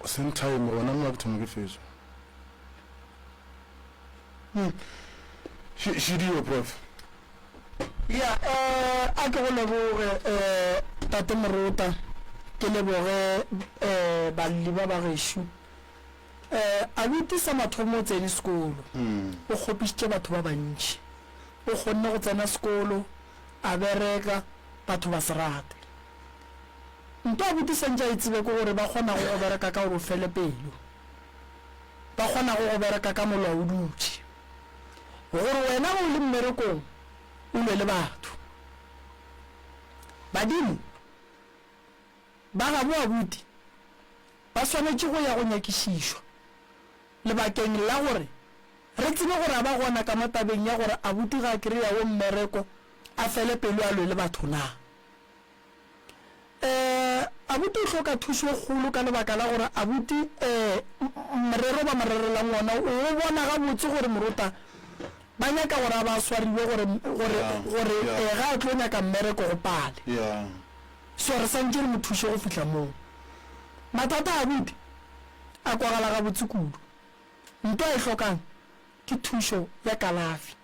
same time gona mo ke thoma ke fetša Shidiyo prof ya a ke go leboge tate Moruta ke leboge balli ba bagešo a botisa mathomo o tsene sekolo o kgopišitše batho ba bantši o kgonne go tsena sekolo a bereka batho ba se rate nto a botisantša e tsebe ke gore ba kgona go bereka ka gore o fele pelo ba kgona go bereka ka molao o dutše gore wena go le mmerekong o lwe le batho badimo ba gabo abuti ba swanetše go ya go nyakišišwa lebakeng la gore re tsebe gore a ba gona ka matabeng ya gore abuti ga kry-a go mmereko a fele pelo a lwe le batho na abuti o hloka thuso e kgolo ka lebaka la gore abuti morero ba morerelang ngwana o bona gabotse gore Moruta ba nyaka gore a ba swariwe gore ga a tlo nyaka mmereko go pale so re santse re mo thuse go fitlha moo mathata a abuti a kwagala gabotse kudu nto a e hlokang ke thuso ya kalafi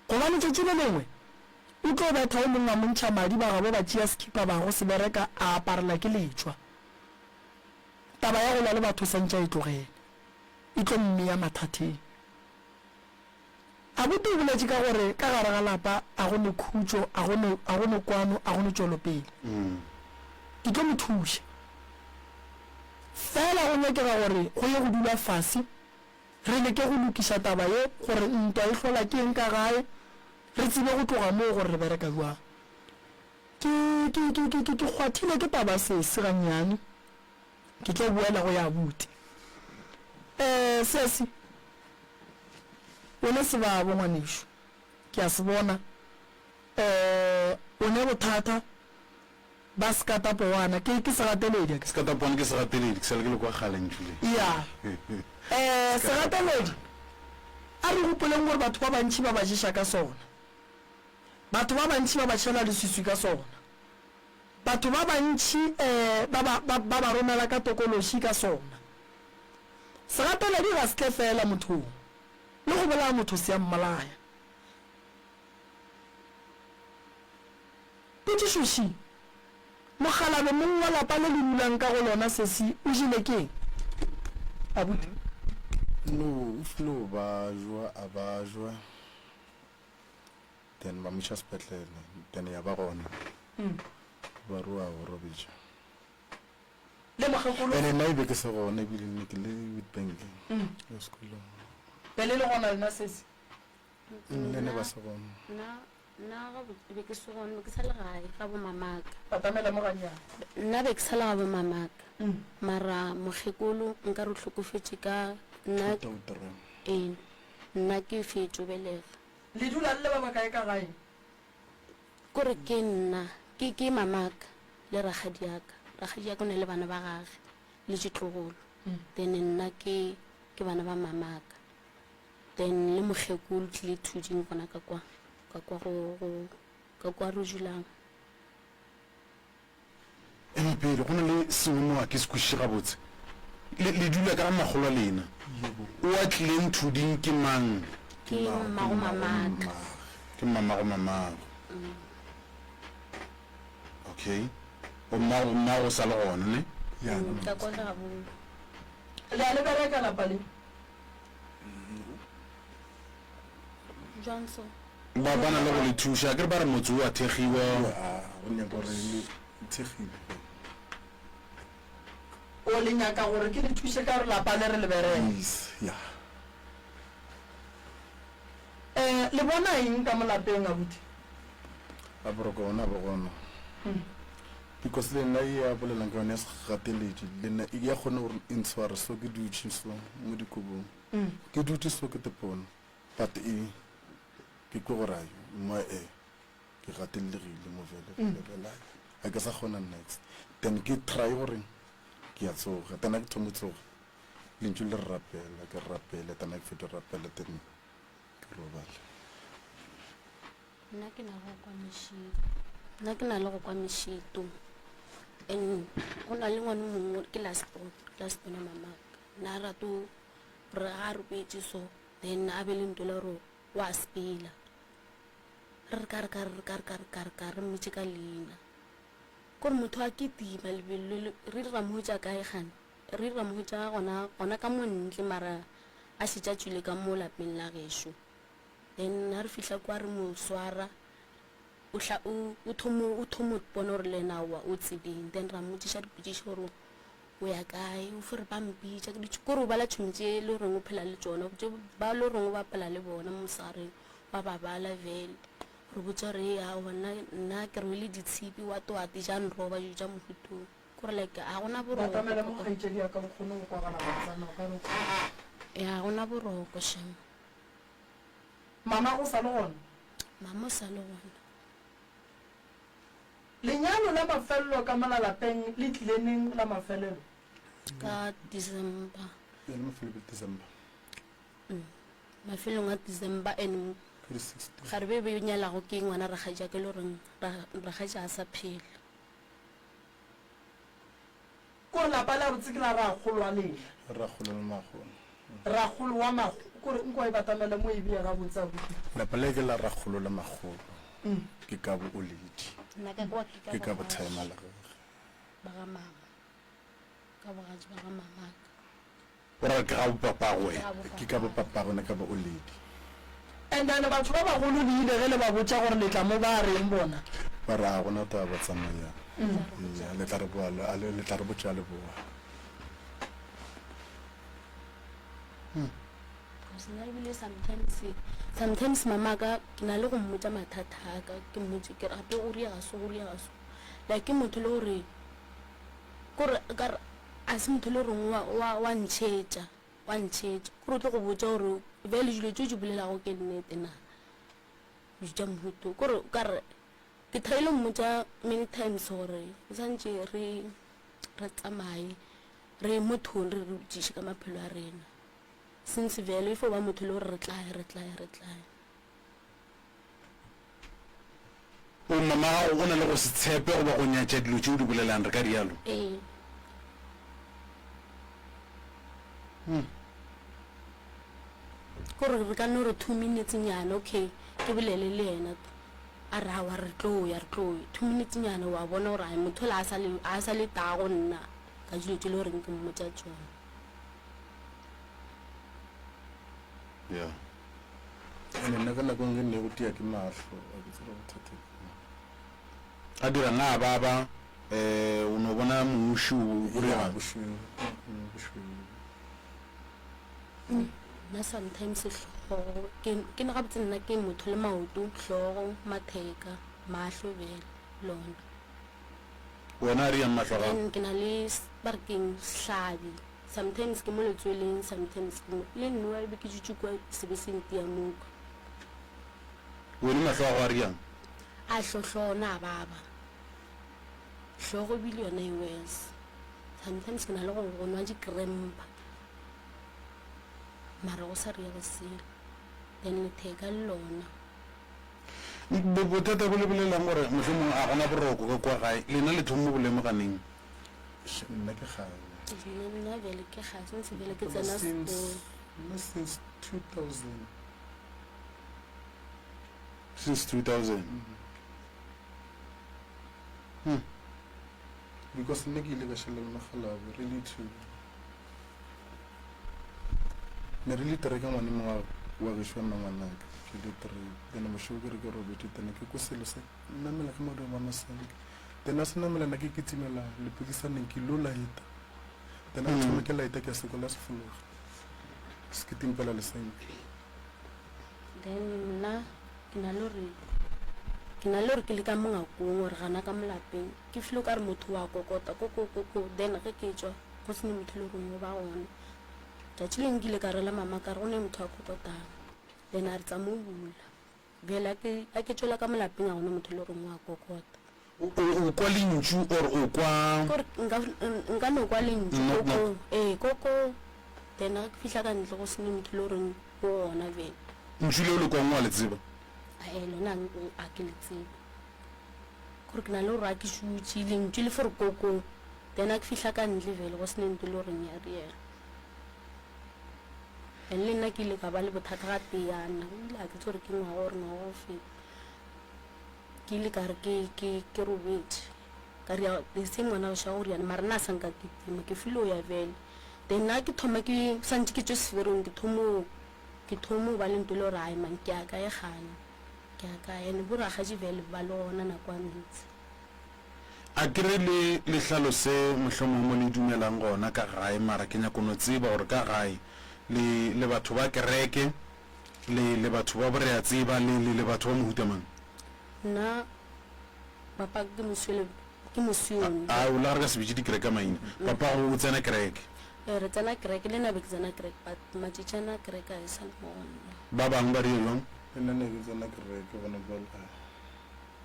gobane tšatši le lengwe o tlo betha o mongwe a montšha madi ba gabo ba tšea skipa ba go se bereka a aparela ke letšwa taba ya go lwa le batho santša e tlogele e tlo mmea mathateng abuti o boletše ka gore ka gare ga lapa a gone khutšo a gone kwano a gone tšwelopele ke tlo mo thuša fela go nyakega gore go ye go dula fase re leke go lokiša taba ye gore ntwa e hlola ke eng ka gae re tsebe go tloga moo gore re bereka jwang ke kgwathile ke taba sese gannyane ke tlo boela go ya abuti sesi o ne se babo ngwanešo ke a se bona o ne bothata ba sekatapoana ke segateledi sekatapoane ke segateledi ke sale ke le kwa galentšule ya segateledi a re gopoleng gore batho ba bantši ba ba ješa ka sona batho ba bantši ba ba tšhela leswiswi ka sona batho ba bantši ba ba romela ka tokološi ka sona segateledi ga se tle fela mothong le go bolaya motho se ya mmalaya potšišoši mogalabe mongwe wa lapa le le dulang ka go lona sesi o jile keng abuti no flo ba jwa a ba jwa then ba moša sepetlele then ya ba gona ba rua go robetša le mogekolo ene nna ebe ke se gona ebile nne ke le witbanking yo sekolong pele le gona lena sesi le ne ba se gona nna be ke se gone ke sale gae ga bo mamaka batamela mo ganyana nna be ke sale ga bo mamaka mara mogekolo nka re tlhokofetse ka nna ke fetso belega le dula le ba bakae ka gae kore ke nna ke mamaka le ragadi yaka o ne le bana ba gage le ditlogolo then nna ke bana ba mamaka then le mogekolo tlile thuding gona ka kwa go ka kwa re dulang. Pele go na le sengwe mo a ke se kwešiše gabotse le dula ka magolo a lena o a tlileng thuding ke mang? Ke mmago mamaka. Ke mamago mamago. Okay, o mmago sa le gona ne? Ka kwa la bo le a le bereka lapa le Johnson. ba bana le go le thuša ke re ba re motse o a thegiwa go nyaka gore le thegile o le nyaka gore ke le thuse ka gore lapa le re le bereka le bona eng ka molapeng a buti a boroko ona bo gona because le nna e a bolelang ka yone ya segateledi le nna e ya kgone gore intshware so ke dutše so mo dikobong ke dutše so ke tepone but ke ko gore ayo mo ke gatelegile mo vele a ke sa kgona next then ke try gore ke ya tsoga tena ke thomo tsoga lentšu le rapela ke rapele tena ke fete rapele then ke robale Nna ke na le go kwa mešito and go na le ngwane mongwe ke last bona mamaka na rato re ga re petse so then a be le ntole gore wa spela re ka mmetše ka leina kore motho a ketima lebelo re dira mohutša kae gane re dira mohutša gona ka montle mara a šetša tswile ka mo lapeng la gešo then a re fihla kwa re mo swara o thomo bona gore le ena wa o tsebeng then ra mmotsiša dipotšiša gore o ya kae o fere ba mpitša ke ditse kore o bala tšhontše le goreng o phela le tsona ba le goreng o bapela le bona mosareng wa ba bala vele re botsa gore ya bona nna ke re le ditshipi wa toate jang roba jo ja mohutong kore like a gona boroko ya gona boroko shame mama o sa le gona mama o sa le gona lenyalo la mafelelo ka malalapeng le tlileneng la mafelelo ka December mafelong a December and ga re be nyalago ke ngwana re gaja ke le reng re gaja a sa phela ko lapa la botse ke la ra golwa le ra golwa mago kore nko e batamela mo e bia ga botsa botse lapa le ke la ra golola magolo ke ka bo oledi ke ka bo time la ba ga mama ka bo gaji ba ga mama ora ke ga papago ke ka bo papago na ka bo oledi and then batho ba bagolo di ile ge le ba botsa gore le tla mo ba reng bona ba ra gona ta ba tsamaya le tla re boa le tla re botsa le boa sometimes mama ka ke na le go mmotsa mathata ka ke mmotse ke gape o ria ga so like ke motho le gore kore a se motho le reng wa ntšhetša kore o tlo go botsa gore vele dilo tse di bolelago ke nnete na ja mohuto kore kare ke thaile mmotsa many times gore o santse re tsamaye re mothong re botšiše ka maphelo a rena since vele ifo ba motho le gore re tlae o mama o na le go se tshepe go ba go nyatša dilo tšeo di bolelang re ka dialo kore re ka no re 2 minutes nyana okay ke bolele le ena a ra wa re tloya 2 minutes nyana wa bona gore ai motho la a sa le tago nna ka dilo tse le gore ke mmotsa tsona yeah ene nna ka nako nngwe ne go tia ke mahlo a ke tsela bothata a dira nga baba o no bona mushu gore ya bushu na sometimes hlogo ke na gabotse nna ke motho le maoto hlogo matheka mahlo bele lona wena re ya matlaga ke na le sparking hlabi sometimes ke mo letsweleng sometimes le nwa e be ke jutsu kwa sebeseng tia moka wena matlaga a riang a hlohlona baba hlogo bile yona e worse sometimes ke na le go nwa dikrempa mara go sa ria go sele then letheka le lona bothata bo lebelelang gore mohlomong a gona boroko ka kwa gae lena le thomo bo lemoganeng nna ke gale nna bjale ke ga sentse bjale ke tsena sekolo since 2000 since 2000 because nne ke ile ka shelela magalabo really to ne re le tereka ngwane mongwe wa gešo nna ngwanaka ke le three then mošoo ke re ke robete tene ke ko selo se nnamela ke madi ba masenke then a se namela na ke kitimela lepekisaneng ke lo laeta then a thome ke laeta ke a sekola se fologa se ke timpela lesenke then nna ke na le gore ke le ka mongakong gore gana ka molapeng ke filo ka re motho wa kokota koko then ge ke tswa go sene motho le rongwe ba gone tšatši le nkile ka rela mama ka re go ne motho wa kokotang then a re tsa mo bula bjale a ke tswela ka molapeng a gone motho le rongwe wa kokota o kwa lentšu or o kwa nka no kwa lentšu koko then a ke fitlha ka ntle go sene motho le goreng o gona bjale ntšu le o le kwang wa le tseba lona a ke le tsebe gore ke na le gore a ke šutše lentšu le fore koko then a ke fitlha ka ntle bjale go sene nto le goreng ya riega and le nna ke ile ka ba le bothata ga teana ile a ke tse gore ke ngwaga gore ngwaga go feta ke ile ka re ke robetse ka rea se ngwana oša gore yana mara nna a sanka ke tima ke file o ya bjale then nna ke thoma ke santse ke tswe seferong ke thomo ba le nto le gore ai man ke aka e gana ke aka ene boragaji bjale ba le gona nako a ntsi a kere le lehlalo se mohlomong mo le dumelang gona ka gae mara ke nyako no tseba gore ka gae le batho ba kereke le batho ba bore a tseba le batho ba mohutamang nna papa ke mosione a o la re ka se bitse dikereke maina papa go o tsena kereke re tsena kereke le nabe ke tsena kereke but matšitšana kereke a e sa le mo gona ba bangwe ba rile jang nna ne ke tsena kereke bona ba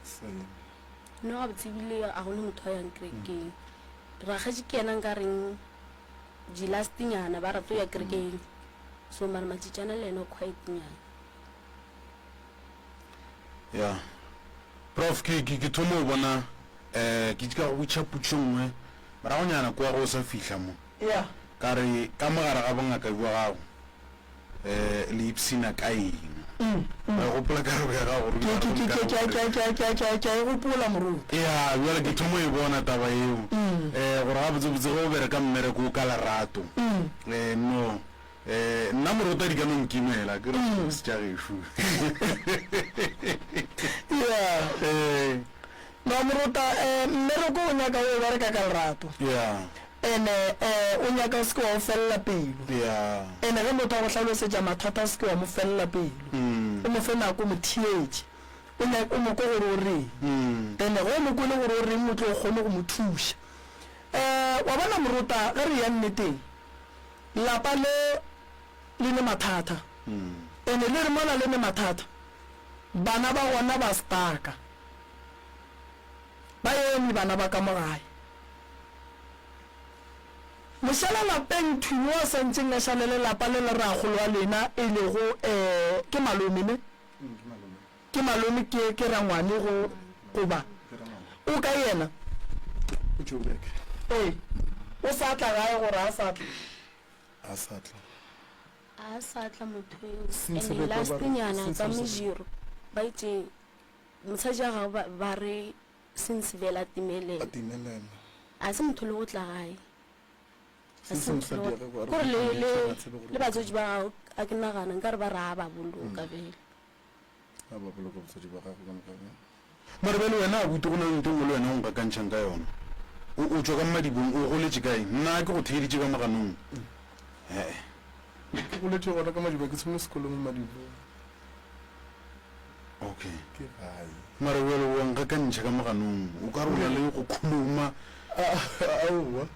same no a botsebile a gone motho a yang kerekeng ragaji ke ena nka reng dilastinyana ba rato ya kerekeng so mara matšitšana le ena quite nyana ya prof ke thomo o bona ke ka go tšhaputšo nngwe mara go nyana kwa go sa fihla mo ya ka re ka mogare ga bongaka bua gago le ipsina ka eng ba gopola karabo ya gago ke a e gopola moruti ya bjale ke thomo e bona taba eo gore ga botsebotse go bere ka mmereko ka lerato no nna moruta di ka no nkimela ke re se tša gešo ya no moruta mmereko o nyaka o bereka ka lerato ya ene o nyaka o seke wa o felela pelo ene ge motho a go tlhalosetša mathata a seke wa mo felela pelo o mo fe nako mo thietše o mo ko gore o reng ene ge o mo kole gore o reng o tlo o kgone go mo thuša wa bona moruta ge re ya nneteng lapa le ne mathata ene le re mona le ne mathata bana ba gona ba staka ba eme bana ba ka mogae mošala lapeng thuno a santseng a šalele lapa le le ragolo wa lena e lego ke malome ke malome ke rangwane go ba o ka yena o sa tla gae gore a sa tla a sa tla motho ene lastinyana ka mejiro ba itse mosadi a gago ba re since vela timelela a se motho le go tla gae gore le batsotsi ba gago a ke nagana nka re ba raa ba boloka bele mare bele wena a bute go na ntho ngwe le wena o nkakantšhang ka yona o tswa ka mmadibong o goletše kae nna ke go theeditše ka moganong ke goletše gona ka madiba ke tshome sekolong madibong okay ke gae mare wele wa nkakantšha ka moganong o ka re o na le go khuluma aowa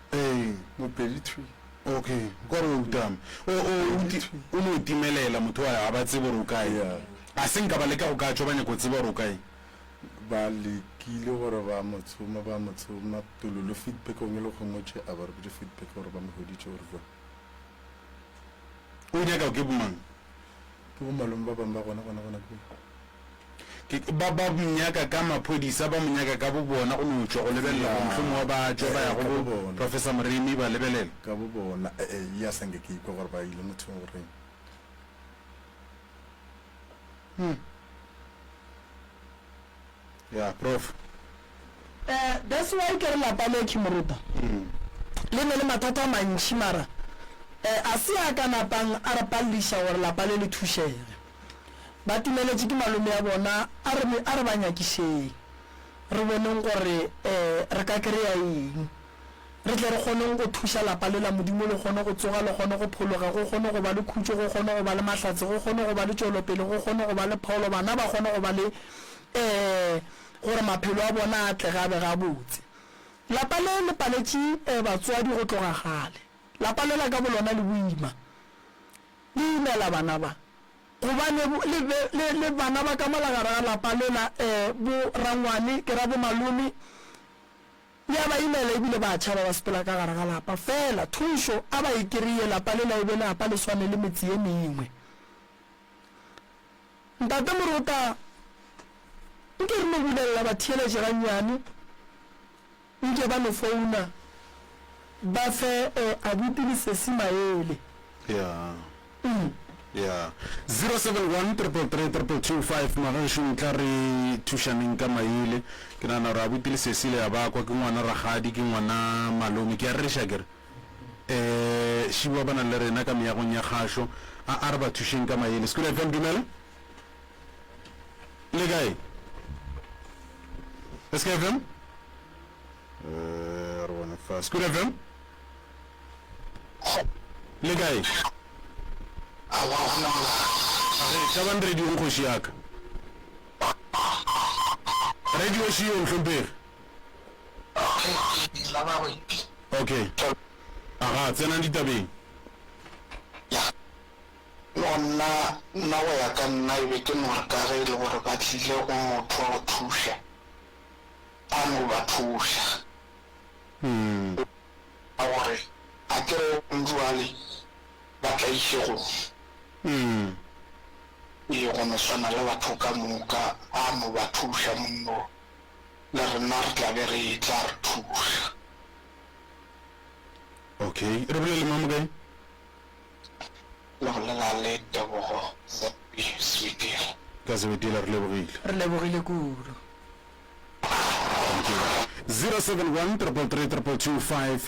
mopedi three okay o ka re o utama o ne o timelela motho wa ga ba tsebe gore o kae a se nka ba leka go ka tswa ba nyako tseba gore o kae ba lekile gore ba motsoma tololo feedback o le gongwetse a ba re botse feedback gore ba mogoditse gore o nyaka ke bomang ke bo malome ba bangwe ba gona ba monyaka ka maphodisa ba monyaka ka bo bona o no tswa go lebelela mohlomong wa ba jo ba ya go Professor Mrimi ba lebelela ka bo bona ya senge ke go gore ba ile motho o reng yeah prof that's why ke re lapa le ke moruta le ne le mathata a mantši mara a se a ka napang a re pallisha gore lapa le le thušege ba timeletše ke malome ya bona a re ba nyakišeng re boneng gore re ka kry-a eng re tle re kgoneng go thuša lapa le la modimo le kgone go tsoga le kgone go phologa go kgone go ba le khutso go kgone go ba le mahlatse go kgone go ba le tšwelopele go kgone go ba le pholo bana ba kgone go ba le gore maphelo a bona a tle gabe ga botse lapa le le paletše batswadi go tloga gale lapa le la ka bolona le boima le imela bana ba gobane le bana ba ka molagare ga lapa le la bo rangwane ke ra bo malome ya ba imela ebile ba tšhaba ba sepela ka gare ga lapa fela thušo a ba ikry-e lapa le la ebe lapa le swane le metse ye mengwe ntate moruta nke re no bulelela batheeletše gannyane nke ba no founa ba fe abuti lesesi maele yeah 071333225 magašong tla re thušaneng ka maele ke nana gore abuti lesesi le ya bakwa ke ngwana ragadi ke ngwana malome ke a rereša kere šiba ba nang le rena ka meagong ya kgašo a re ba thušeng ka maele School FM dumela le kae School FM re bona fa School FM le kae Shaban radio nkoshi yaka radio shiyo mhlompere okay aha tsena ditabeng nna wa ya ka nna e be ke nna ka ge le gore ba tlile go motho go thuša a no ba thuša a gore a kere njwale ba tla išego e go no swana le batho ka moka a no ba thuša monno le rena re tla be re tla re thuša okay re bolele mama kae le go lela le tebogo sweetile ka sebetile re lebogile kudu 071333225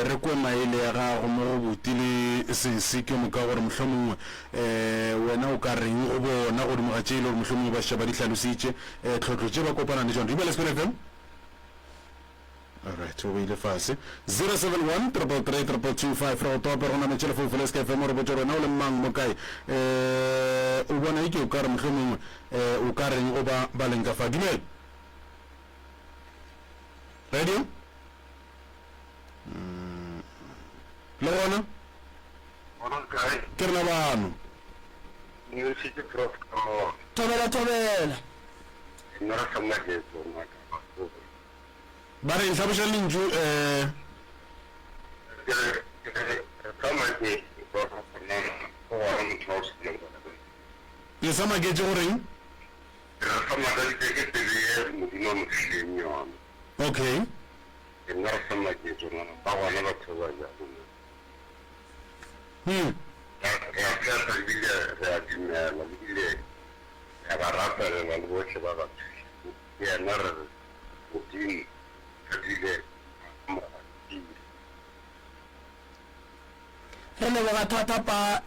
re kwe maele ya gago mo go botile sesi ke moka gore mohlomongwe wena o ka reng go bona godimo ga tšeile gore mohlomongwe ba šaba di hlalositše tlhotlo tše ba kopana le tšone di bele School FM alright o beile fase 071333225 re go topa gona metšhele foufele Sky FM re botse rena o le mang mo kae o bona ike o ka re mohlomongwe o ka reng go ba leng ka fa dumele radio le gona ke rena bano tobela ba re ntlhaboša lentšu le sa maketse goreng okay re leboga thata pa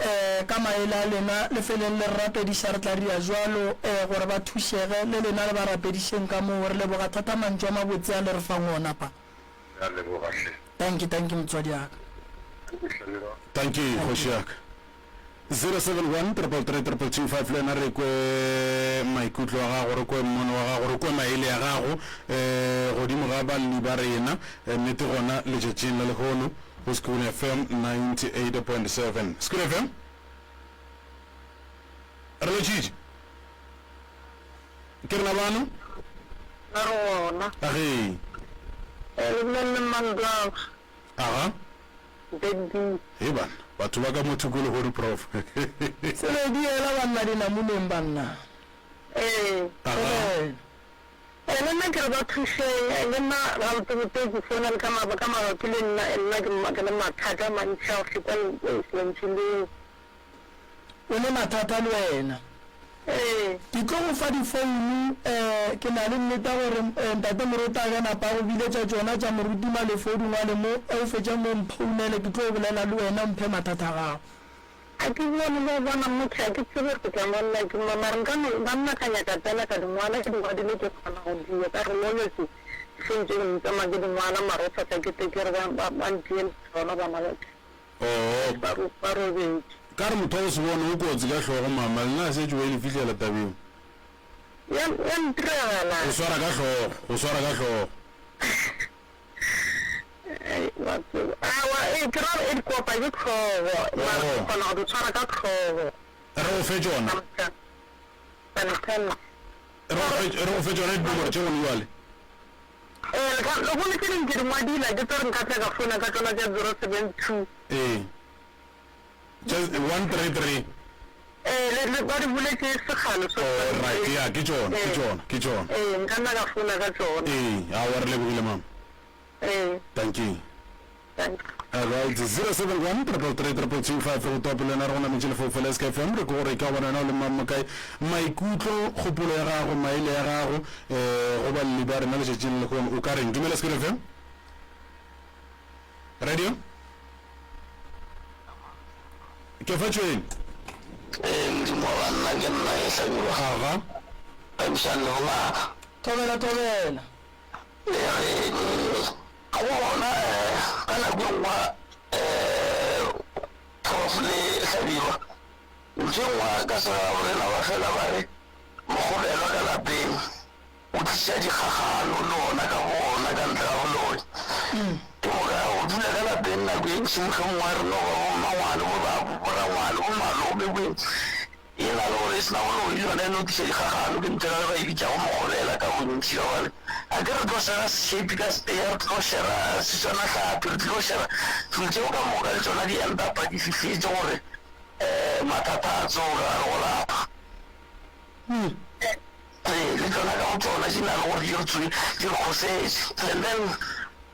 ka maele a lena lefeleng le re rapediša re tla ria jwalo gore ba thušege le lena le ba rapedišeng ka moo re leboga thata mantšu a mabotse a le re fang ona pa thank you motswadi yaka thank you kgoši yaka 071333225 le ena re kwe maikutlo a gago re kwe mmono wa gago re kwe maele ya gago godimo ga balli ba rena nnete gona letšatšing la lehono go School FM 98.7 School FM re letšitše ke rena bano Arona. age Elmene mandla. aga Dedi. he bana batho ba ka mo thokolo go di prof sele di ela banna dinamoneng banna ene nna ke re ba thušeng le nna gaotebotse ke founa le ka mabapi le nna ke le mathata a mantšhi a go feta lesenšileng o le mathata le wena ke tlo go fa difounu ke na le nneta gore ntate moruta ka napa go biletša tsona tša moruti malefoudungwane mo o fetša mo mphounele ke tlo go bolela le wena mphe mathata gago a ke bone le bona motho a ke tsebe go tla monna ke mare ba nna ka nyaka tsena ka dingwana ke dingwadile ke kgona go dia ka re molwetse sentse ke ntsama ke dingwana mare o fatsa ke tekere ba ntiele tsona ba malwetse ba robedi ka re motho o se bone o kotsi ka tlhogo mama lena se tšeo e le fitlhela tabeng ya ntiragala o swara ka tlhogo awa ke ra e kopa ke tlhogo mara ke kgona go tshwara ka tlhogo re o fe tsona re o fe tsona dinomoro tše gone jale le gone tse dingwe ke dingwadila ke tsere nka tla ka fona ka tsona tša 072 133 le ba di buletse segalo right ya ke tsona nka nna ka fona ka tsona a wa re lebogile mama thank you alright 071 333 go topele na rona metsele fofele ska fm re go re ka bona na le mamma kae maikutlo kgopolo ya gago maele ya gago go ba le ba rena le tšetšeng le go o ka reng dumela ska fm radio ke fa tšweng ndimo banna ke nna e hlabilo aga emšane go ngaka tobela go bona ka nako engwe prof le hlabilo ntho engwe ka sega gorena ba fela ba re mogolelwa ka lapeng o tliša dikgagano le ona ka bona ka ntle ga boloi ke moka go dula ka lapeng nako e ntši motlhomongwe a reno ba bomangwane borangwane bomalobe beng e na le gore e sena boloi yona ene o tliša dikgagano ke ntle ga ba ebitša go mogolela ka bontši ka bane a ke re tlo shera shape ka steya re tlo shera setswana hlapi re tlo shera dilo tseo ka moka le tsona di endapa di fihletse gore mathata a tsoga go lapa le tsona ka go tsona di na le gore di re kgosetse and then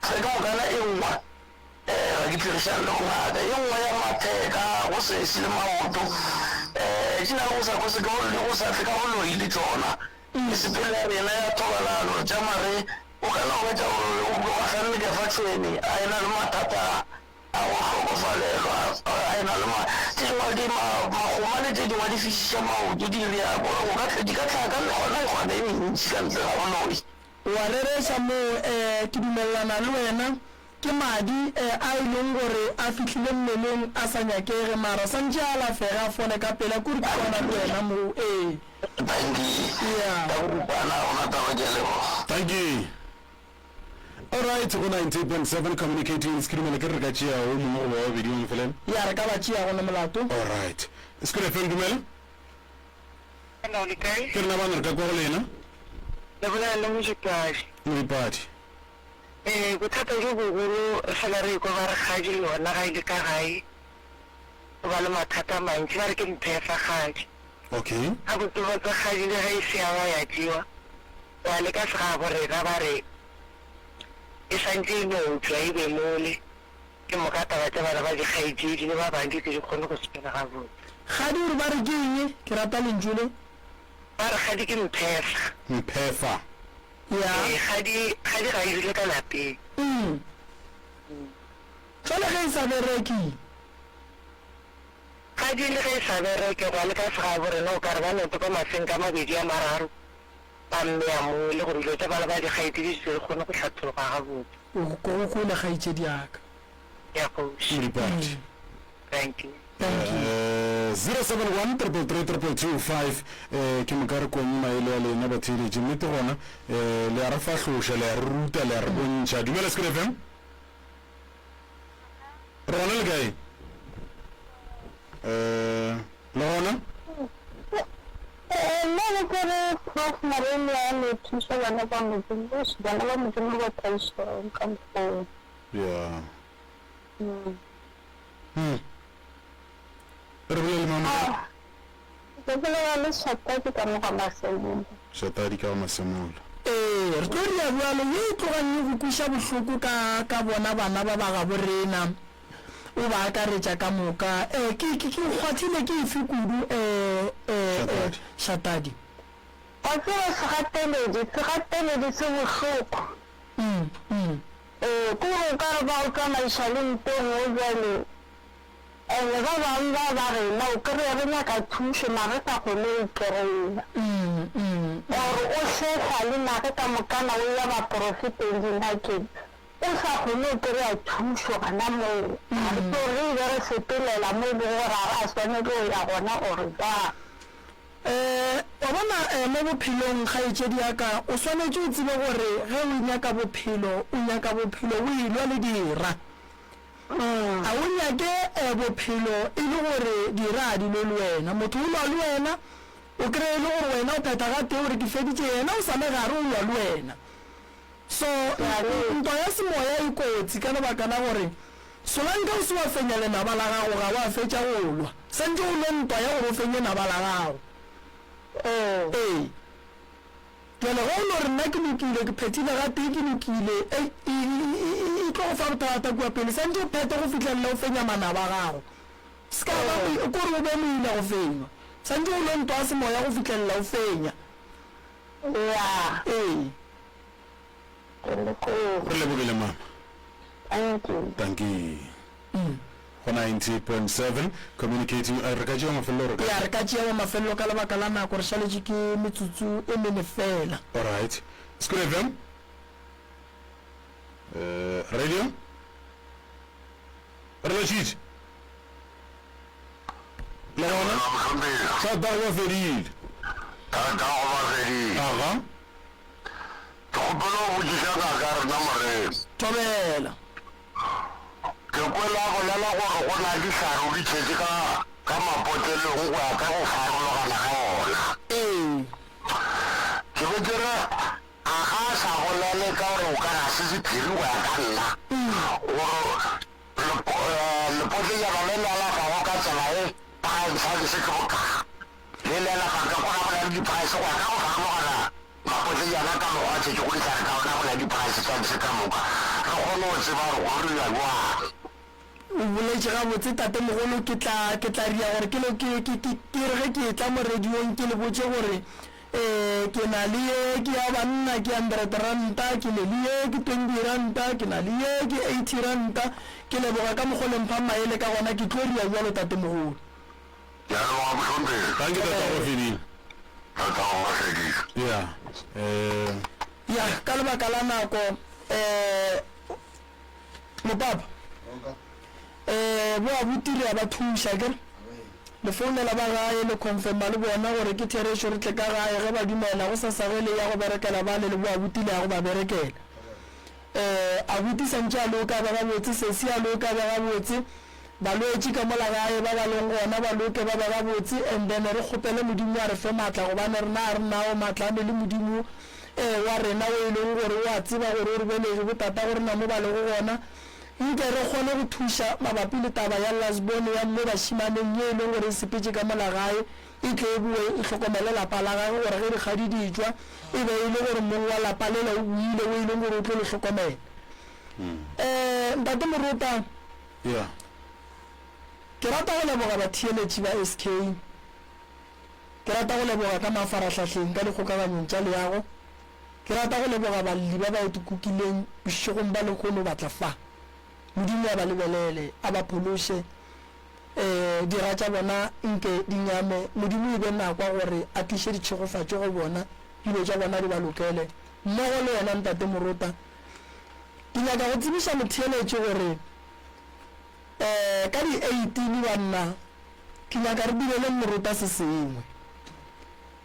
ge ka mokana e nngwe ga ke phirišane le go ngaka e nngwe ya matheka go sesi le maoto di na le go sa kose le go sa tle ka boloi le tsona disipele ya rena ya thobalano tša mare o kana go etša gore o ganne ka fa tšhweni a ena le mathata a go tlhokofalelwa a ena le magoma le tše dingwe di fišiša maoto di di ka tlhaka le gona e kgona e mentši ka ntle ga boloi wa rereša mo ke dumelelana le wena ke madi a e leng gore a fitlhile mmeleng a sa nyakege mara santše a lafega fone ka pele kore ke bona le wena mo thank you alright go 98.7 communicating skrimele ke re ka tšea o mongwe go ba babedi mo mofeleng ya re ka ba tšea gone molato alright skule feng dumela ke rena bana re ka kwa go lena le bolela le mojipadi moipadi bothata jo bogolo fela re ko ba re kgaji le yona ga ile ka gae go ba le mathata a mantši ba re ke mphefa kgaji okay ga botsobatsa kgaji le ga e seaba ya tsewa wa le ka sega borena ba re e santse e noutswa e be mole ke mokataba tsa bana ba dikgaetsedi le ba bangwe ke di kgone go sepela ga botse gadi gore ba re ke eng ke rata lentsole ba re gadi ke mphefa ya gadi ga e rile ka lapeng fela ge e sa bereki gadi le ge e sa bereke gwa le ka sega borena o ka re ba noto ka mafeng ka mabedi a mararo ba mmea mole gore dilo tsa bana ba dikgaetsedi se kgone go tlhatlhoga ga botse go kgole kgaitsedi yaka ya koši moipadi thank you 071 333 ke mokare konye maele a lena batheletše nnete gona le a re fahloša le a re ruta le a re bontšha dumela skole fm re gona le kae le gona nna le kore prof marene ya ne thusa bana ba motseng bana ba motseng ba thaisang ka mokgong ya re bolele mama bolela le Shatadi ka mo ga Masemola. Shatadi ka Masemola. Re tlo ria bjalo ye e tlogang go kwiša bohloko ka bona bana ba ba ga borena o ba akaretša ka moka ke kgwathile ke efe kudu Shatadi wa tseba segateledi se bohloko ke go ka re ba o tsamaiša le nteng o bjale ene ba bangwe ba rena o kry-e re nyaka thuso mare sa kgone o kry-ela ore o sesa le nage ka mokana o ya baprofeteng dinakeng o sa kgone o kry-a thuso gana moo are so re be re sepelela mo e leng gore a swanele o ya gona ore jang wa bona mo bophelong kgaetšedi yaka o swanetse o tsebe gore ge o nyaka bophelo o ilwa le dira a o nyake bophelo e le gore dira di le wena motho o lwa le wena o kry-e le gore wena o pheta ga teng gore ke feditše yena o sale gare o lwa le wena so ntwa ya semoya e kotsi ka lebaka la gore solanka o se wa fenya lenaba la gago ga wa fetša go lwa santse o le ntwa ya gore o fenye naba la gago jale go o le gore nna ke lokile ke phethile ga teng ke lokile e tlo go fa bothata kua pele santse o phete go fitlhelela o fenya manaba gago se ka kore o be moile go fenywa santse o le ntwa ya semoya go fitlhelela o fenya Re lebogile mama. Thank you. Go 90.7 communicating re ka tšea mafelo re ka tšea mafelo ka lebaka la nako re šaletše ke metsotso e mene fela. Alright. School FM. Radio. Relachit. La ona. Sa da go fedile. Aha. Topelo o disa ka gar na mare. Tobela. Ke kwela go lela gore go na di saru di tshetse ka mapotele go ya ka go farologana ga ona. Ke botse a ga sa go lele ka gore o ka ra se sephiri go ya ka nna gore lepotle ya ba le lela ga go ka tsela e paisa ke se tloka le lela ga ka gona go na le dipaese go ya ka go farologana mapotse yana ka mogwa tshetse go isa ka gona go na dipaese tsa se ka moka ga kgone go tseba gore go rila jwang o boletše gabotse tate mogolo ke tla ria gore ke re ge ke tla mo radiong ke le botse gore ke na le ye ke ya banna ke 100 ranta ke le ye ke 20 ranta ke na le ye ke 80 ranta ke leboga ka mogolo mpha maele ka gona ke tlo ria jalo tate mogolo ya ka lebaka la nako mopapa bo a botile a ba thuša ke le founela ba gae le confirma le bona gore ke thereso re tle ka gae ge ba dumela go sa sagele ya go berekela ba le bo a botile ya go ba berekela a botisantše a loka ba gabotse sesi a loka ba gabotse balwetše ka mola gae ba ba leng gona ba loke ba ba gabotse and then re kgopele modimo a re fe maatla gobane rena a re nao maatla a ne le modimo wa rena o e leng gore o a tseba gore o re belege botata gore na mo ba lego gona nke re kgone go thuša mabapi le taba ya lasbone ya mme bašimaneng ye e leng gore e sepetse ka mola gae e tle e bue e tlhokomele lapa la gage gore ge dikgadi di tšwa e be e le gore mong wa lapa lela o buile o e leng gore o tlo le tlhokomela ntate moruta ke rata go leboga batheeletši ba SK ke rata go leboga ka mafaratlhatlheng ka dikgokaganyong tša leago ke rata go leboga balli ba ba etukukileng bošegong ba lekgono batla fa modimo a ba lebelele a ba phološe dira tša bona nke di nyame modimo e be nakwa gore a tliše ditšhegofatšo go bona dilo tša bona di ba lokele mmogo le yena ntate moruta ke nyaka go tsebiša motheeletše gore ka di 18 banna ke nyaka re direle moruta se sengwe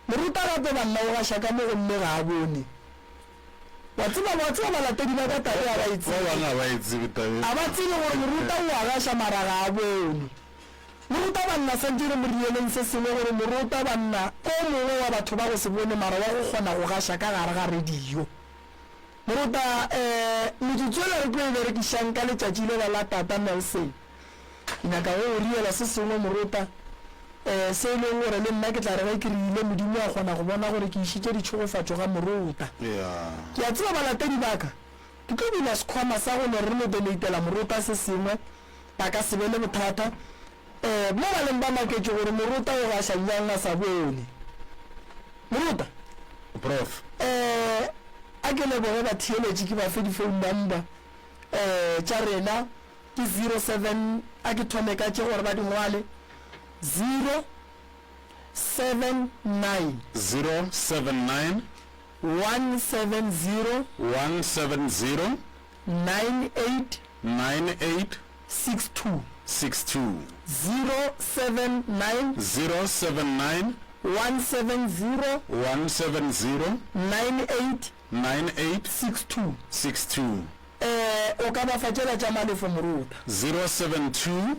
moruta gape banna o gaša ka mo gomme ga a bone wa tseba balatedi ba ka tabe a ba itsebe gore moruta o a gaša mara ga a bone moruta banna santse re morieleng se sengwe gore moruta banna ko mongwe wa batho ba go se bone mara wa go kgona go gaša ka gare ga radio moruta metsotso ele re tlo e berekišang ka letšatši le ba la tata Nelson ke nyaka go o riela se sengwe moruta se e leng gore le nna ke tla re ga ke rile modimo a kgona go bona gore ke išitše ditšhogofatšo ga moruta ke a tseba balatedi baka ke tlo bula sekhwama sa gone re lo donatela moruta se sengwe ba ka se be le bothata mo baleng ba maketse gore moruta o ga šanyang a sa bone moruta prof a ke leboge ba theeletše ke ba fe di-phone number tša rena ke 07 a ke thome ka tše gore ba dingwale 079 170 98 62 079 170 98 62 o ka ba fatšela tša malefo moruta 072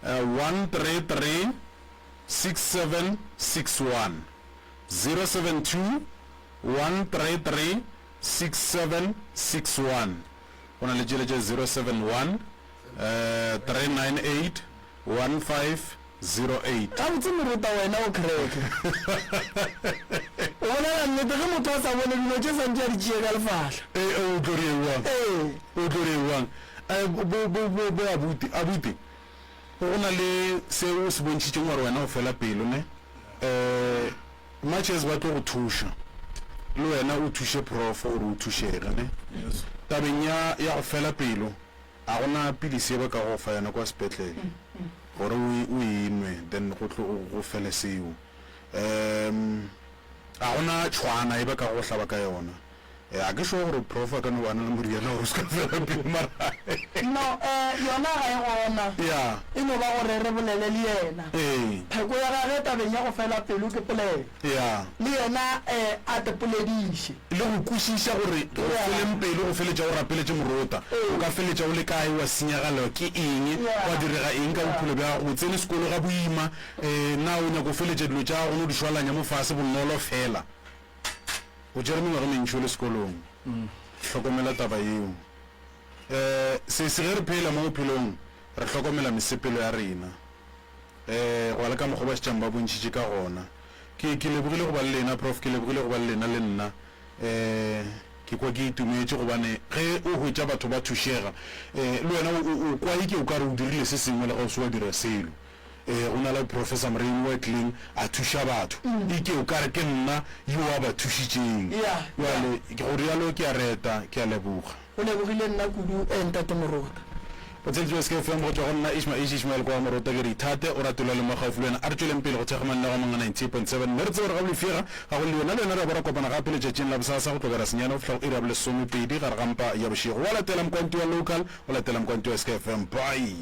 133 6761 072 133 6761 go na le tšhelete 071 398 1508 ga botse moruta wena o kereke o bolela nnete ge motho a sa bone dilo tše santse a di tšee ka lefahla o tloriewang abuti go na le seo se bontšhitšeng gore wena o fela pelo ne matches ba tlo go thuša le wena o thuše prof gore o thušege ne tabeng ya go fela pelo a gona pilisi e ba ka go fa yana kwa sepetlele gore o inwe then go fele seo a gona tshwana e ba ka go hlaba ka yona a ke sure gore prof a ka no bana le moriana gore o se ka fela pelo mara no yona ga e gona e no ba gore re bolele le yena pheko ya gage tabeng ya go fela pelo ke polele le yena a te polediše le go kwešiša gore go feleng pelo go feletša go rapeletše morota o ka feletša o le kae wa senyagalewa ke eng wa direga eng ka bophelo bja go tsene sekolo ga boima na o nyako feletša dilo tša go no di šwalanya mo fase bonolo fela o tšere mengwaga mentšho le sekolong hlokomela taba eo se ge re phela mo bophelong re hlokomela mesepelo ya rena go le ka mokgwa ba setšang ba bontšhitše ka gona ke lebogile go ba le lena prof ke lebogile go ba le lena le nna ke kwa ke itumetše gobane ge o hwetša batho ba thušega le wena o kwa ike o ka re o dirile se sengwe le ga o se wa dira selo o na le professor Mreni Wetlin a thuša batho ike o kare ke nna yo a ba thušitšeng jale go rialo ke a reta ke a leboga o lebogile nna kudu ntate morota botsetso se ke feng go tswa go nna Ismail kwa morota ke re ithate o ratola le mogaufi le wena a re tsweleng pele go tshegamanna ga manga 90.7 mme re tse gore ga bolefega ga go le yona le yona re bora kopana gape letšatšeng la bosasa go tlokela senyana go fitlha go ira bo lesomepedi gare gampa ya bošego wa latela mokwanti wa local o latela mokwanti wa SKFM bye